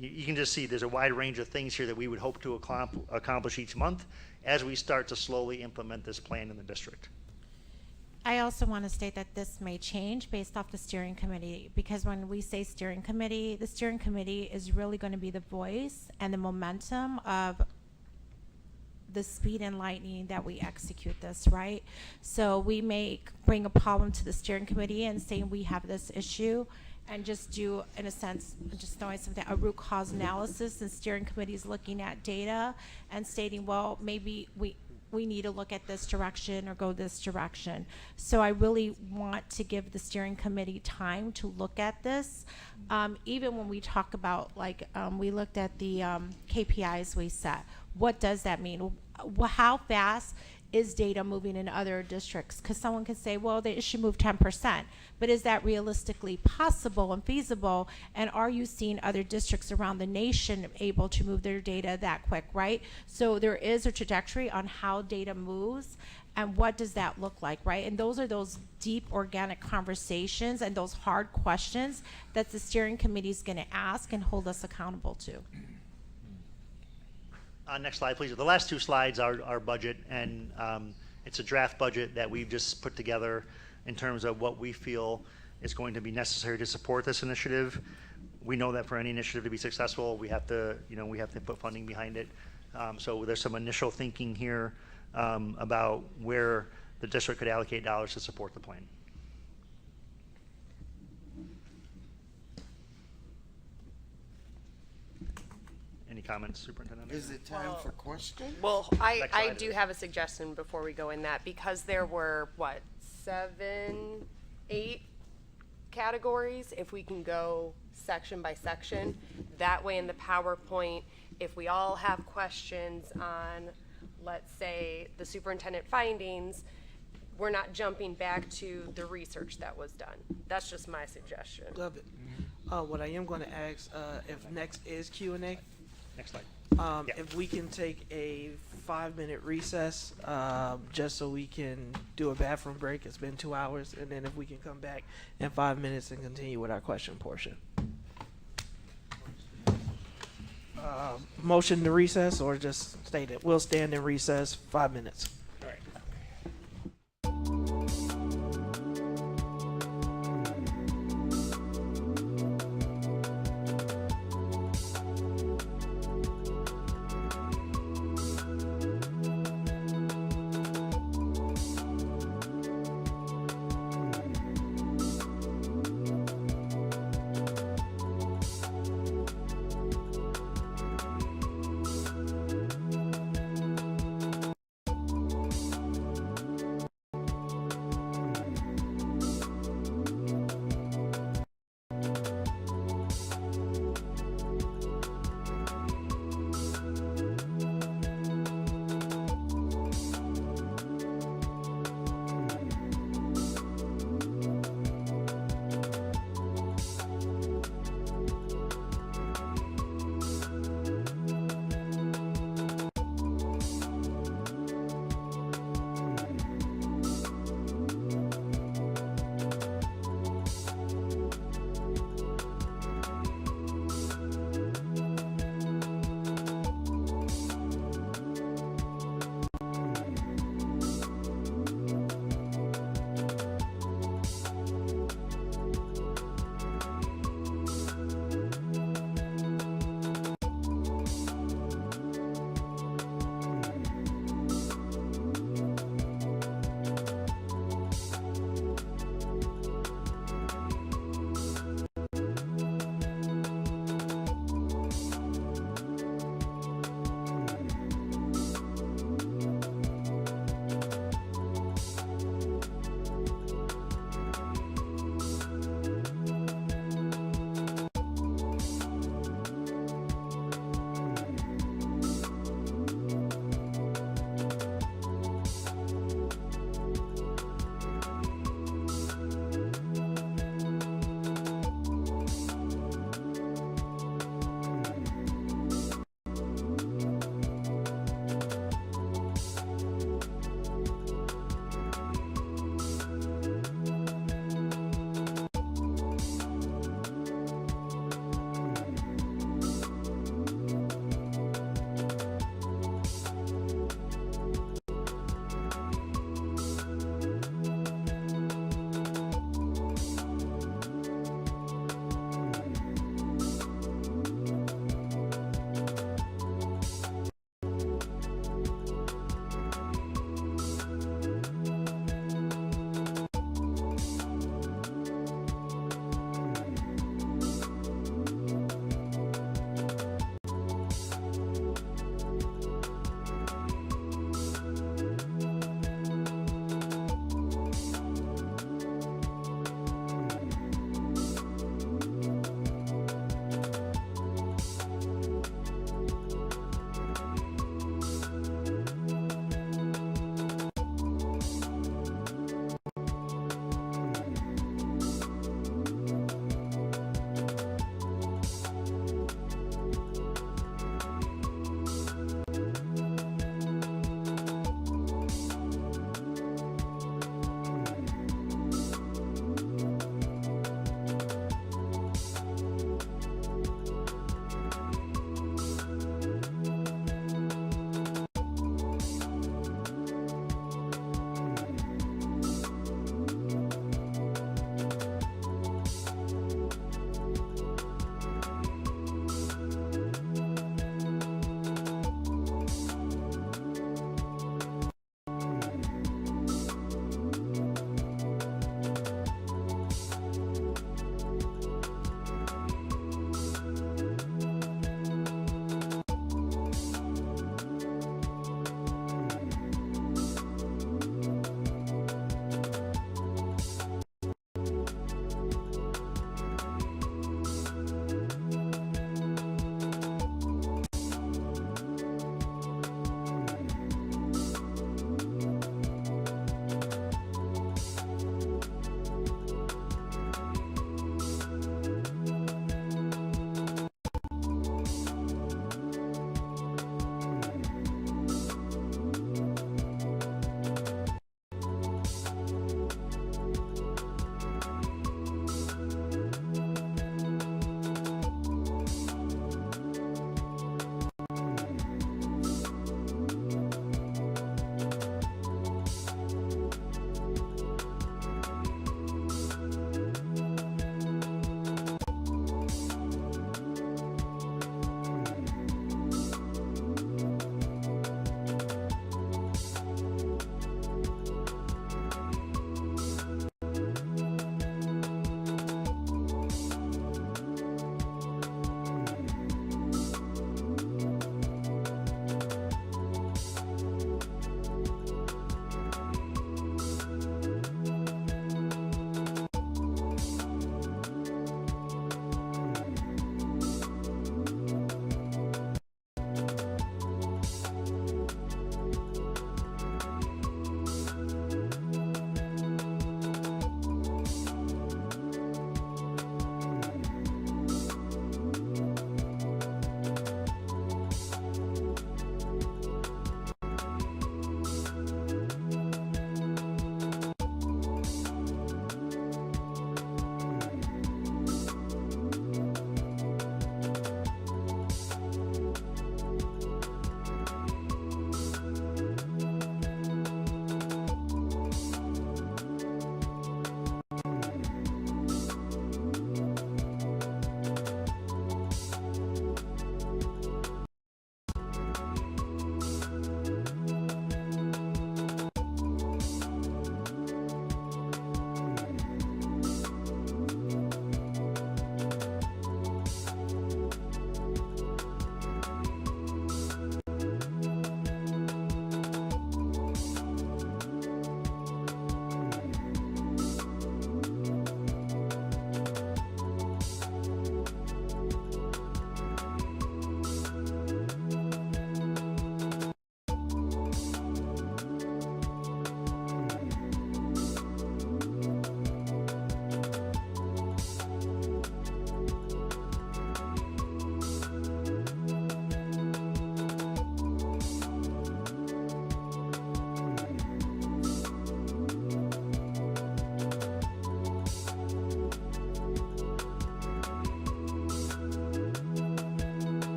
you can just see there's a wide range of things here that we would hope to accomplish each month as we start to slowly implement this plan in the district. I also want to state that this may change based off the steering committee, because when we say steering committee, the steering committee is really going to be the voice and the momentum of the speed and lightning that we execute this, right? So we may bring a problem to the steering committee and say we have this issue, and just do, in a sense, just throwing something, a root cause analysis, and steering committees looking at data and stating, well, maybe we we need to look at this direction or go this direction. So I really want to give the steering committee time to look at this. Even when we talk about, like, we looked at the KPIs we set. What does that mean? How fast is data moving in other districts? Because someone could say, well, it should move 10%, but is that realistically possible and feasible? And are you seeing other districts around the nation able to move their data that quick, right? So there is a trajectory on how data moves, and what does that look like, right? And those are those deep organic conversations and those hard questions that the steering committee is going to ask and hold us accountable to. Next slide, please. The last two slides are our budget, and it's a draft budget that we've just put together in terms of what we feel is going to be necessary to support this initiative. We know that for any initiative to be successful, we have to, we have to put funding behind it. So there's some initial thinking here about where the district could allocate dollars to support the plan. Any comments, Superintendent? Is it time for questions? Well, Next I slide do have a suggestion before we go in that, because there were, what, 7, 8 categories? If we can go section by section, that way in the PowerPoint, if we all have questions on, let's say, the superintendent findings, we're not jumping back to the research that was done. That's just my suggestion. Love it. What I am going to ask, if next is Q&A, Next slide. Yeah. if we can take a 5-minute recess, just so we can do a bathroom break. It's been 2 hours, and then if we can come back in 5 minutes and continue with our question portion. Motion to recess, or just state it. We'll stand in recess 5 minutes. All right.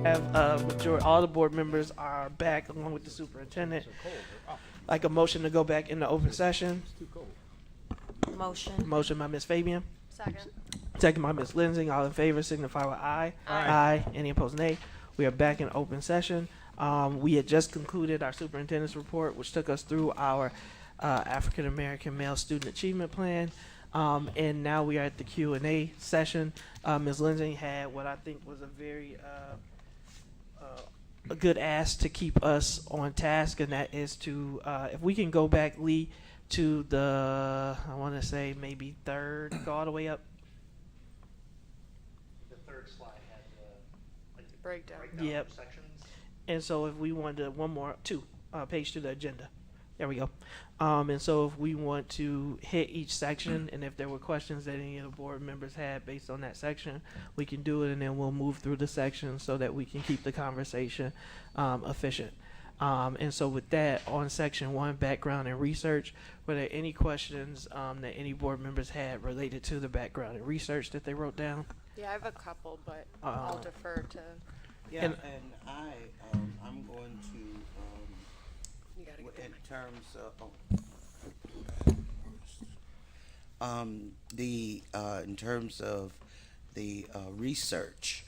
have all the board members are back along with the superintendent. Like a motion to go back into open session. Motion. Motion by Ms. Fabian. Second. Second by Ms. Lindsay. All in favor signify with aye. Aye. Any opposed, nay. We are back in open session. We had just concluded our superintendent's report, which took us through our African American Male Student Achievement Plan. And now we are at the Q&A session. Ms. Lindsay had what I think was a very a good ask to keep us on task, and that is to, if we can go back, Lee, to the, I want to say maybe third, go all the way up. The third slide had the Breakdown. Yep. sections. And so if we wanted to, page to the agenda. There we go. And so if we want to hit each section, and if there were questions that any of the board members had based on that section, we can do it, and then we'll move through the section so that we can keep the conversation efficient. And so with that, on section 1, background and research, were there any questions that any board members had related to the background and research that they wrote down? Yeah, I have a couple, but I'll defer to. Yeah, And- and I'm going to, You gotta get in that terms of, in terms of the research,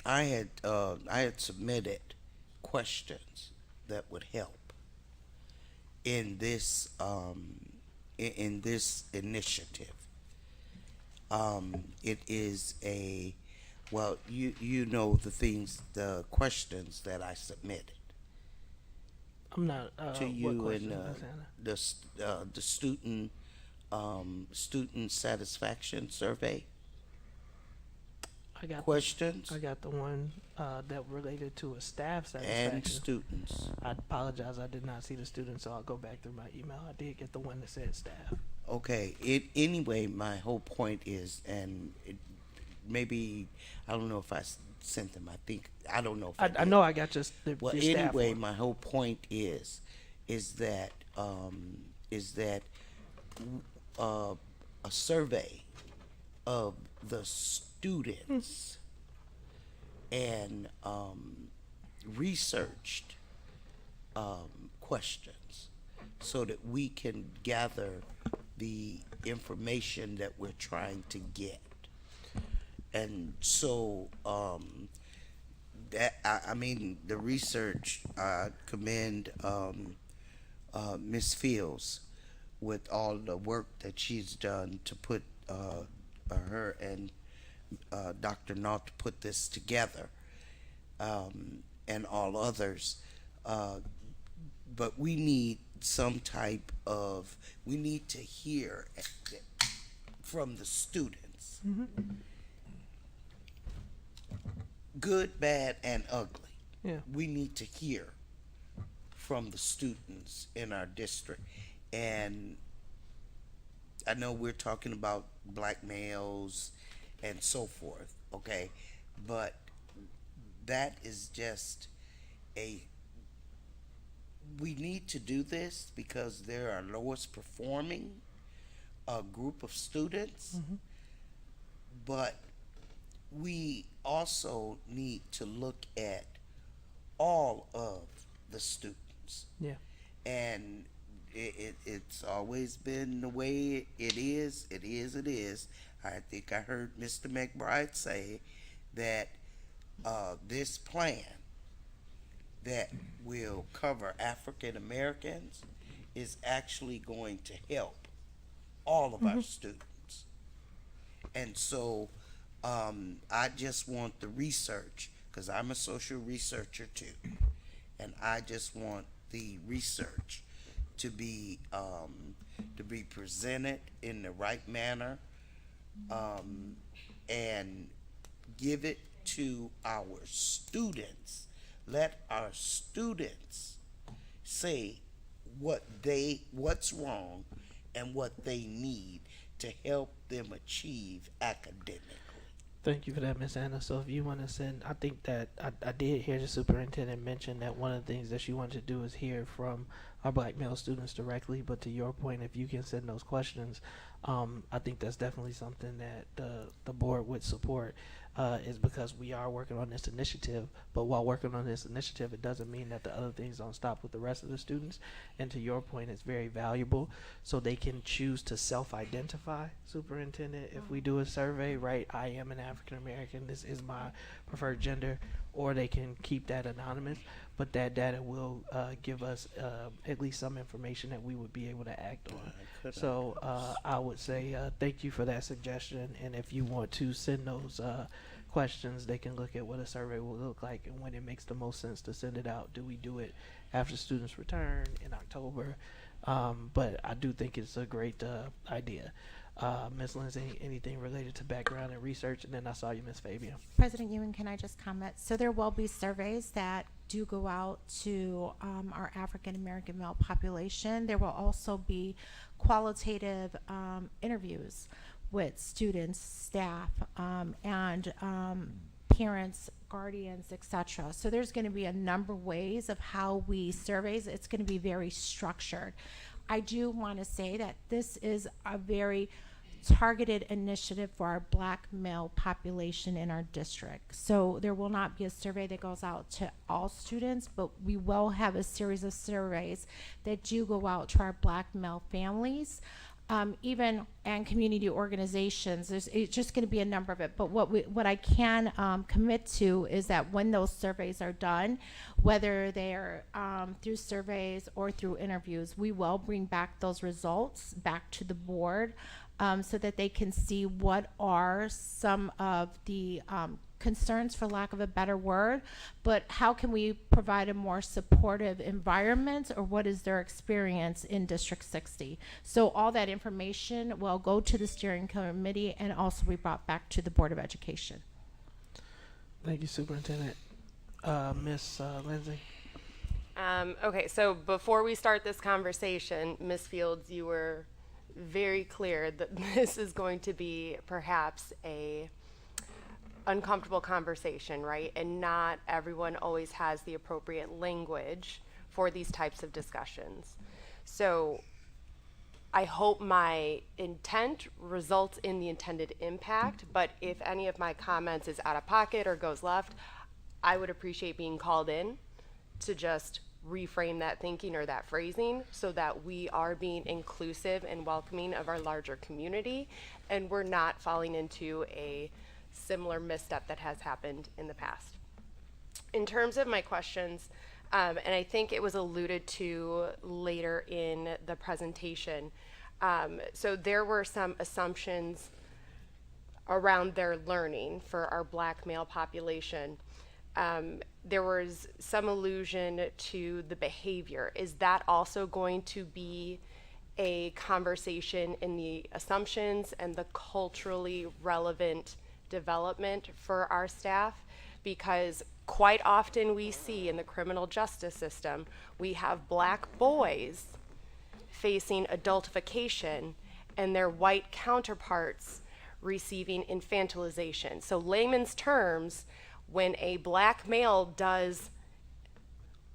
I had submitted questions that would help in this initiative. It is you know the questions that I submitted I'm not, to what you question, and Ms. Hannah? the student satisfaction survey I got questions I got the one that related to a staff and satisfaction. students. I apologize, I did not see the students, so I'll go back through my email. I did get the one that said staff. Okay. Anyway, my whole point is, and maybe I don't know if I sent them. I don't know if I I did. know I got Well, your staff anyway, one. my whole point is that a survey of the students and researched questions so that we can gather the information that we're trying to get. And so I mean the research, I commend Ms. Fields with all the work that she's done to put her and Dr. Naut to put this together, and all others. But we need some type of, we need to hear from the students. Good, bad, and ugly. Yeah. We need to hear from the students in our district. And I know we're talking about black males and so forth, okay? But that is just we need to do this because they're our lowest performing group of students. But we also need to look at all of the students. Yeah. And it's always been the way it is. It is. I think I heard Mr. McBride say that this plan that will cover African Americans is actually going to help all of our students. And so I just want the research, because I'm a social researcher too, and I just want the research to be presented in the right manner, and give it to our students. Let our students say what's wrong and what they need to help them achieve academically. Thank you for that, Ms. Anna. So if you want to send, I think that I did hear the superintendent mention that one of the things that she wanted to do is hear from our black male students directly. But to your point, if you can send those questions, I think that's definitely something that the board would support, is because we are working on this initiative. But while working on this initiative, it doesn't mean that the other things don't stop with the rest of the students. And to your point, it's very valuable, so they can choose to self-identify, superintendent. If we do a survey, right, I am an African American, this is my preferred gender, or they can keep that anonymous. But that data will give us at least some information that we would be able to act on. So I would say thank you for that suggestion. And if you want to send those questions, they can look at what a survey will look like and when it makes the most sense to send it out. Do we do it after students return in October? But I do think it's a great idea. Ms. Lindsay, anything related to background and research? And then I saw you, Ms. Fabian. President Ewan, can I just comment? So there will be surveys that do go out to our African American male population. There will also be qualitative interviews with students, staff, and parents, guardians, etc. So there's going to be a number of ways of how we surveys. It's going to be very structured. I do want to say that this is a very targeted initiative for our black male population in our district. So there will not be a survey that goes out to all students, but we will have a series of surveys that do go out to our black male families, even and community organizations. It's just going to be a number of it. But what I can commit to is that when those surveys are done, whether they're through surveys or through interviews, we will bring back those results back to the board, so that they can see what are some of the concerns, for lack of a better word, but how can we provide a more supportive environment, or what is their experience in District 60. So all that information will go to the steering committee and also be brought back to the Board of Education. Thank you, Superintendent. Ms. Lindsay? Okay, so before we start this conversation, Ms. Fields, you were very clear that this is going to be perhaps a uncomfortable conversation, right? And not everyone always has the appropriate language for these types of discussions. So I hope my intent results in the intended impact, but if any of my comments is out of pocket or goes left, I would appreciate being called in to just reframe that thinking or that phrasing so that we are being inclusive and welcoming of our larger community, and we're not falling into a similar misstep that has happened in the past. In terms of my questions, and I think it was alluded to later in the presentation, so there were some assumptions around their learning for our black male population. There was some allusion to the behavior. Is that also going to be a conversation in the assumptions and the culturally relevant development for our staff? Because quite often we see in the criminal justice system, we have black boys facing adultification and their white counterparts receiving infantilization. So layman's terms, when a black male does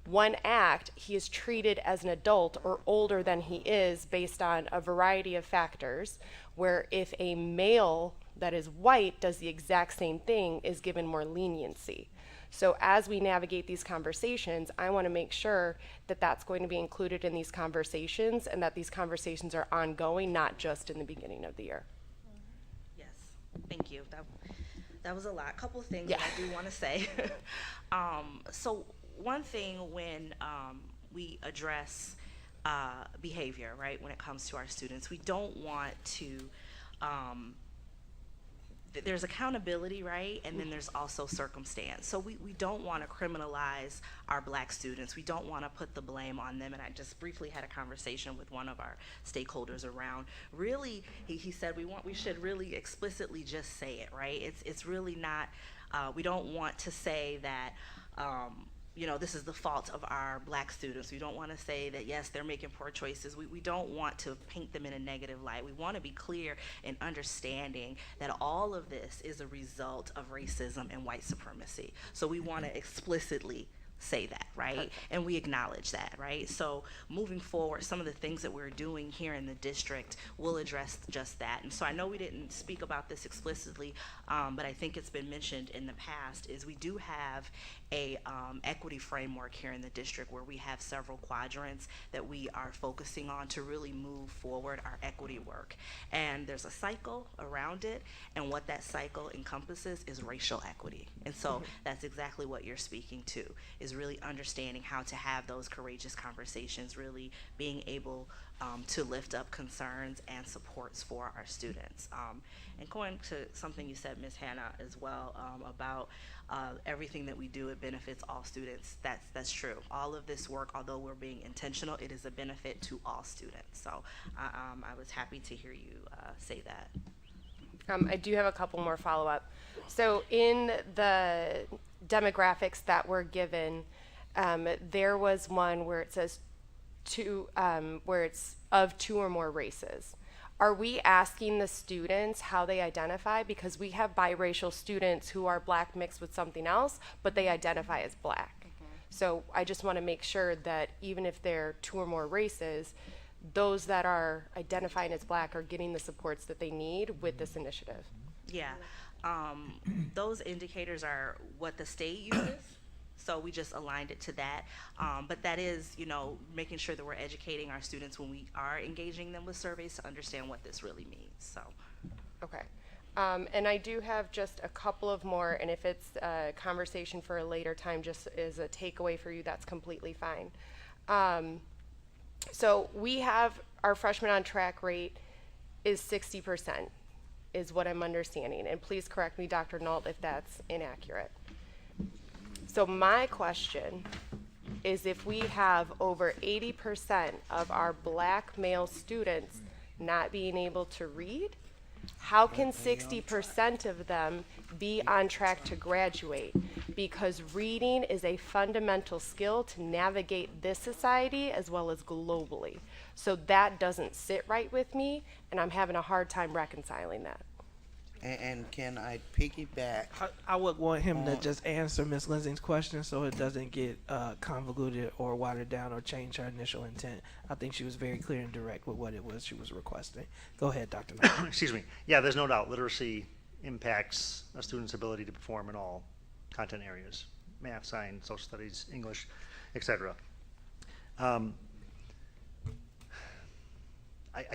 one act, he is treated as an adult or older than he is based on a variety of factors, where if a male that is white does the exact same thing, is given more leniency. So as we navigate these conversations, I want to make sure that that's going to be included in these conversations, and that these conversations are ongoing, not just in the beginning of the year. Yes, thank you. That was a lot. Couple of things Yeah. that I do want to say. So one thing when we address behavior, right, when it comes to our students, we don't want to, there's accountability, right, and then there's also circumstance. So we don't want to criminalize our black students. We don't want to put the blame on them. And I just briefly had a conversation with one of our stakeholders around, really, he said we should really explicitly just say it, right? It's really not, we don't want to say that, you know, this is the fault of our black students. We don't want to say that, yes, they're making poor choices. We don't want to paint them in a negative light. We want to be clear in understanding that all of this is a result of racism and white supremacy. So we want to explicitly say that, right? And we acknowledge that, right? So moving forward, some of the things that we're doing here in the district will address just that. And so I know we didn't speak about this explicitly, but I think it's been mentioned in the past, is we do have a equity framework here in the district where we have several quadrants that we are focusing on to really move forward our equity work. And there's a cycle around it, and what that cycle encompasses is racial equity. And so that's exactly what you're speaking to, is really understanding how to have those courageous conversations, really being able to lift up concerns and supports for our students. And going to something you said, Ms. Hannah, as well, about everything that we do, it benefits all students. That's true. All of this work, although we're being intentional, it is a benefit to all students. So I was happy to hear you say that. I do have a couple more follow-up. So in the demographics that were given, there was one where it says where it's of 2 or more races. Are we asking the students how they identify? Because we have biracial students who are black mixed with something else, but they identify as black. So I just want to make sure that even if they're 2 or more races, those that are identifying as black are getting the supports that they need with this initiative. Yeah, those indicators are what the state uses. So we just aligned it to that. But that is, making sure that we're educating our students when we are engaging them with surveys to understand what this really means, so. Okay. And I do have just a couple of more, and if it's a conversation for a later time, just as a takeaway for you, that's completely fine. So we have our freshman on track rate is 60%, is what I'm understanding. And please correct me, Dr. Nault, if that's inaccurate. So my question is, if we have over 80% of our black male students not being able to read, how can 60% of them be on track to graduate? Because reading is a fundamental skill to navigate this society as well as globally. So that doesn't sit right with me, and I'm having a hard time reconciling that. And can I piggyback? I would want him to just answer Ms. Lindsay's question so it doesn't get convoluted or watered down or change her initial intent. I think she was very clear and direct with what it was she was requesting. Go ahead, Dr. Knight. Excuse me. Yeah, there's no doubt literacy impacts a student's ability to perform in all content areas: math, science, social studies, English, etc. I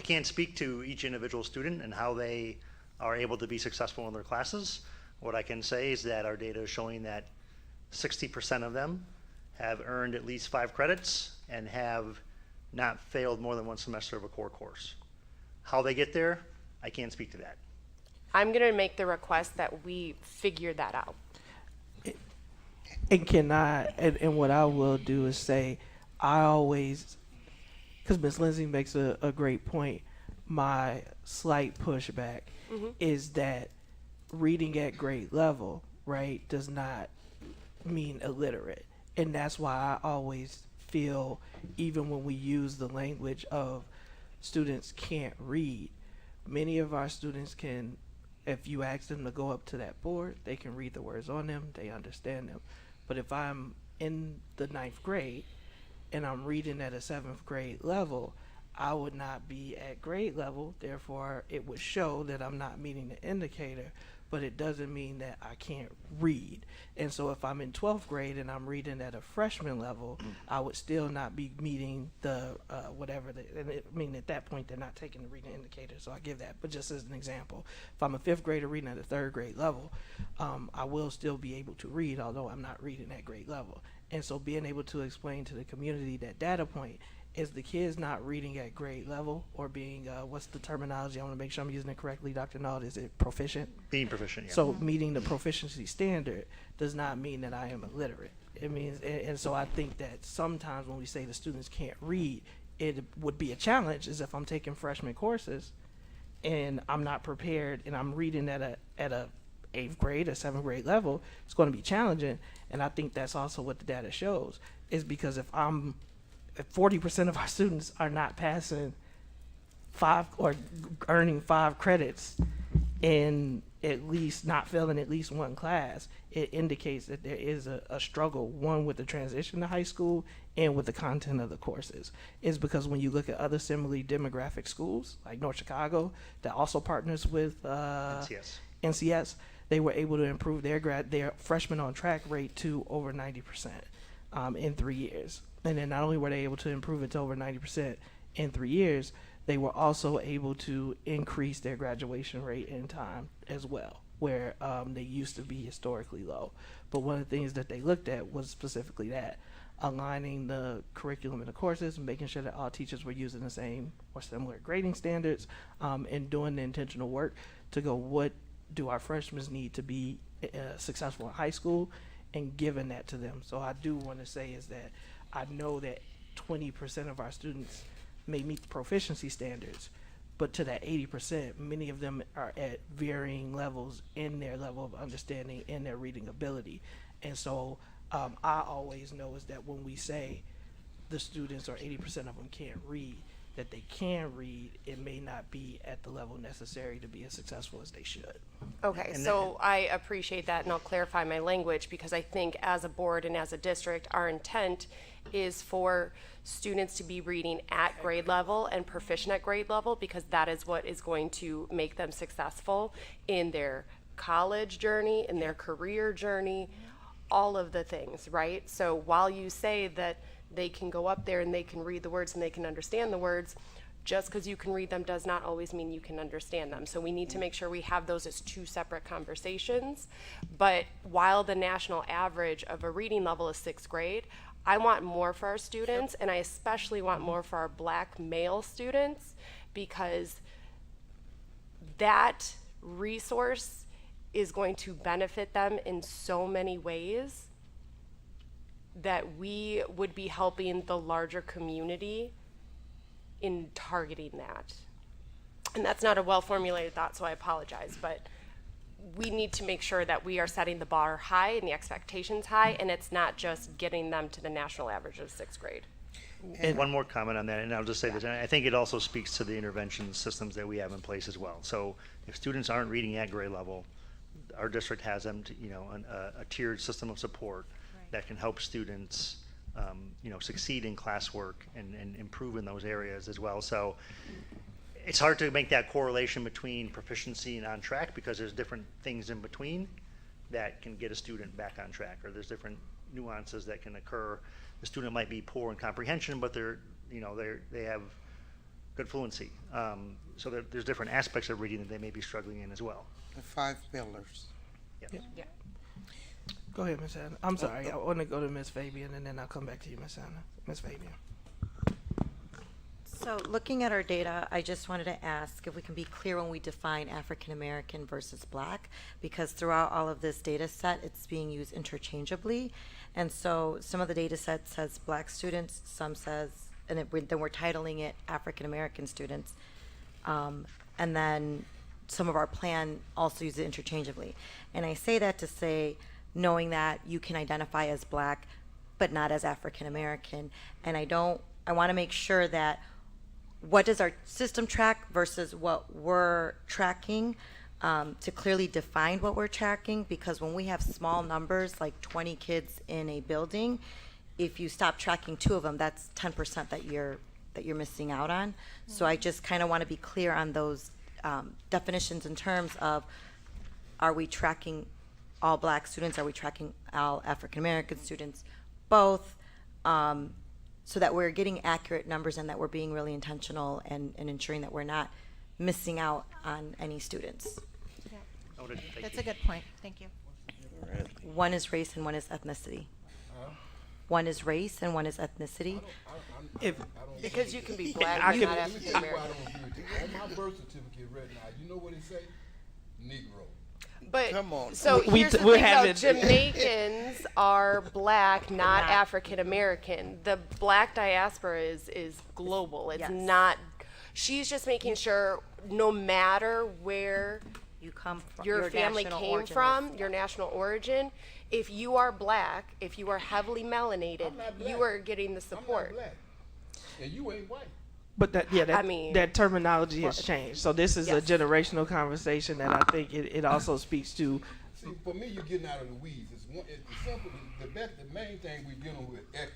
can't speak to each individual student and how they are able to be successful in their classes. What I can say is that our data is showing that 60% of them have earned at least 5 credits and have not failed more than 1 semester of a core course. How they get there, I can't speak to that. I'm going to make the request that we figure that out. And what I will do is say, I always, because Ms. Lindsay makes a great point, my slight pushback is that reading at grade level, right, does not mean illiterate. And that's why I always feel, even when we use the language of students can't read, many of our students can, if you ask them to go up to that board, they can read the words on them, they understand them. But if I'm in the 9th grade and I'm reading at a 7th grade level, I would not be at grade level, therefore it would show that I'm not meeting the indicator, but it doesn't mean that I can't read. And so if I'm in 12th grade and I'm reading at a freshman level, I would still not be meeting the at that point they're not taking the reading indicator, so I give that. But just as an example, if I'm a 5th grader reading at a 3rd grade level, I will still be able to read, although I'm not reading at grade level. And so being able to explain to the community that data point is the kids not reading at grade level or being, what's the terminology? I want to make sure I'm using it correctly, Dr. Naud. Is it proficient? Being proficient, yeah. So meeting the proficiency standard does not mean that I am illiterate. It means, and so I think that sometimes when we say the students can't read, it would be a challenge is if I'm taking freshman courses and I'm not prepared and I'm reading at a 8th grade or 7th grade level, it's going to be challenging. And I think that's also what the data shows, is because if 40% of our students are not passing 5 or earning 5 credits in at least not failing at least one class, it indicates that there is a struggle, one with the transition to high school and with the content of the courses. Is because when you look at other similarly demographic schools like North Chicago that also partners with NCS, they were able to improve their freshman on track rate to over 90% in 3 years. And then not only were they able to improve it to over 90% in 3 years, they were also able to increase their graduation rate in time as well, where they used to be historically low. But one of the things that they looked at was specifically that, aligning the curriculum and the courses, and making sure that all teachers were using the same or similar grading standards, and doing the intentional work to go, what do our freshmen need to be successful in high school, and giving that to them. So I do want to say is that I know that 20% of our students may meet the proficiency standards, but to that 80%, many of them are at varying levels in their level of understanding and their reading ability. And so I always know is that when we say the students or 80% of them can't read, that they can read, it may not be at the level necessary to be as successful as they should. Okay, so I appreciate that, and I'll clarify my language, because I think as a board and as a district, our intent is for students to be reading at grade level and proficient at grade level, because that is what is going to make them successful in their college journey, in their career journey, all of the things, right? So while you say that they can go up there and they can read the words and they can understand the words, just because you can read them does not always mean you can understand them. So we need to make sure we have those as two separate conversations. But while the national average of a reading level is 6th grade, I want more for our students, and I especially want more for our Black male students, because that resource is going to benefit them in so many ways that we would be helping the larger community in targeting that. And that's not a well-formulated thought, so I apologize, but we need to make sure that we are setting the bar high and the expectations high, and it's not just getting them to the national average of 6th grade. And one more comment on that, and I'll just say this, and I think it also speaks to the intervention systems that we have in place as well. So if students aren't reading at grade level, our district has them to, a tiered system of support that can help students, succeed in classwork and improve in those areas as well. So it's hard to make that correlation between proficiency and on track, because there's different things in between that can get a student back on track, or there's different nuances that can occur. The student might be poor in comprehension, but they have good fluency. So there's different aspects of reading that they may be struggling in as well. The 5 pillars. Yeah. Go ahead, Ms. Anna. I'm sorry. I want to go to Ms. Fabian, and then I'll come back to you, Ms. Anna. Ms. Fabian. So looking at our data, I just wanted to ask if we can be clear when we define African American versus Black, because throughout all of this data set, it's being used interchangeably. And so some of the data set says Black students, some says, and then we're titling it African American students. And then some of our plan also use it interchangeably. And I say that to say, knowing that you can identify as Black, but not as African American. And I want to make sure that what does our system track versus what we're tracking, to clearly define what we're tracking, because when we have small numbers, like 20 kids in a building, if you stop tracking 2 of them, that's 10% that you're missing out on. So I just kind of want to be clear on those definitions in terms of, are we tracking all Black students? Are we tracking all African American students? Both, so that we're getting accurate numbers and that we're being really intentional and ensuring that we're not missing out on any students. Noted. Thank That's you. a good point. Thank you. One is race and one is ethnicity. One is race and one is ethnicity. Because you can be Black I and can- not Let me African tell you why I American. don't agree with you. On my birth certificate right now, you know what it say? Negro. But Come on. so We- here's the we're thing, though, having- Jamaicans are Black, not African American. The Black diaspora is global. It's Yes. not. She's just making sure, no matter where You come from, your family national came origin from, is- your national origin, if you are Black, if you are heavily melanated, I'm not Black. you are getting the I'm not support. Black. And you ain't white. But that, yeah, that, I mean, that terminology has changed. So this is a yes. generational conversation that I think it also speaks to. See, for me, you're getting out of the weeds. It's simple. The main thing we're dealing with equity.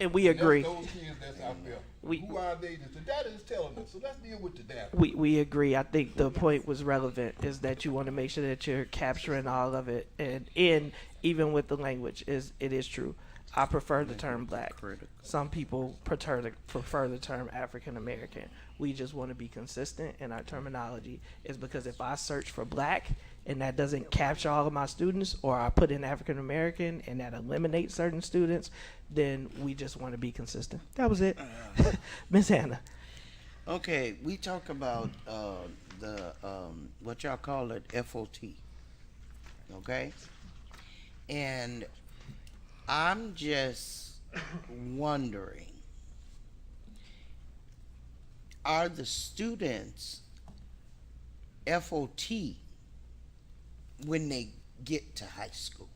And we agree. That's those kids that's out there. Who are they? The data is telling us. So let's deal with the data. We agree. I think the point was relevant is that you want to make sure that you're capturing all of it, and even with the language, it is true. I prefer the term black. Some people prefer the term African American. We just want to be consistent in our terminology. Is because if I search for black and that doesn't capture all of my students, or I put in African American and that eliminates certain students, then we just want to be consistent. That was it. Miss Hannah. Okay, we talk about the what y'all call it, FOT. Okay, and I'm just wondering, are the students FOT when they get to high school?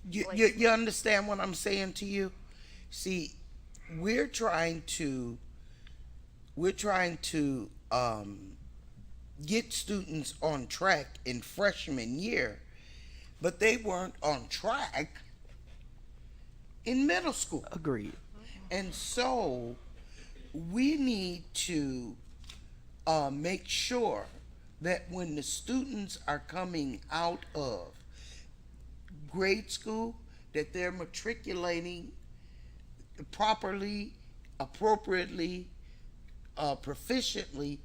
You understand what I'm saying to you? See, we're trying to get students on track in freshman year, but they weren't on track in middle school. Agreed. And so we need to make sure that when the students are coming out of grade school, that they're matriculating properly, appropriately, proficiently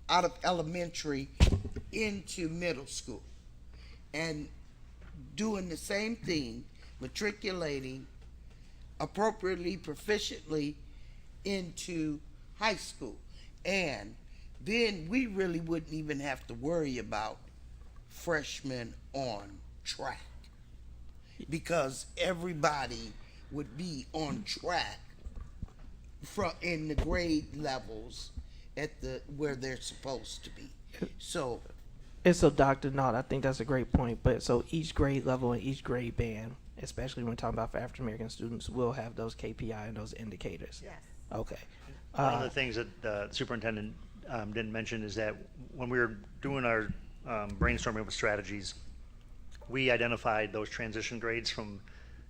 out of elementary into middle school, and doing the same thing, matriculating appropriately, proficiently into high school. And then we really wouldn't even have to worry about freshmen on track, because everybody would be on track in the grade levels at where they're supposed to be. So, And so, Dr. Naut, I think that's a great point. But so each grade level and each grade band, especially when we're talking about for African American students, will have those KPI and those indicators. Yes. Okay. One of the things that the superintendent didn't mention is that when we were doing our brainstorming of strategies, we identified those transition grades from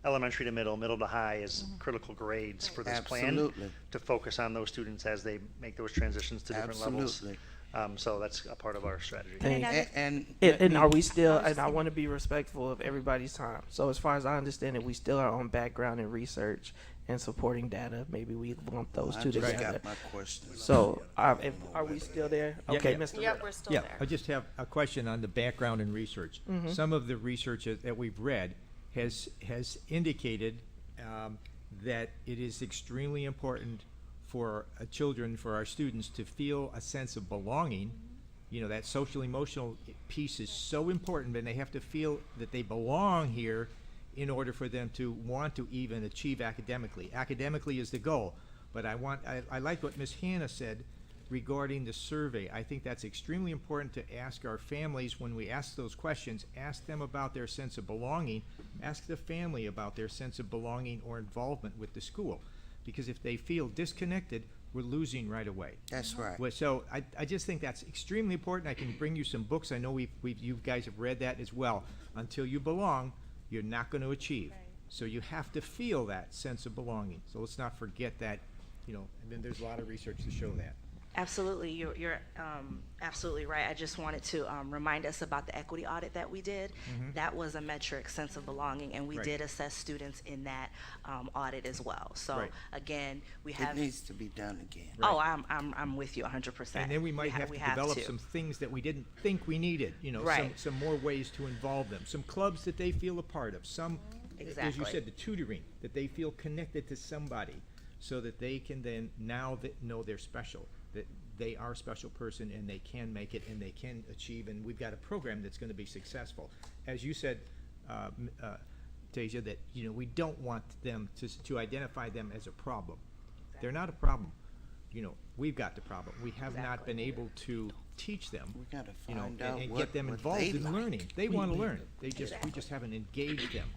elementary to middle to high as critical grades for this plan, to focus on those students as they make those transitions to different levels. So that's a part of our strategy. And are we still, and I want to be respectful of everybody's time. So as far as I understand it, we still are on background and research and supporting data. Maybe we lump those two together. got my question. So are we still there? Okay, Mr. Yep, Ritter. we're still Yeah, there. I just have a question on the background and research. Mhm. Some of the research that we've read has indicated that it is extremely important for children, for our students, to feel a sense of belonging. You know, that social emotional piece is so important, and they have to feel that they belong here in order for them to want to even achieve academically. Academically is the goal, but I like what Ms. Hannah said regarding the survey. I think that's extremely important to ask our families when we ask those questions. Ask them about their sense of belonging. Ask the family about their sense of belonging or involvement with the school. Because if they feel disconnected, we're losing right away. That's right. So I just think that's extremely important. I can bring you some books. I know you guys have read that as well. Until you belong, you're not going to achieve. So you have to feel that sense of belonging. So let's not forget that, and then there's a lot of research to show that. Absolutely, you're absolutely right. I just wanted to remind us about the equity audit that we did. Mhm. That was a metric, sense of belonging, and we Right. did assess students in that audit as well. So Right. again, we It have. needs to be done again. Oh, I'm with you 100%. And then we might have to develop some things that we didn't think we needed, Right. some more ways to involve them, some clubs that they feel a part of, some, as you Exactly. said, the tutoring, that they feel connected to somebody, so that they can then know they're special, that they are a special person and they can make it and they can achieve, and we've got a program that's going to be successful. As you said, Tasia, that we don't want them to identify them as a problem. They're not a problem. We've got the problem. We have not been able to teach them, We gotta and find out get them what involved they in like. learning. They want to learn. We just haven't engaged them.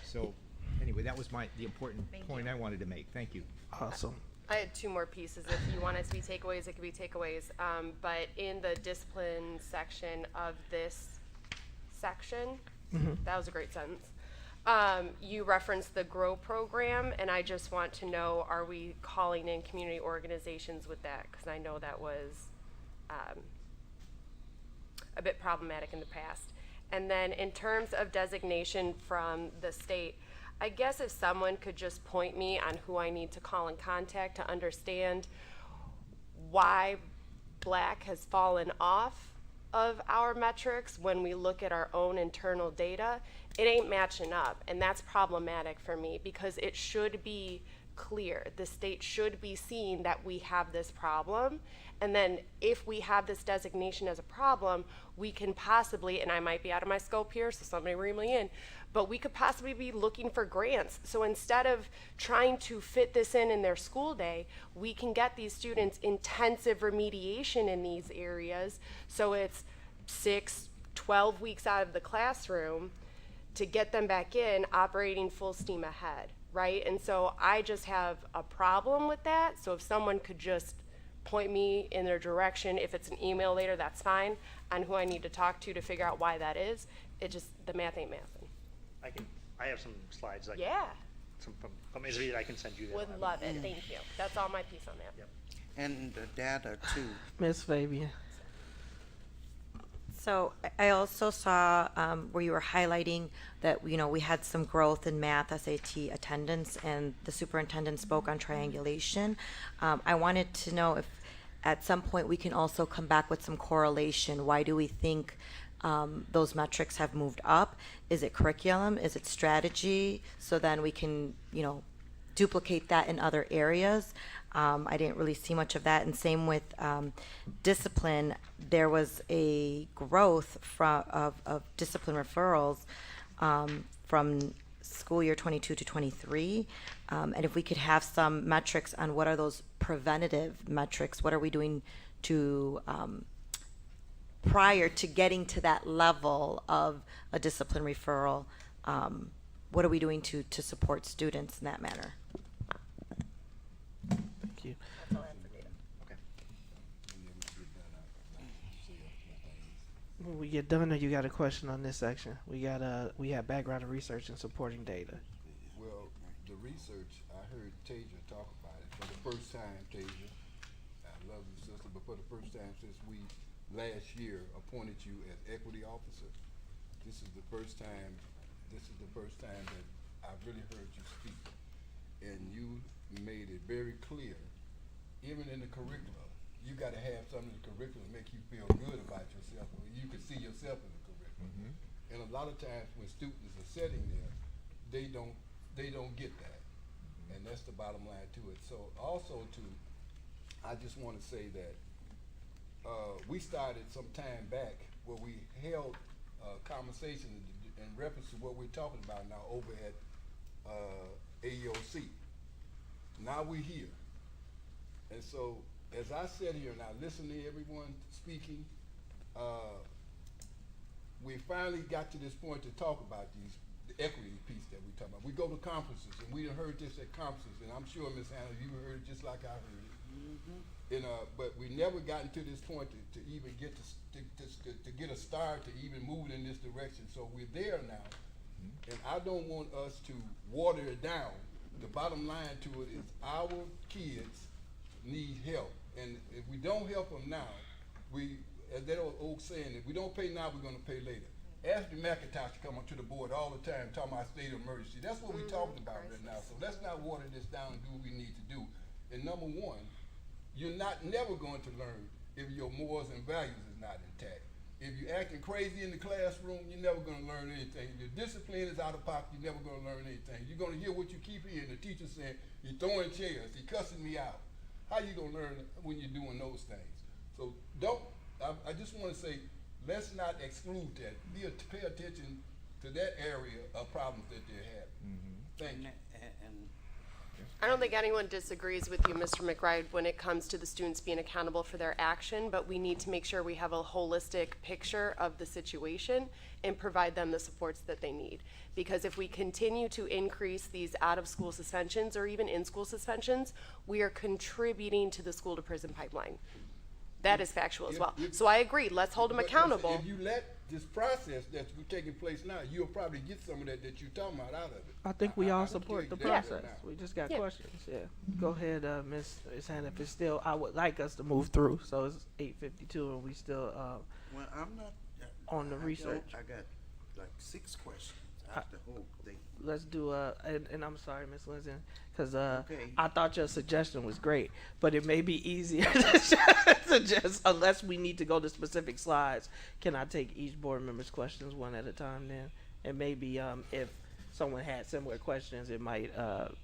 So anyway, that was the important point I wanted to make. Thank you. Awesome. I had two more pieces. If you want it to be takeaways, it could be takeaways. But in the discipline section of this section, that was a great sentence. You referenced the GROW program, and I just want to know, are we calling in community organizations with that? Because I know that was a bit problematic in the past. And then in terms of designation from the state, I guess if someone could just point me on who I need to call and contact to understand why Black has fallen off of our metrics when we look at our own internal data, it ain't matching up. And that's problematic for me because it should be clear. The state should be seeing that we have this problem. And then if we have this designation as a problem, we can possibly, and I might be out of my scope here, so somebody reel me in, but we could possibly be looking for grants. So instead of trying to fit this in their school day, we can get these students intensive remediation in these areas. So it's 6, 12 weeks out of the classroom to get them back in operating full steam ahead, right? And so I just have a problem with that. So if someone could just point me in their direction, if it's an email later, that's fine, on who I need to talk to figure out why that is. It just, the math ain't mathing. I have some slides. Yeah. Some from Israel I can send you. Would love it, thank you. That's all my piece on that. Yep. And the data too. Miss Fabian. So I also saw where you were highlighting that, you know, we had some growth in math, SAT attendance, and the superintendent spoke on triangulation. I wanted to know if at some point we can also come back with some correlation. Why do we think those metrics have moved up? Is it curriculum? Is it strategy? So then we can, you know, duplicate that in other areas. I didn't really see much of that. And same with discipline. There was a growth of discipline referrals from school year 22 to 23. And if we could have some metrics on what are those preventative metrics, what are we doing to prior to getting to that level of a discipline referral, what are we doing to support students in that manner? Thank you. That's all I have for data. When we get done, or you got a question on this section? We have background and research and supporting data. Well, the research, I heard Tasia talk about it for the first time, Tasia. I love you, sister, but for the first time since we last year appointed you as equity officer, this is the first time that I've really heard you speak. And you made it very clear, even in the curriculum, you got to have something in the curriculum to make you feel good about yourself, or you can see yourself in the curriculum. And a lot of times when students are sitting there, they don't get that. And that's the bottom line to it. So also I just want to say that we started some time back where we held conversation in reference to what we're talking about now over at AEOC. Now we're here. And so as I sit here and I listen to everyone speaking, we finally got to this point to talk about the equity piece that we're talking about. We go to conferences, and we heard this at conferences, and I'm sure, Ms. Hannah, you heard it just like I heard it. And, but we never gotten to this point to even get to get a start to even move in this direction. So we're there now, and I don't want us to water it down. The bottom line to it is our kids need help, and if we don't help them now, as that old saying, if we don't pay now, we're going to pay later. Ashley McIntosh come onto the board all the time talking about state of emergency. That's what we're talking about right now. So let's not water this down and do what we need to do. And number one, you're never going to learn if your morals and values is not intact. If you're acting crazy in the classroom, you're never going to learn anything. If your discipline is out of pocket, you're never going to learn anything. You're going to hear what you keep hearing. The teacher saying, "You're throwing chairs, you're cussing me out." How you going to learn when you're doing those things? So I just want to say, let's not exclude that. Pay attention to that area of problems that they're having. Thank you. And I don't think anyone disagrees with you, Mr. McBride, when it comes to the students being accountable for their action, but we need to make sure we have a holistic picture of the situation and provide them the supports that they need. Because if we continue to increase these out-of-school suspensions or even in-school suspensions, we are contributing to the school-to-prison pipeline. That is factual as well. So I agree, let's hold them But accountable. if you let this process that's taking place now, you'll probably get some of that you're talking about out of it. I think we all can support the tell you that process. now. We just got Yeah. questions. Yeah. Go ahead, Ms. Hannah. If it's still, I would like us to move through. So it's 8:52 and we still Well, I'm not. on the research. I got like 6 questions. I have to hope they. Let's do and I'm sorry, Ms. Lindsay, because Okay. I thought your suggestion was great, but it may be easier to just, unless we need to go to specific slides, can I take each board member's questions one at a time then? And maybe if someone had similar questions, it might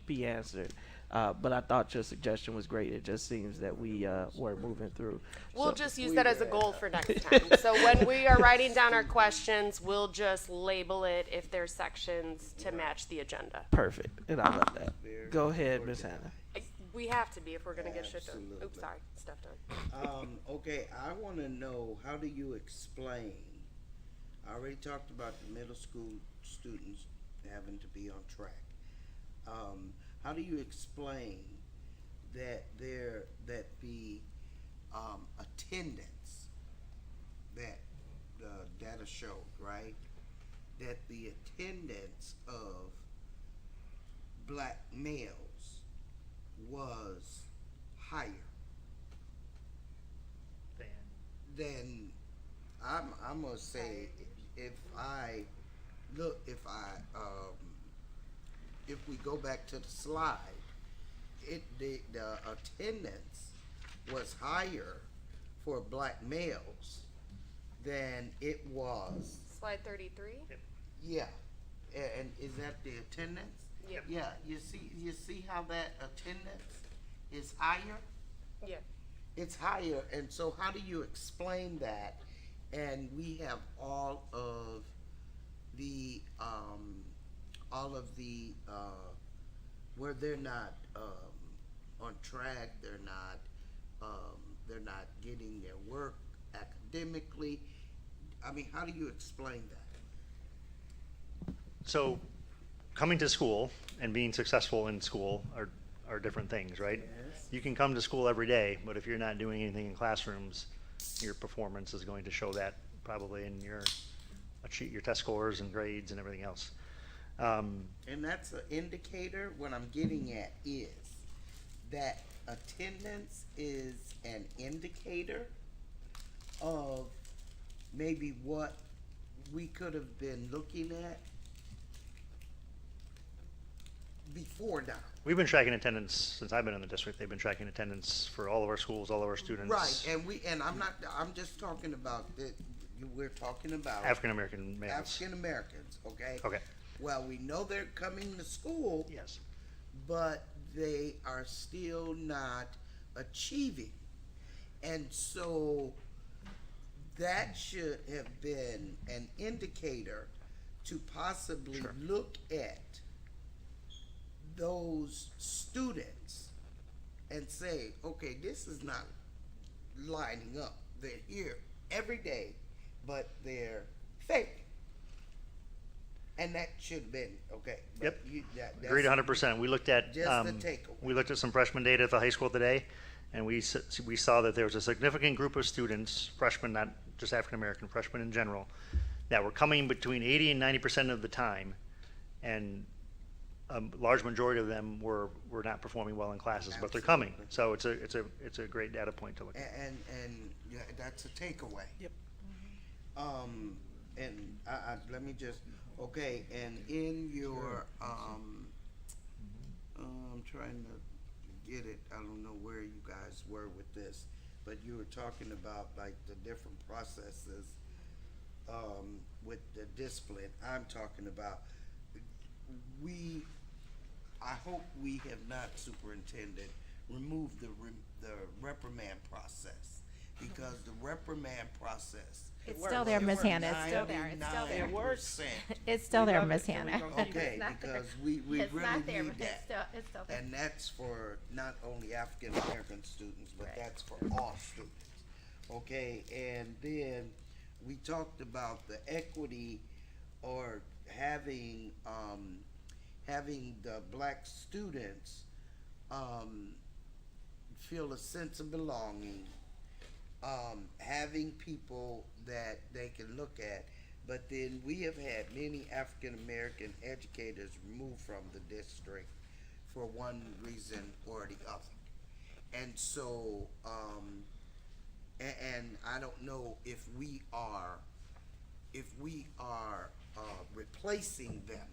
be answered. But I thought your suggestion was great. It just seems that we were moving through. We'll So- just use that as a goal for next time. So when we are writing down our questions, we'll just label it if there's sections to match the agenda. Perfect, and I love that. Go ahead, Ms. Hannah. We have to be if we're gonna get shit done. Absolutely. Oops, sorry, stuff done. Okay, I want to know, how do you explain, I already talked about the middle school students having to be on track. How do you explain that the attendance that the data showed, right? That the attendance of black males was higher than, I'm gonna say, if we go back to the slide, the attendance was higher for black males than it was. Slide 33? Yeah, and is that the attendance? Yep. Yeah, you see how that attendance is higher? Yeah. It's higher, and so how do you explain that? And we have all of the where they're not on track, they're not getting their work academically. I mean, how do you explain that? So, coming to school and being successful in school are different things, right? Yes. You can come to school every day, but if you're not doing anything in classrooms, your performance is going to show that probably in your test scores and grades and everything else. And that's an indicator. What I'm getting at is that attendance is an indicator of maybe what we could have been looking at before now. We've been tracking attendance since I've been in the district. They've been tracking attendance for all of our schools, all of our students. Right, I'm just talking about we're talking about African American males. African Americans, okay? Okay. Well, we know they're coming to school. Yes. But they are still not achieving. And so that should have been an indicator to possibly look at those students and say, okay, this is not lining up. They're here every day, but they're failing. And that should have been, okay. But Yep. Agreed 100%. We looked at just the takeaway. we looked at some freshman data at the high school today, and we saw that there was a significant group of students, freshmen, not just African American, freshmen in general, that were coming between 80 and 90% of the time, and a large majority of them were not performing well in classes, but they're coming. So it's a great data point to look at. And yeah, that's a takeaway. Yep. And let me just, okay, and in your, I'm trying to get it, I don't know where you guys were with this, but you were talking about like the different processes, with the discipline. I'm talking about, I hope we have not, superintendent, removed the reprimand process. because the reprimand process. It's still there, Ms. Hannah. It's still there. It's still there. 99%. It's still there, Ms. Hannah. Okay, because we It's really not there, need but that. it's still there. And that's for not only African American students, but that's for all students. Okay, and then we talked about the equity or having the black students feel a sense of belonging, having people that they can look at. But then we have had many African American educators removed from the district for one reason or the other. And so, and I don't know if we are replacing them.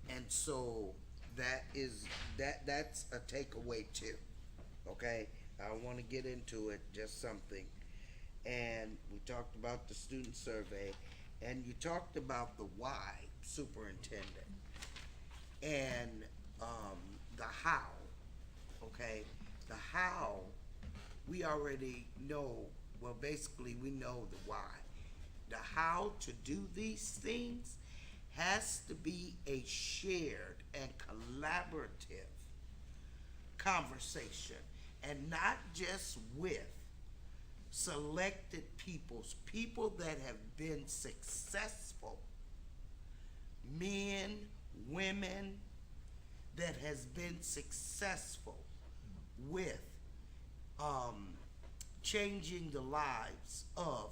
And so that's a takeaway too. Okay, I don't want to get into it, just something. And we talked about the student survey, and you talked about the why, superintendent, and the how. Okay, the how, we already know. Well, basically, we know the why. The how to do these things has to be a shared and collaborative conversation, and not just with selected people that have been successful, men, women that has been successful with changing the lives of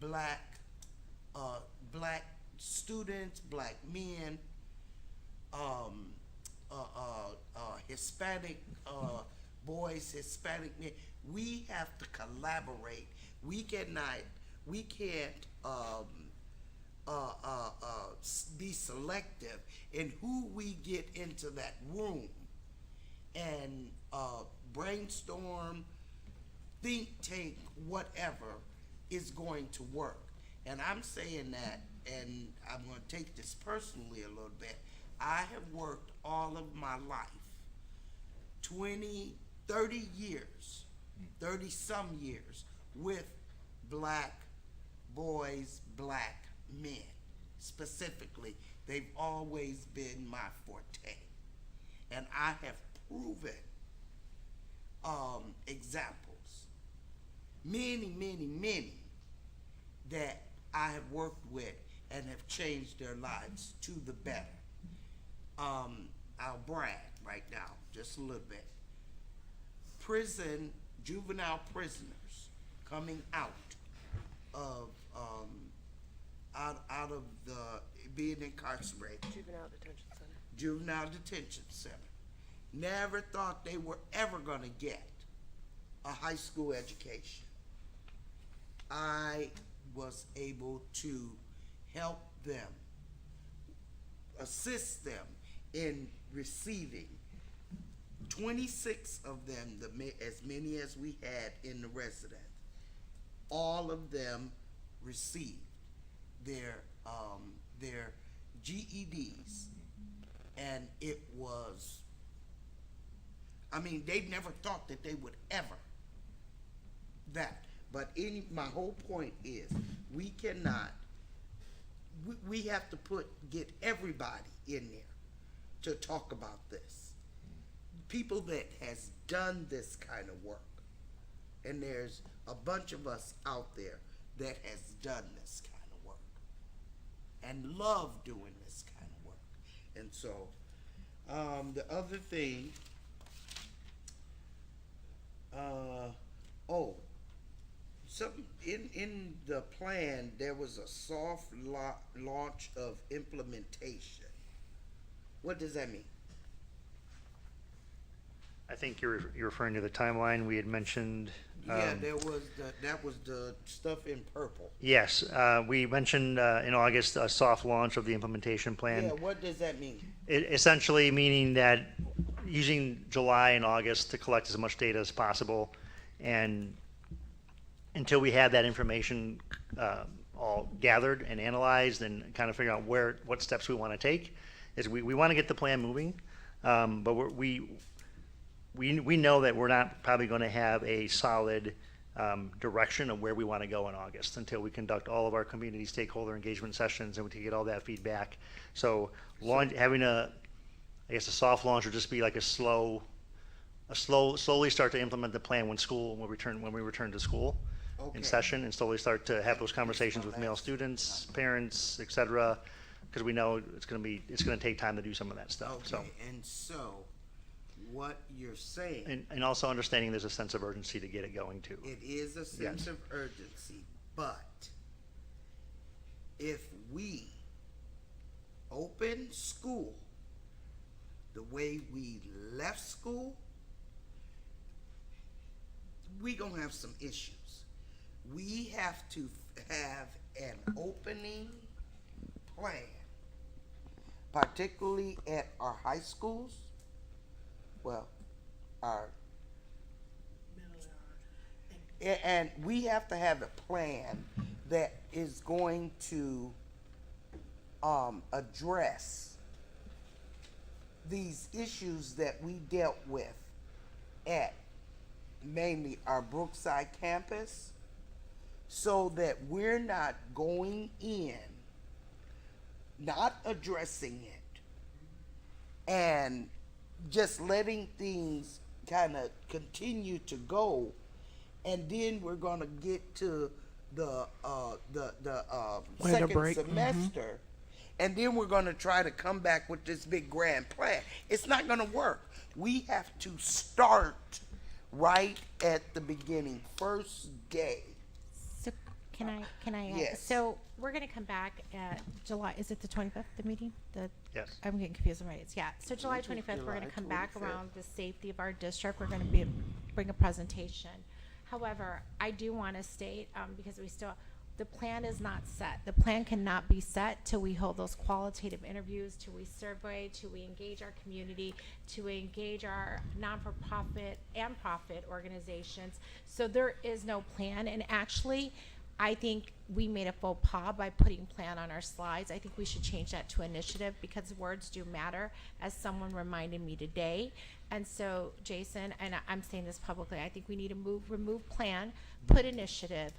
black students, black men, Hispanic boys, Hispanic men. We have to collaborate. We can't be selective in who we get into that room and brainstorm, think tank, whatever is going to work. And I'm saying that, and I'm going to take this personally a little bit. I have worked all of my life, 30 years, 30 some years, with black boys, black men. Specifically, they've always been my forte. And I have proven examples, many, that I have worked with and have changed their lives to the better. I'll brag right now, just a little bit. Juvenile prisoners coming out of being incarcerated. Juvenile detention center. Never thought they were ever gonna get a high school education. I was able to help them, assist them in receiving 26 of them, as many as we had in the residence. All of them received their GEDs, and it was, they never thought that they would ever that. But my whole point is, we cannot, we have to get everybody in there to talk about this. People that has done this kind of work. And there's a bunch of us out there that has done this kind of work and love doing this kind of work. And so, the other thing, something in the plan, there was a soft launch of implementation. What does that mean? I think you're referring to the timeline we had mentioned. Yeah, that was the stuff in purple. Yes, we mentioned in August a soft launch of the implementation plan. Yeah, what does that mean? It essentially meaning that using July and August to collect as much data as possible, and until we have that information all gathered and analyzed and kind of figure out what steps we want to take, is we want to get the plan moving, but we know that we're not probably going to have a solid direction of where we want to go in August until we conduct all of our community stakeholder engagement sessions and we can get all that feedback. So having I guess a soft launch would just be like slowly start to implement the plan when we return to school in session, and slowly start to have those conversations with male students, parents, etc. Because we know it's going to take time to do some of that stuff. Okay, So. and so what you're saying. And also understanding there's a sense of urgency to get it going too. It is a sense of urgency, but if we open school the way we left school, we gonna have some issues. We have to have an opening plan, particularly at our high schools. Well, and we have to have a plan that is going to address these issues that we dealt with at mainly our Brookside campus, so that we're not going in, not addressing it, and just letting things kind of continue to go, and then we're going to get to the second break. semester, and then we're going to try to come back with this big grand plan. It's not going to work. We have to start right at the beginning, first day. So can I? Yes. So we're going to come back at July. Is it the 25th? The meeting? Yes. I'm getting confused on my dates. Yeah. So July 25th, we're going to come back around the safety of our district. We're going to bring a presentation. However, I do want to state, because the plan is not set. The plan cannot be set till we hold those qualitative interviews, till we survey, till we engage our community, till we engage our non-for-profit and profit organizations. So there is no plan. And actually, I think we made a faux pas by putting plan on our slides. I think we should change that to initiative, because words do matter, as someone reminded me today. And so, Jason, and I'm saying this publicly, I think we need to remove plan, put initiative.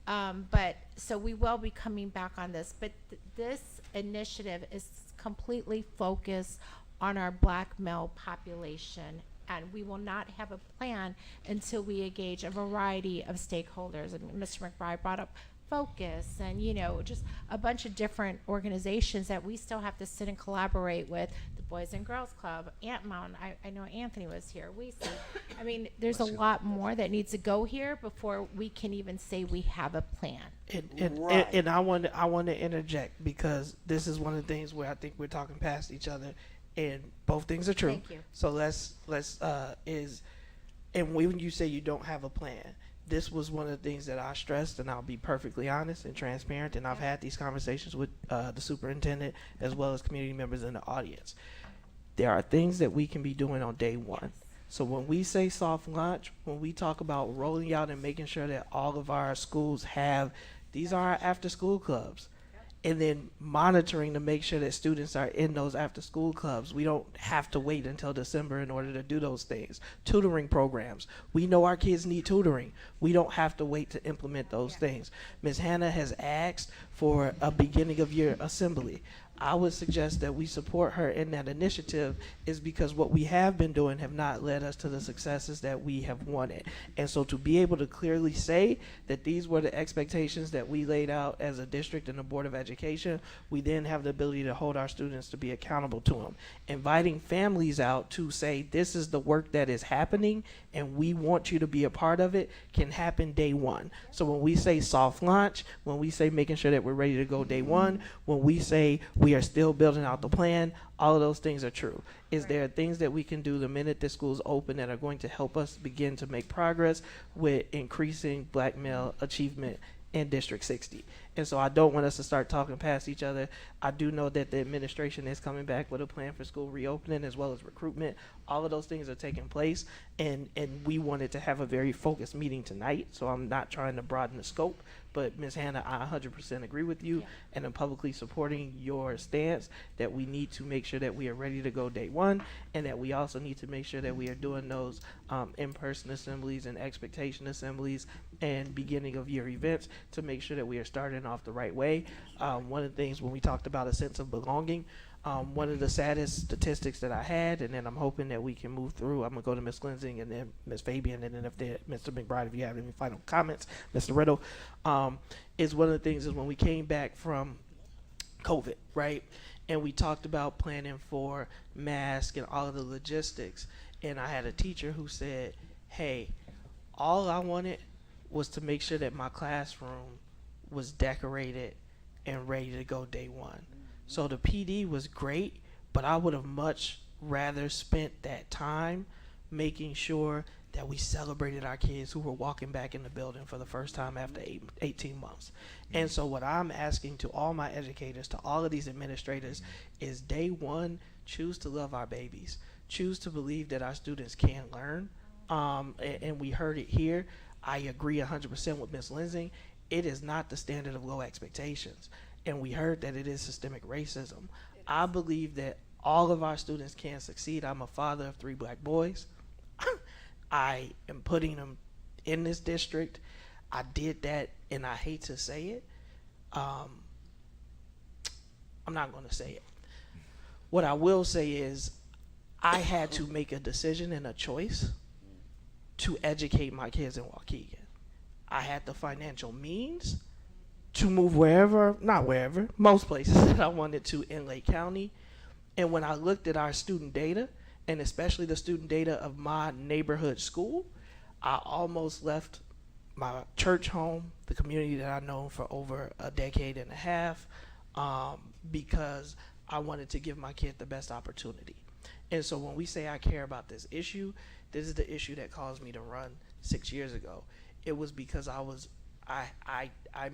But so we will be coming back on this, but this initiative is completely focused on our Black male population, and we will not have a plan until we engage a variety of stakeholders. And Mr. McBride brought up Focus and, just a bunch of different organizations that we still have to sit and collaborate with. The Boys and Girls Club, Ant Mountain, I know Anthony was here, we see. I mean, there's a lot more that needs to go here before we can even say we have a plan. And I want to interject, because this is one of the things where I think we're talking past each other, and both things are true. Thank you. So and when you say you don't have a plan, this was one of the things that I stressed, and I'll be perfectly honest and transparent, and I've had these conversations with the superintendent as well as community members in the audience. There are things that we can be doing on day one. So when we say soft launch, when we talk about rolling out and making sure that all of our schools have, these are our after school clubs, and then monitoring to make sure that students are in those after school clubs. We don't have to wait until December in order to do those things. Tutoring programs. We know our kids need tutoring. We don't have to wait to implement those things. Ms. Hannah has asked for a beginning of year assembly. I would suggest that we support her in that initiative, is because what we have been doing have not led us to the successes that we have wanted. And so to be able to clearly say that these were the expectations that we laid out as a district and the Board of Education, we then have the ability to hold our students to be accountable to them. Inviting families out to say, this is the work that is happening and we want you to be a part of it, can happen day one. So when we say soft launch, when we say making sure that we're ready to go day one, when we say we are still building out the plan, all of those things are true. Is there things that we can do the minute the school's open that are going to help us begin to make progress with increasing Black male achievement in District 60? And so I don't want us to start talking past each other. I do know that the administration is coming back with a plan for school reopening as well as recruitment. All of those things are taking place, and we wanted to have a very focused meeting tonight, so I'm not trying to broaden the scope. But Ms. Hannah, I 100% agree with you, and I'm publicly supporting your stance that we need to make sure that we are ready to go day one, and that we also need to make sure that we are doing those in-person assemblies and expectation assemblies and beginning of year events to make sure that we are starting off the right way. One of the things when we talked about a sense of belonging, one of the saddest statistics that I had, and then I'm hoping that we can move through. I'm gonna go to Ms. Glinzing and then Ms. Fabian, and then Mr. McBride, if you have any final comments, Mr. Riddle, is one of the things is when we came back from COVID, right? And we talked about planning for masks and all of the logistics. And I had a teacher who said, hey, all I wanted was to make sure that my classroom was decorated and ready to go day one. So the PD was great, but I would have much rather spent that time making sure that we celebrated our kids who were walking back in the building for the first time after 18 months. And so what I'm asking to all my educators, to all of these administrators, is day one, choose to love our babies. Choose to believe that our students can learn. And we heard it here. I agree 100% with Ms. Lindsay. It is not the standard of low expectations. And we heard that it is systemic racism. I believe that all of our students can succeed. I'm a father of 3 black boys. I am putting them in this district. I did that, and I hate to say it. I'm not going to say it. What I will say is I had to make a decision and a choice to educate my kids in Waukegan. I had the financial means to move most places that I wanted to in Lake County. And when I looked at our student data, and especially the student data of my neighborhood school, I almost left my church home, the community that I've known for over a decade and a half, because I wanted to give my kid the best opportunity. And so when we say I care about this issue, this is the issue that caused me to run 6 years ago. It was because I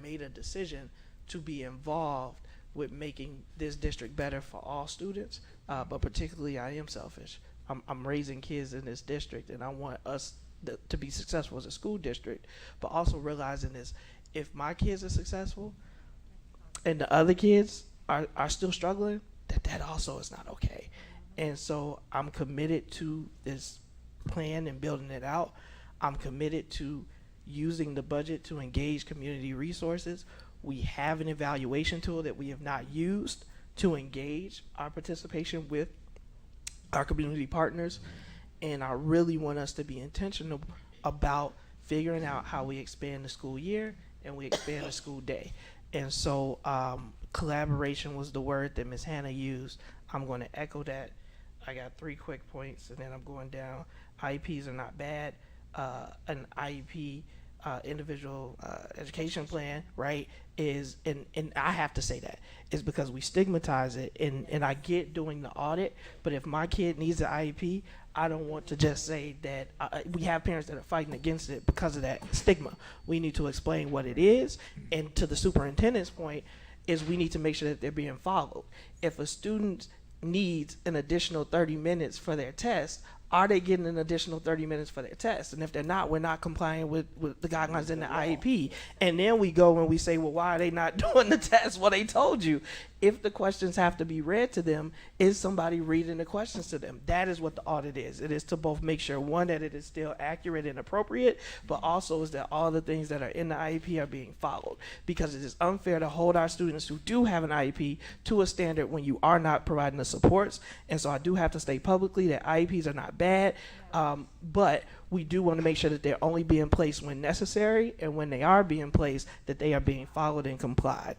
made a decision to be involved with making this district better for all students, but particularly I am selfish. I'm raising kids in this district, and I want us to be successful as a school district, but also realizing this, if my kids are successful and the other kids are still struggling, that also is not okay. And so I'm committed to this plan and building it out. I'm committed to using the budget to engage community resources. We have an evaluation tool that we have not used to engage our participation with our community partners. And I really want us to be intentional about figuring out how we expand the school year and we expand the school day. And so collaboration was the word that Ms. Hannah used. I'm going to echo that. I got 3 quick points, and then I'm going down. IEPs are not bad. An IEP, individual education plan, right, is, and I have to say that, is because we stigmatize it, and I get doing the audit, but if my kid needs an IEP, I don't want to just say that we have parents that are fighting against it because of that stigma. We need to explain what it is, and to the superintendent's point, is we need to make sure that they're being followed. If a student needs an additional 30 minutes for their test, are they getting an additional 30 minutes for their test? And if they're not, we're not complying with the guidelines in the IEP. And then we go and we say, well, why are they not doing the test? Well, they told you. If the questions have to be read to them, is somebody reading the questions to them? That is what the audit is. It is to both make sure, one, that it is still accurate and appropriate, but also is that all the things that are in the IEP are being followed. Because it is unfair to hold our students who do have an IEP to a standard when you are not providing the supports. And so I do have to state publicly that IEPs are not bad, but we do want to make sure that they're only being placed when necessary, and when they are being placed, that they are being followed and complied.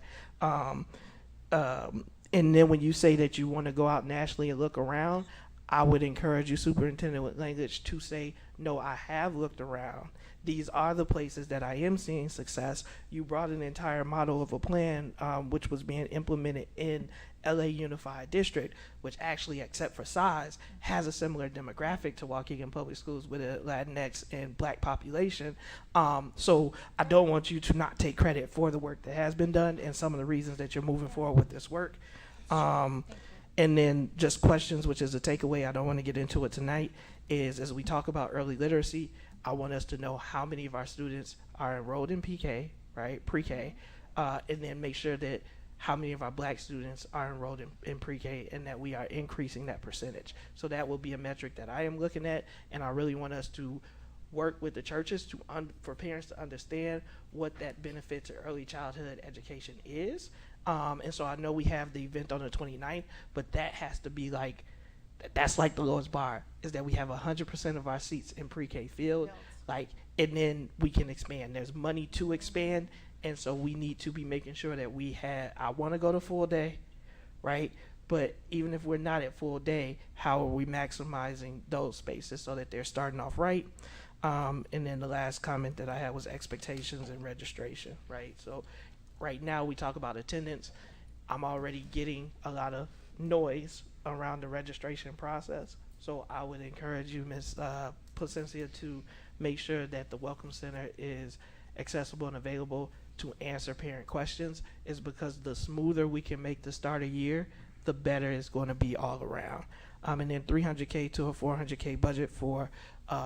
And then when you say that you want to go out nationally and look around, I would encourage you, superintendent with language, to say, no, I have looked around. these are the places that I am seeing success. You brought an entire model of a plan, which was being implemented in LA Unified District, which actually, except for size, has a similar demographic to Waukegan Public Schools with a Latinx and Black population. So I don't want you to not take credit for the work that has been done and some of the reasons that you're moving forward with this work. And then just questions, which is a takeaway, I don't want to get into it tonight, is as we talk about early literacy, I want us to know how many of our students are enrolled in PK, right, pre-K, and then make sure that how many of our Black students are enrolled in pre-K, and that we are increasing that percentage. So that will be a metric that I am looking at, and I really want us to work with the churches for parents to understand what that benefit to early childhood education is. And so I know we have the event on the 29th, but that has to be like, that's like the lowest bar, is that we have 100% of our seats in pre-K filled, like, and then we can expand. There's money to expand, and so we need to be making sure that I want to go to full day, right? But even if we're not at full day, how are we maximizing those spaces so that they're starting off right? And then the last comment that I had was expectations and registration, right? So right now we talk about attendance. I'm already getting a lot of noise around the registration process. So I would encourage you, Ms. Placencia, to make sure that the Welcome Center is accessible and available to answer parent questions, is because the smoother we can make the start of year, the better it's going to be all around. And then $300K to a $400K budget for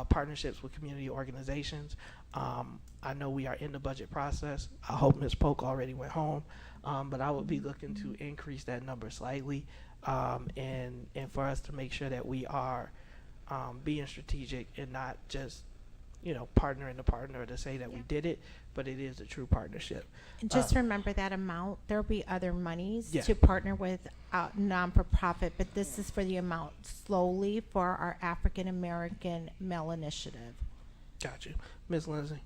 partnerships with community organizations. I know we are in the budget process. I hope Ms. Polk already went home, but I would be looking to increase that number slightly, and for us to make sure that we are being strategic and not just, partnering to partner to say that we did it, but it is a true partnership. And just remember that amount. There'll be other monies Yeah. to partner with non-for-profit, but this is for the amount slowly for our African American Male Initiative. Got you. Ms. Lindsay?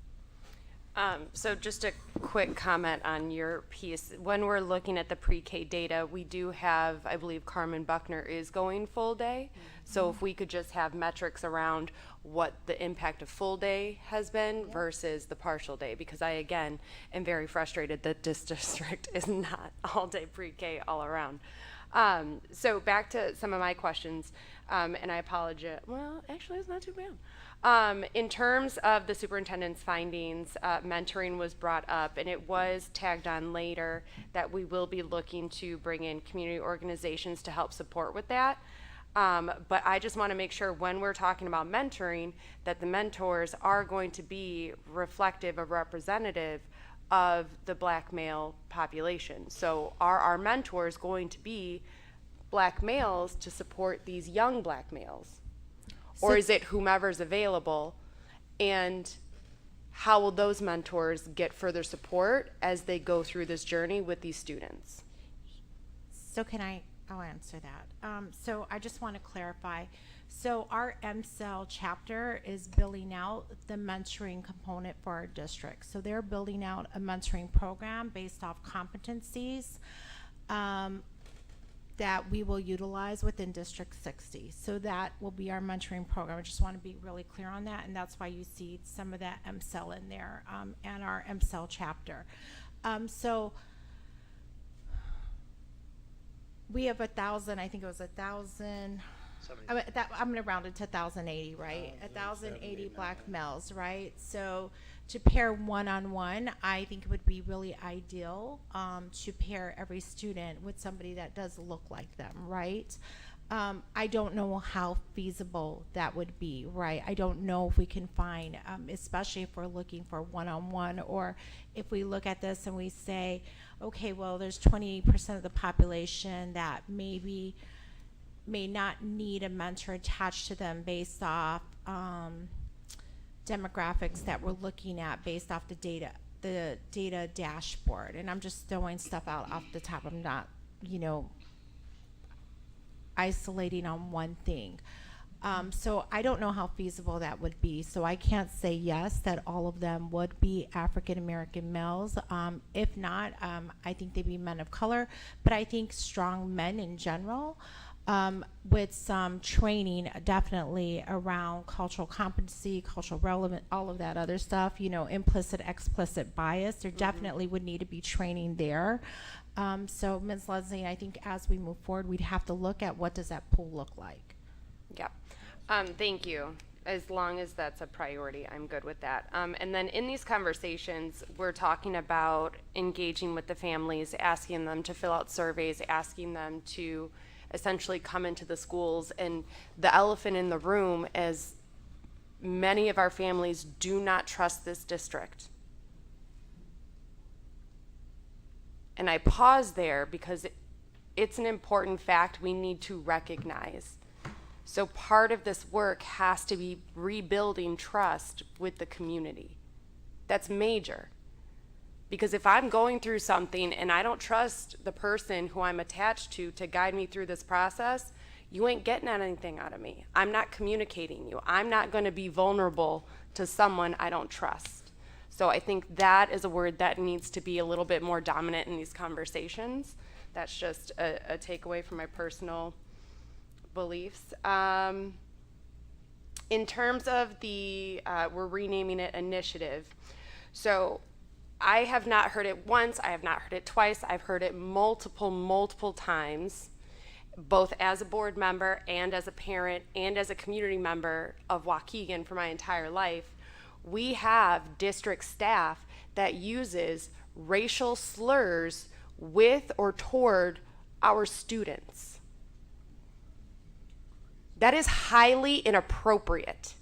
So just a quick comment on your piece. When we're looking at the pre-K data, we do have, I believe Carmen Buckner is going full day. So if we could just have metrics around what the impact of full day has been versus the partial day, because I, again, am very frustrated that this district is not all day pre-K all around. So back to some of my questions, and I apologize. Well, actually, it's not too bad. In terms of the superintendent's findings, mentoring was brought up, and it was tagged on later that we will be looking to bring in community organizations to help support with that. But I just want to make sure when we're talking about mentoring that the mentors are going to be reflective or representative of the Black male population. So are our mentors going to be Black males to support these young Black males? Or is it whomever's available? And how will those mentors get further support as they go through this journey with these students? So I'll answer that. So I just want to clarify. So our MCEL chapter is building out the mentoring component for our district. So they're building out a mentoring program based off competencies that we will utilize within District 60. So that will be our mentoring program. I just want to be really clear on that, and that's why you see some of that MCEL in there, and our MCEL chapter. So we have 1,000, I think it was 1,000, I'm going to round it to 1,080, right? 1,080 Black males, right? So to pair one-on-one, I think it would be really ideal to pair every student with somebody that does look like them, right? I don't know how feasible that would be, right? I don't know if we can find, especially if we're looking for one-on-one, or if we look at this and we say, okay, well, there's 20% of the population that may not need a mentor attached to them based off demographics that we're looking at based off the data dashboard. And I'm just throwing stuff out off the top. I'm not, isolating on one thing. So I don't know how feasible that would be. So I can't say yes that all of them would be African American males. If not, I think they'd be men of color. But I think strong men in general with some training definitely around cultural competency, cultural relevant, all of that other stuff, you know, implicit, explicit bias. There definitely would need to be training there. So Ms. Leslie, I think as we move forward, we'd have to look at what does that pool look like. Yeah. Thank you. As long as that's a priority, I'm good with that. And then in these conversations, we're talking about engaging with the families, asking them to fill out surveys, asking them to essentially come into the schools. And the elephant in the room is many of our families do not trust this district. And I pause there because it's an important fact we need to recognize. So part of this work has to be rebuilding trust with the community. That's major. Because if I'm going through something and I don't trust the person who I'm attached to guide me through this process, you ain't getting anything out of me. I'm not communicating you. I'm not going to be vulnerable to someone I don't trust. So I think that is a word that needs to be a little bit more dominant in these conversations. That's just a takeaway from my personal beliefs. In terms of the, we're renaming it initiative. So I have not heard it once, I have not heard it twice, I've heard it multiple times, both as a board member and as a parent and as a community member of Waukegan for my entire life. We have district staff that uses racial slurs with or toward our students. That is highly inappropriate.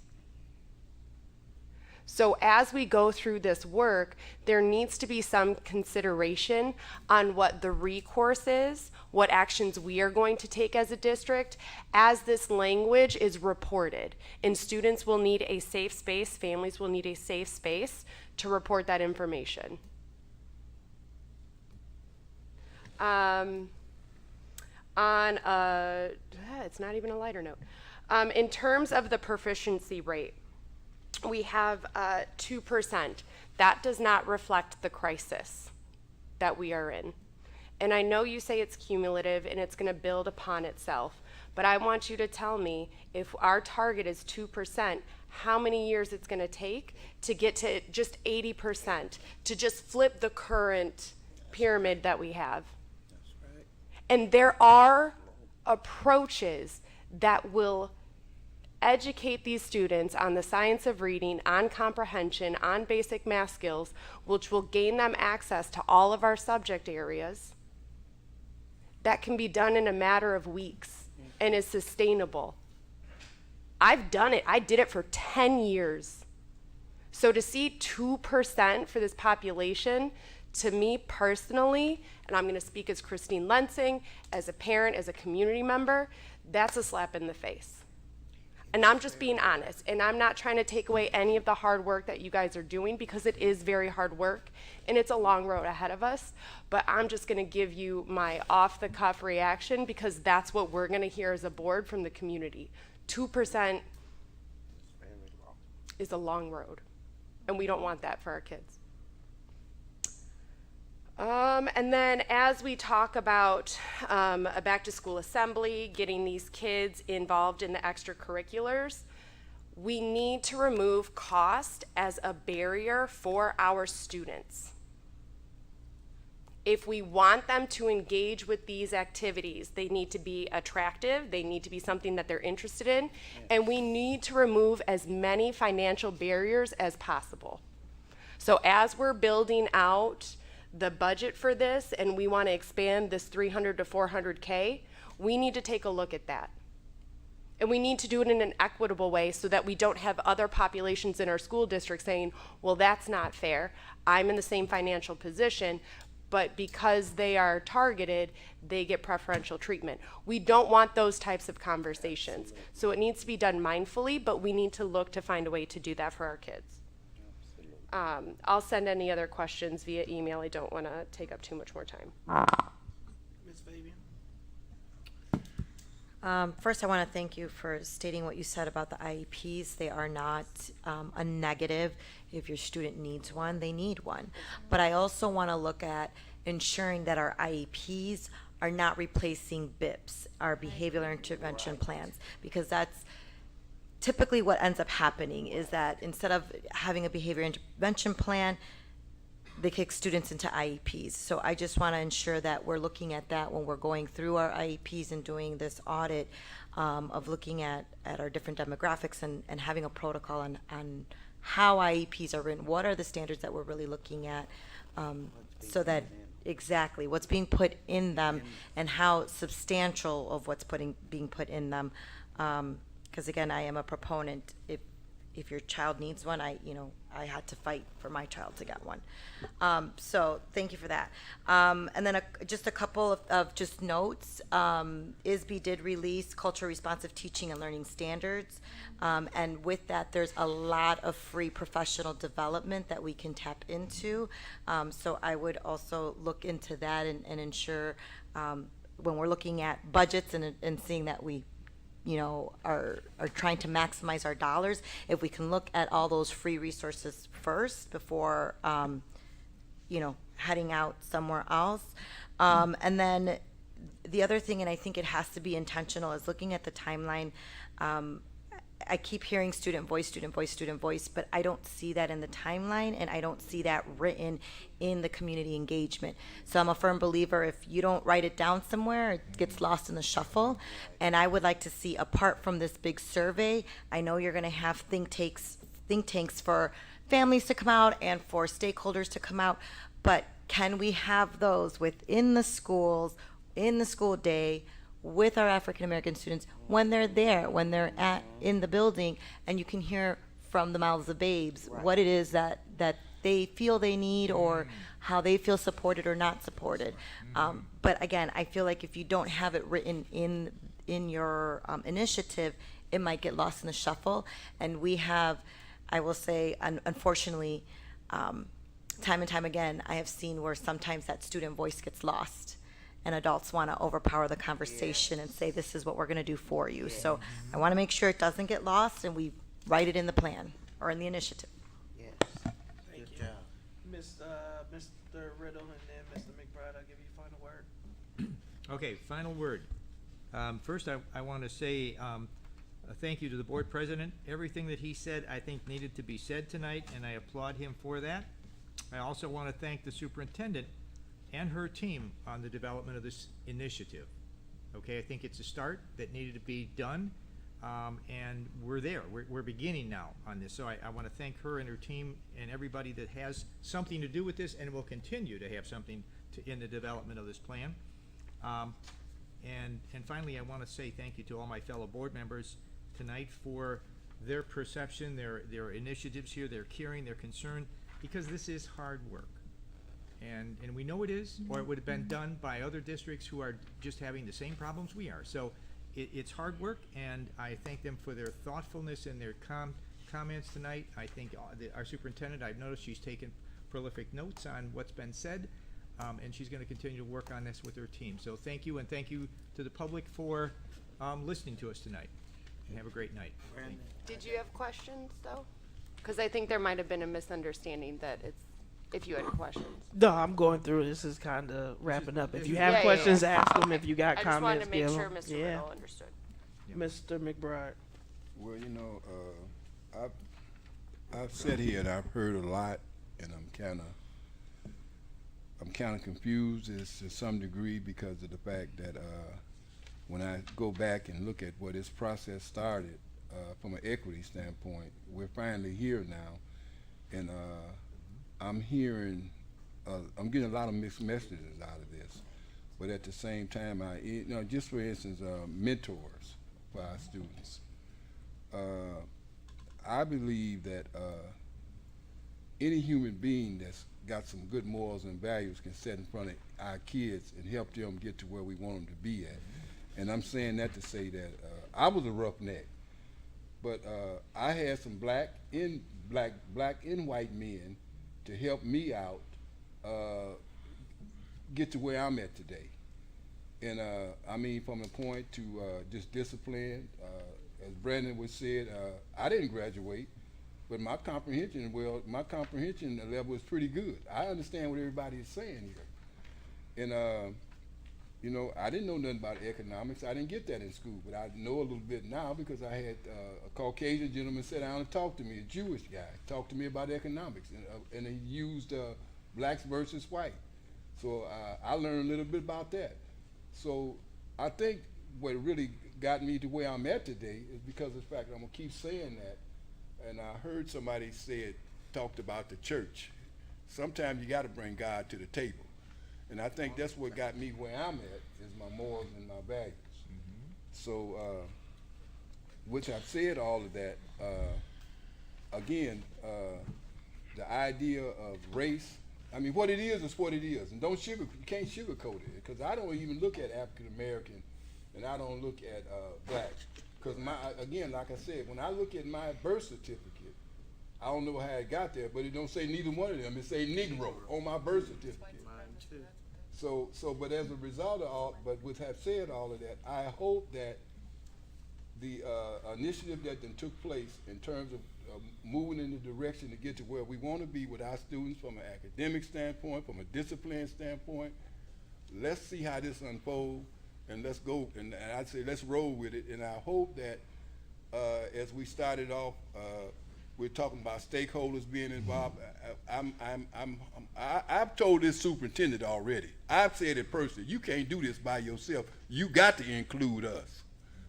So as we go through this work, there needs to be some consideration on what the recourse is, what actions we are going to take as a district, as this language is reported. And students will need a safe space, families will need a safe space to report that information. It's not even a lighter note. In terms of the proficiency rate, we have 2%. That does not reflect the crisis that we are in. And I know you say it's cumulative and it's going to build upon itself, but I want you to tell me if our target is 2%, how many years it's going to take to get to just 80%, to just flip the current pyramid that we have. And there are approaches that will educate these students on the science of reading, on comprehension, on basic math skills, which will gain them access to all of our subject areas. That can be done in a matter of weeks and is sustainable. I've done it. I did it for 10 years. So to see 2% for this population, to me personally, and I'm going to speak as Christine Lensing, as a parent, as a community member, that's a slap in the face. And I'm just being honest, and I'm not trying to take away any of the hard work that you guys are doing, because it is very hard work and it's a long road ahead of us. But I'm just going to give you my off-the-cuff reaction, because that's what we're going to hear as a board from the community. 2% is a long road, and we don't want that for our kids. And then as we talk about a back-to-school assembly, getting these kids involved in the extracurriculars, we need to remove cost as a barrier for our students. If we want them to engage with these activities, they need to be attractive, they need to be something that they're interested in, and we need to remove as many financial barriers as possible. So as we're building out the budget for this, and we want to expand this 300 to 400K, we need to take a look at that. And we need to do it in an equitable way so that we don't have other populations in our school district saying, well, that's not fair. I'm in the same financial position, but because they are targeted, they get preferential treatment. We don't want those types of conversations. So it needs to be done mindfully, but we need to look to find a way to do that for our kids. I'll send any other questions via email. I don't want to take up too much more time. Ms. Fabian? First, I want to thank you for stating what you said about the IEPs. They are not a negative. If your student needs one, they need one. But I also want to look at ensuring that our IEPs are not replacing BIPs, our behavioral intervention plans, because that's typically what ends up happening is that instead of having a behavior intervention plan, they kick students into IEPs. So I just want to ensure that we're looking at that when we're going through our IEPs and doing this audit of looking at our different demographics and having a protocol on how IEPs are written. What are the standards that we're really looking at so that exactly what's being put in them and how substantial of what's being put in them. Because again, I am a proponent. If your child needs one, I had to fight for my child to get one. So thank you for that. And then just a couple of just notes. ISB did release culturally responsive teaching and learning standards. And with that, there's a lot of free professional development that we can tap into. So I would also look into that and ensure when we're looking at budgets and seeing that we are trying to maximize our dollars, if we can look at all those free resources first before, heading out somewhere else. And then the other thing, and I think it has to be intentional, is looking at the timeline. I keep hearing student voice, student voice, student voice, but I don't see that in the timeline, and I don't see that written in the community engagement. So I'm a firm believer, if you don't write it down somewhere, it gets lost in the shuffle. And I would like to see, apart from this big survey, I know you're going to have think tanks for families to come out and for stakeholders to come out, but can we have those within the schools, in the school day, with our African American students when they're there, when they're in the building, and you can hear from the mouths of babes what it is that they feel they need or how they feel supported or not supported. But again, I feel like if you don't have it written in your initiative, it might get lost in the shuffle. And we have, I will say, unfortunately, time and time again, I have seen where sometimes that student voice gets lost. And adults want to overpower the conversation and say, this is what we're going to do for you. So I want to make sure it doesn't get lost and we write it in the plan or in the initiative. Yes. Thank you. Mr. Riddle and then Mr. McBride, I'll give you final word. Okay, final word. First, I want to say a thank you to the board president. Everything that he said, I think, needed to be said tonight, and I applaud him for that. I also want to thank the superintendent and her team on the development of this initiative. Okay, I think it's a start that needed to be done, and we're there. We're beginning now on this. So I want to thank her and her team and everybody that has something to do with this and will continue to have something in the development of this plan. And finally, I want to say thank you to all my fellow board members tonight for their perception, their initiatives here, their caring, their concern, because this is hard work. And we know it is, or it would have been done by other districts who are just having the same problems we are. So it's hard work, and I thank them for their thoughtfulness and their comments tonight. I think our superintendent, I've noticed she's taken prolific notes on what's been said, and she's going to continue to work on this with her team. So thank you, and thank you to the public for listening to us tonight. And have a great night. Did you have questions, though? Because I think there might have been a misunderstanding that it's, if you had questions. No, I'm going through. This is kind of wrapping up. If you have questions, ask them. If you got I comments, just wanted to give make them. sure Mr. Riddle understood. Mr. McBride. Well, I've sat here and I've heard a lot, and I'm kind of confused to some degree because of the fact that when I go back and look at where this process started from an equity standpoint, we're finally here now, and I'm hearing, I'm getting a lot of mixed messages out of this, but at the same time, just for instance, mentors for our students. I believe that any human being that's got some good morals and values can sit in front of our kids and help them get to where we want them to be at. And I'm saying that to say that I was a roughneck, but I had some black and white men to help me out get to where I'm at today. And I mean, from a point to just discipline, as Brandon was said, I didn't graduate, but my comprehension level is pretty good. I understand what everybody is saying here. And You know, I didn't know nothing about economics. I didn't get that in school, but I know a little bit now because I had a Caucasian gentleman sit down and talk to me, a Jewish guy, talk to me about economics, and he used blacks versus white. So I learned a little bit about that. So I think what really got me to where I'm at today is because of the fact that I'm gonna keep saying that. And I heard somebody talked about the church. Sometimes you got to bring God to the table. And I think that's what got me where I'm at, is my morals and my values. So, which I've said all of that, again, the idea of race, I mean, what it is what it is. And you can't sugarcoat it, because I don't even look at African American and I don't look at black. Because again, like I said, when I look at my birth certificate, I don't know how it got there, but it don't say neither one of them. It say Negro on my birth certificate. So, but as a result of all, but with have said all of that, I hope that the initiative that then took place in terms of moving in the direction to get to where we want to be with our students from an academic standpoint, from a discipline standpoint, let's see how this unfolds, and let's go, and I'd say let's roll with it, and I hope that as we started off, we're talking about stakeholders being involved. I've told this superintendent already. I've said it personally. You can't do this by yourself. You got to include us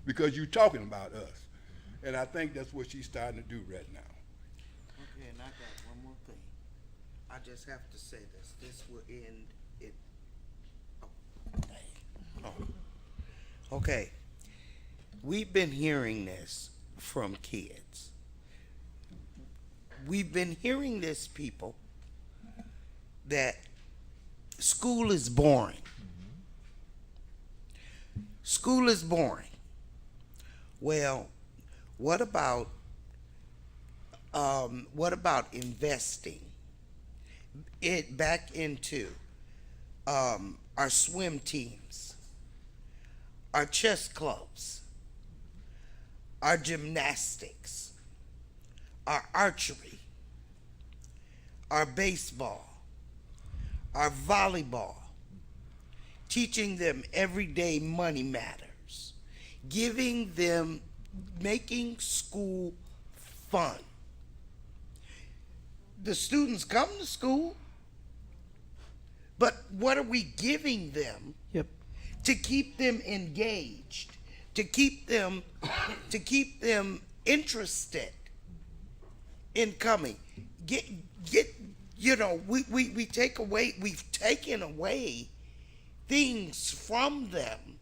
because you're talking about us. And I think that's what she's starting to do right now. Okay, and I got one more thing. I just have to say this. This will end it. Oh, dang. Oh. Okay. We've been hearing this from kids. We've been hearing this, people, that school is boring. School is boring. Well, what about investing it back into our swim teams, our chess clubs, our gymnastics, our archery, our baseball, our volleyball, teaching them everyday money matters, giving them, making school fun. The students come to school, but what are we giving them to keep them engaged, to keep them interested in coming? We've taken away things from them,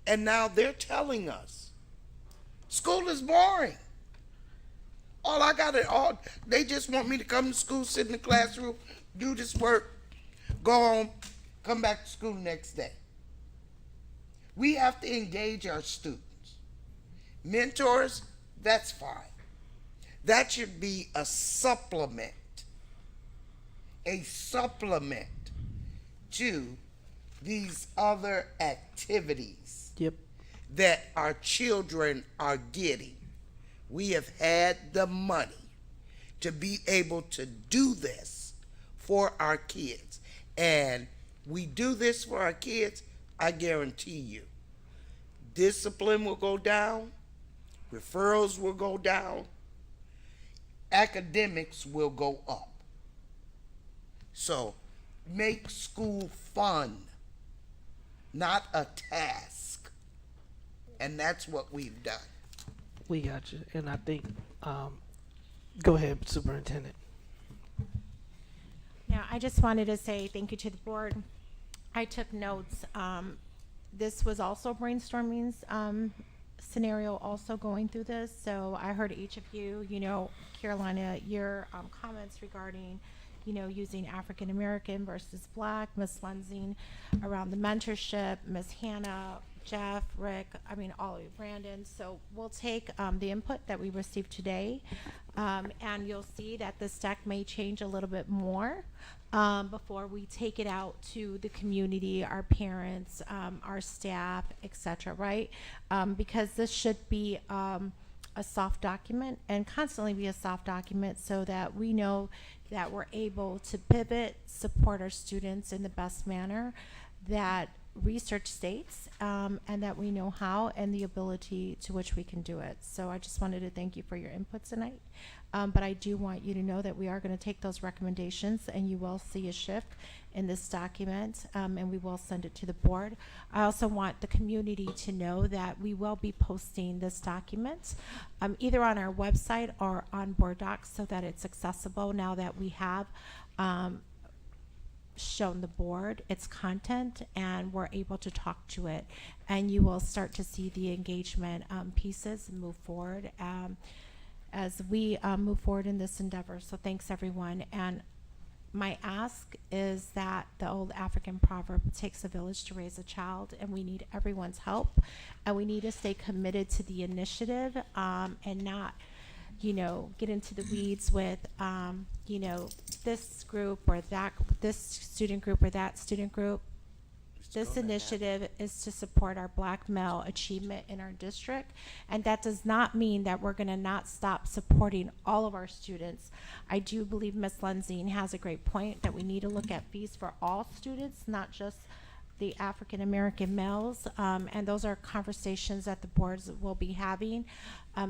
and now they're telling us school is boring. They just want me to come to school, sit in the classroom, do this work, go home, come back to school the next day. We have to engage our students. Mentors, that's fine. That should be a supplement to these other activities that our children are getting. We have had the money to be able to do this for our kids. And we do this for our kids, I guarantee you, discipline will go down, referrals will go down, academics will go up. So make school fun, not a task. And that's what we've done. We got you. And I think, go ahead, Superintendent. Now, I just wanted to say thank you to the board. I took notes. This was also brainstorming's scenario, also going through this. So I heard each of you, Carolina, your comments regarding, using African American versus Black, Miss Lenzing around the mentorship, Miss Hannah, Jeff, Rick, all of you, Brandon. So we'll take the input that we received today, and you'll see that this deck may change a little bit more before we take it out to the community, our parents, our staff, etc. Right? Because this should be a soft document and constantly be a soft document so that we know that we're able to pivot, support our students in the best manner, that research states, and that we know how and the ability to which we can do it. So I just wanted to thank you for your input tonight. But I do want you to know that we are going to take those recommendations, and you will see a shift in this document, and we will send it to the board. I also want the community to know that we will be posting this document either on our website or on Board Docs so that it's accessible now that we have shown the board its content and we're able to talk to it, and you will start to see the engagement pieces move forward as we move forward in this endeavor. So thanks everyone. And my ask is that the old African proverb, it takes a village to raise a child, and we need everyone's help, and we need to stay committed to the initiative and not get into the weeds with, this group or that, this student group or that student group. This initiative is to support our Black male achievement in our district, and that does not mean that we're going to not stop supporting all of our students. I do believe Ms. Lenzine has a great point that we need to look at fees for all students, not just the African American males, and those are conversations that the boards will be having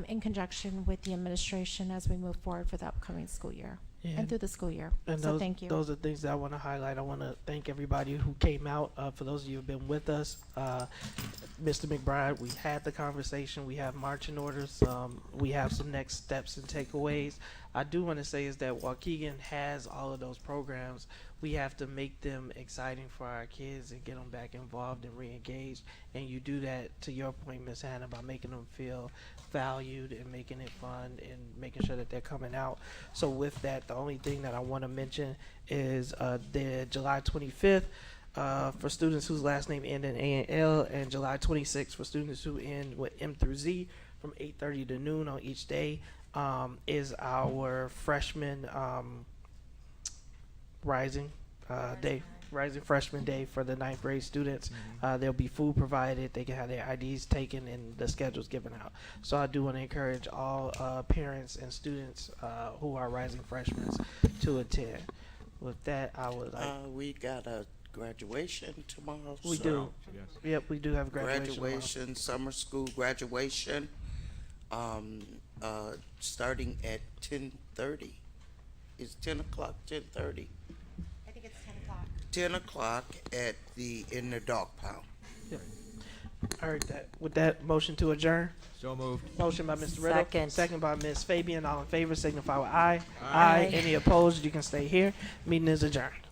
in conjunction with the administration as we move forward for the upcoming school year and through the school year. And so thank you. Those are things that I want to highlight. I want to thank everybody who came out. For those of you who have been with us, Mr. McBride, we had the conversation. We have marching orders. We have some next steps and takeaways. I do want to say is that Waukegan has all of those programs. We have to make them exciting for our kids and get them back involved and re-engaged. And you do that, to your point, Ms. Hannah, by making them feel valued and making it fun and making sure that they're coming out. So with that, the only thing that I want to mention is the July 25th for students whose last name end in A and L, and July 26th for students who end with M through Z from 8:30 to noon on each day. Is our freshman rising freshman day for the 9th grade students. There'll be food provided. They can have their IDs taken and the schedules given out. So I do want to encourage all parents and students who are rising freshmen to attend. With that, I would like. We got a graduation tomorrow. We do. Yep, we do have graduation. Graduation, summer school graduation. Starting at 10:30. It's 10 o'clock, 10:30. I think it's 10 o'clock. 10 o'clock in the dog pound. Yep. All right, with that, motion to adjourn. So moved. Motion by Mr. Riddle. Second. Second by Ms. Fabian. All in favor signify with aye. Aye. Any opposed? You can stay here. Meeting is adjourned.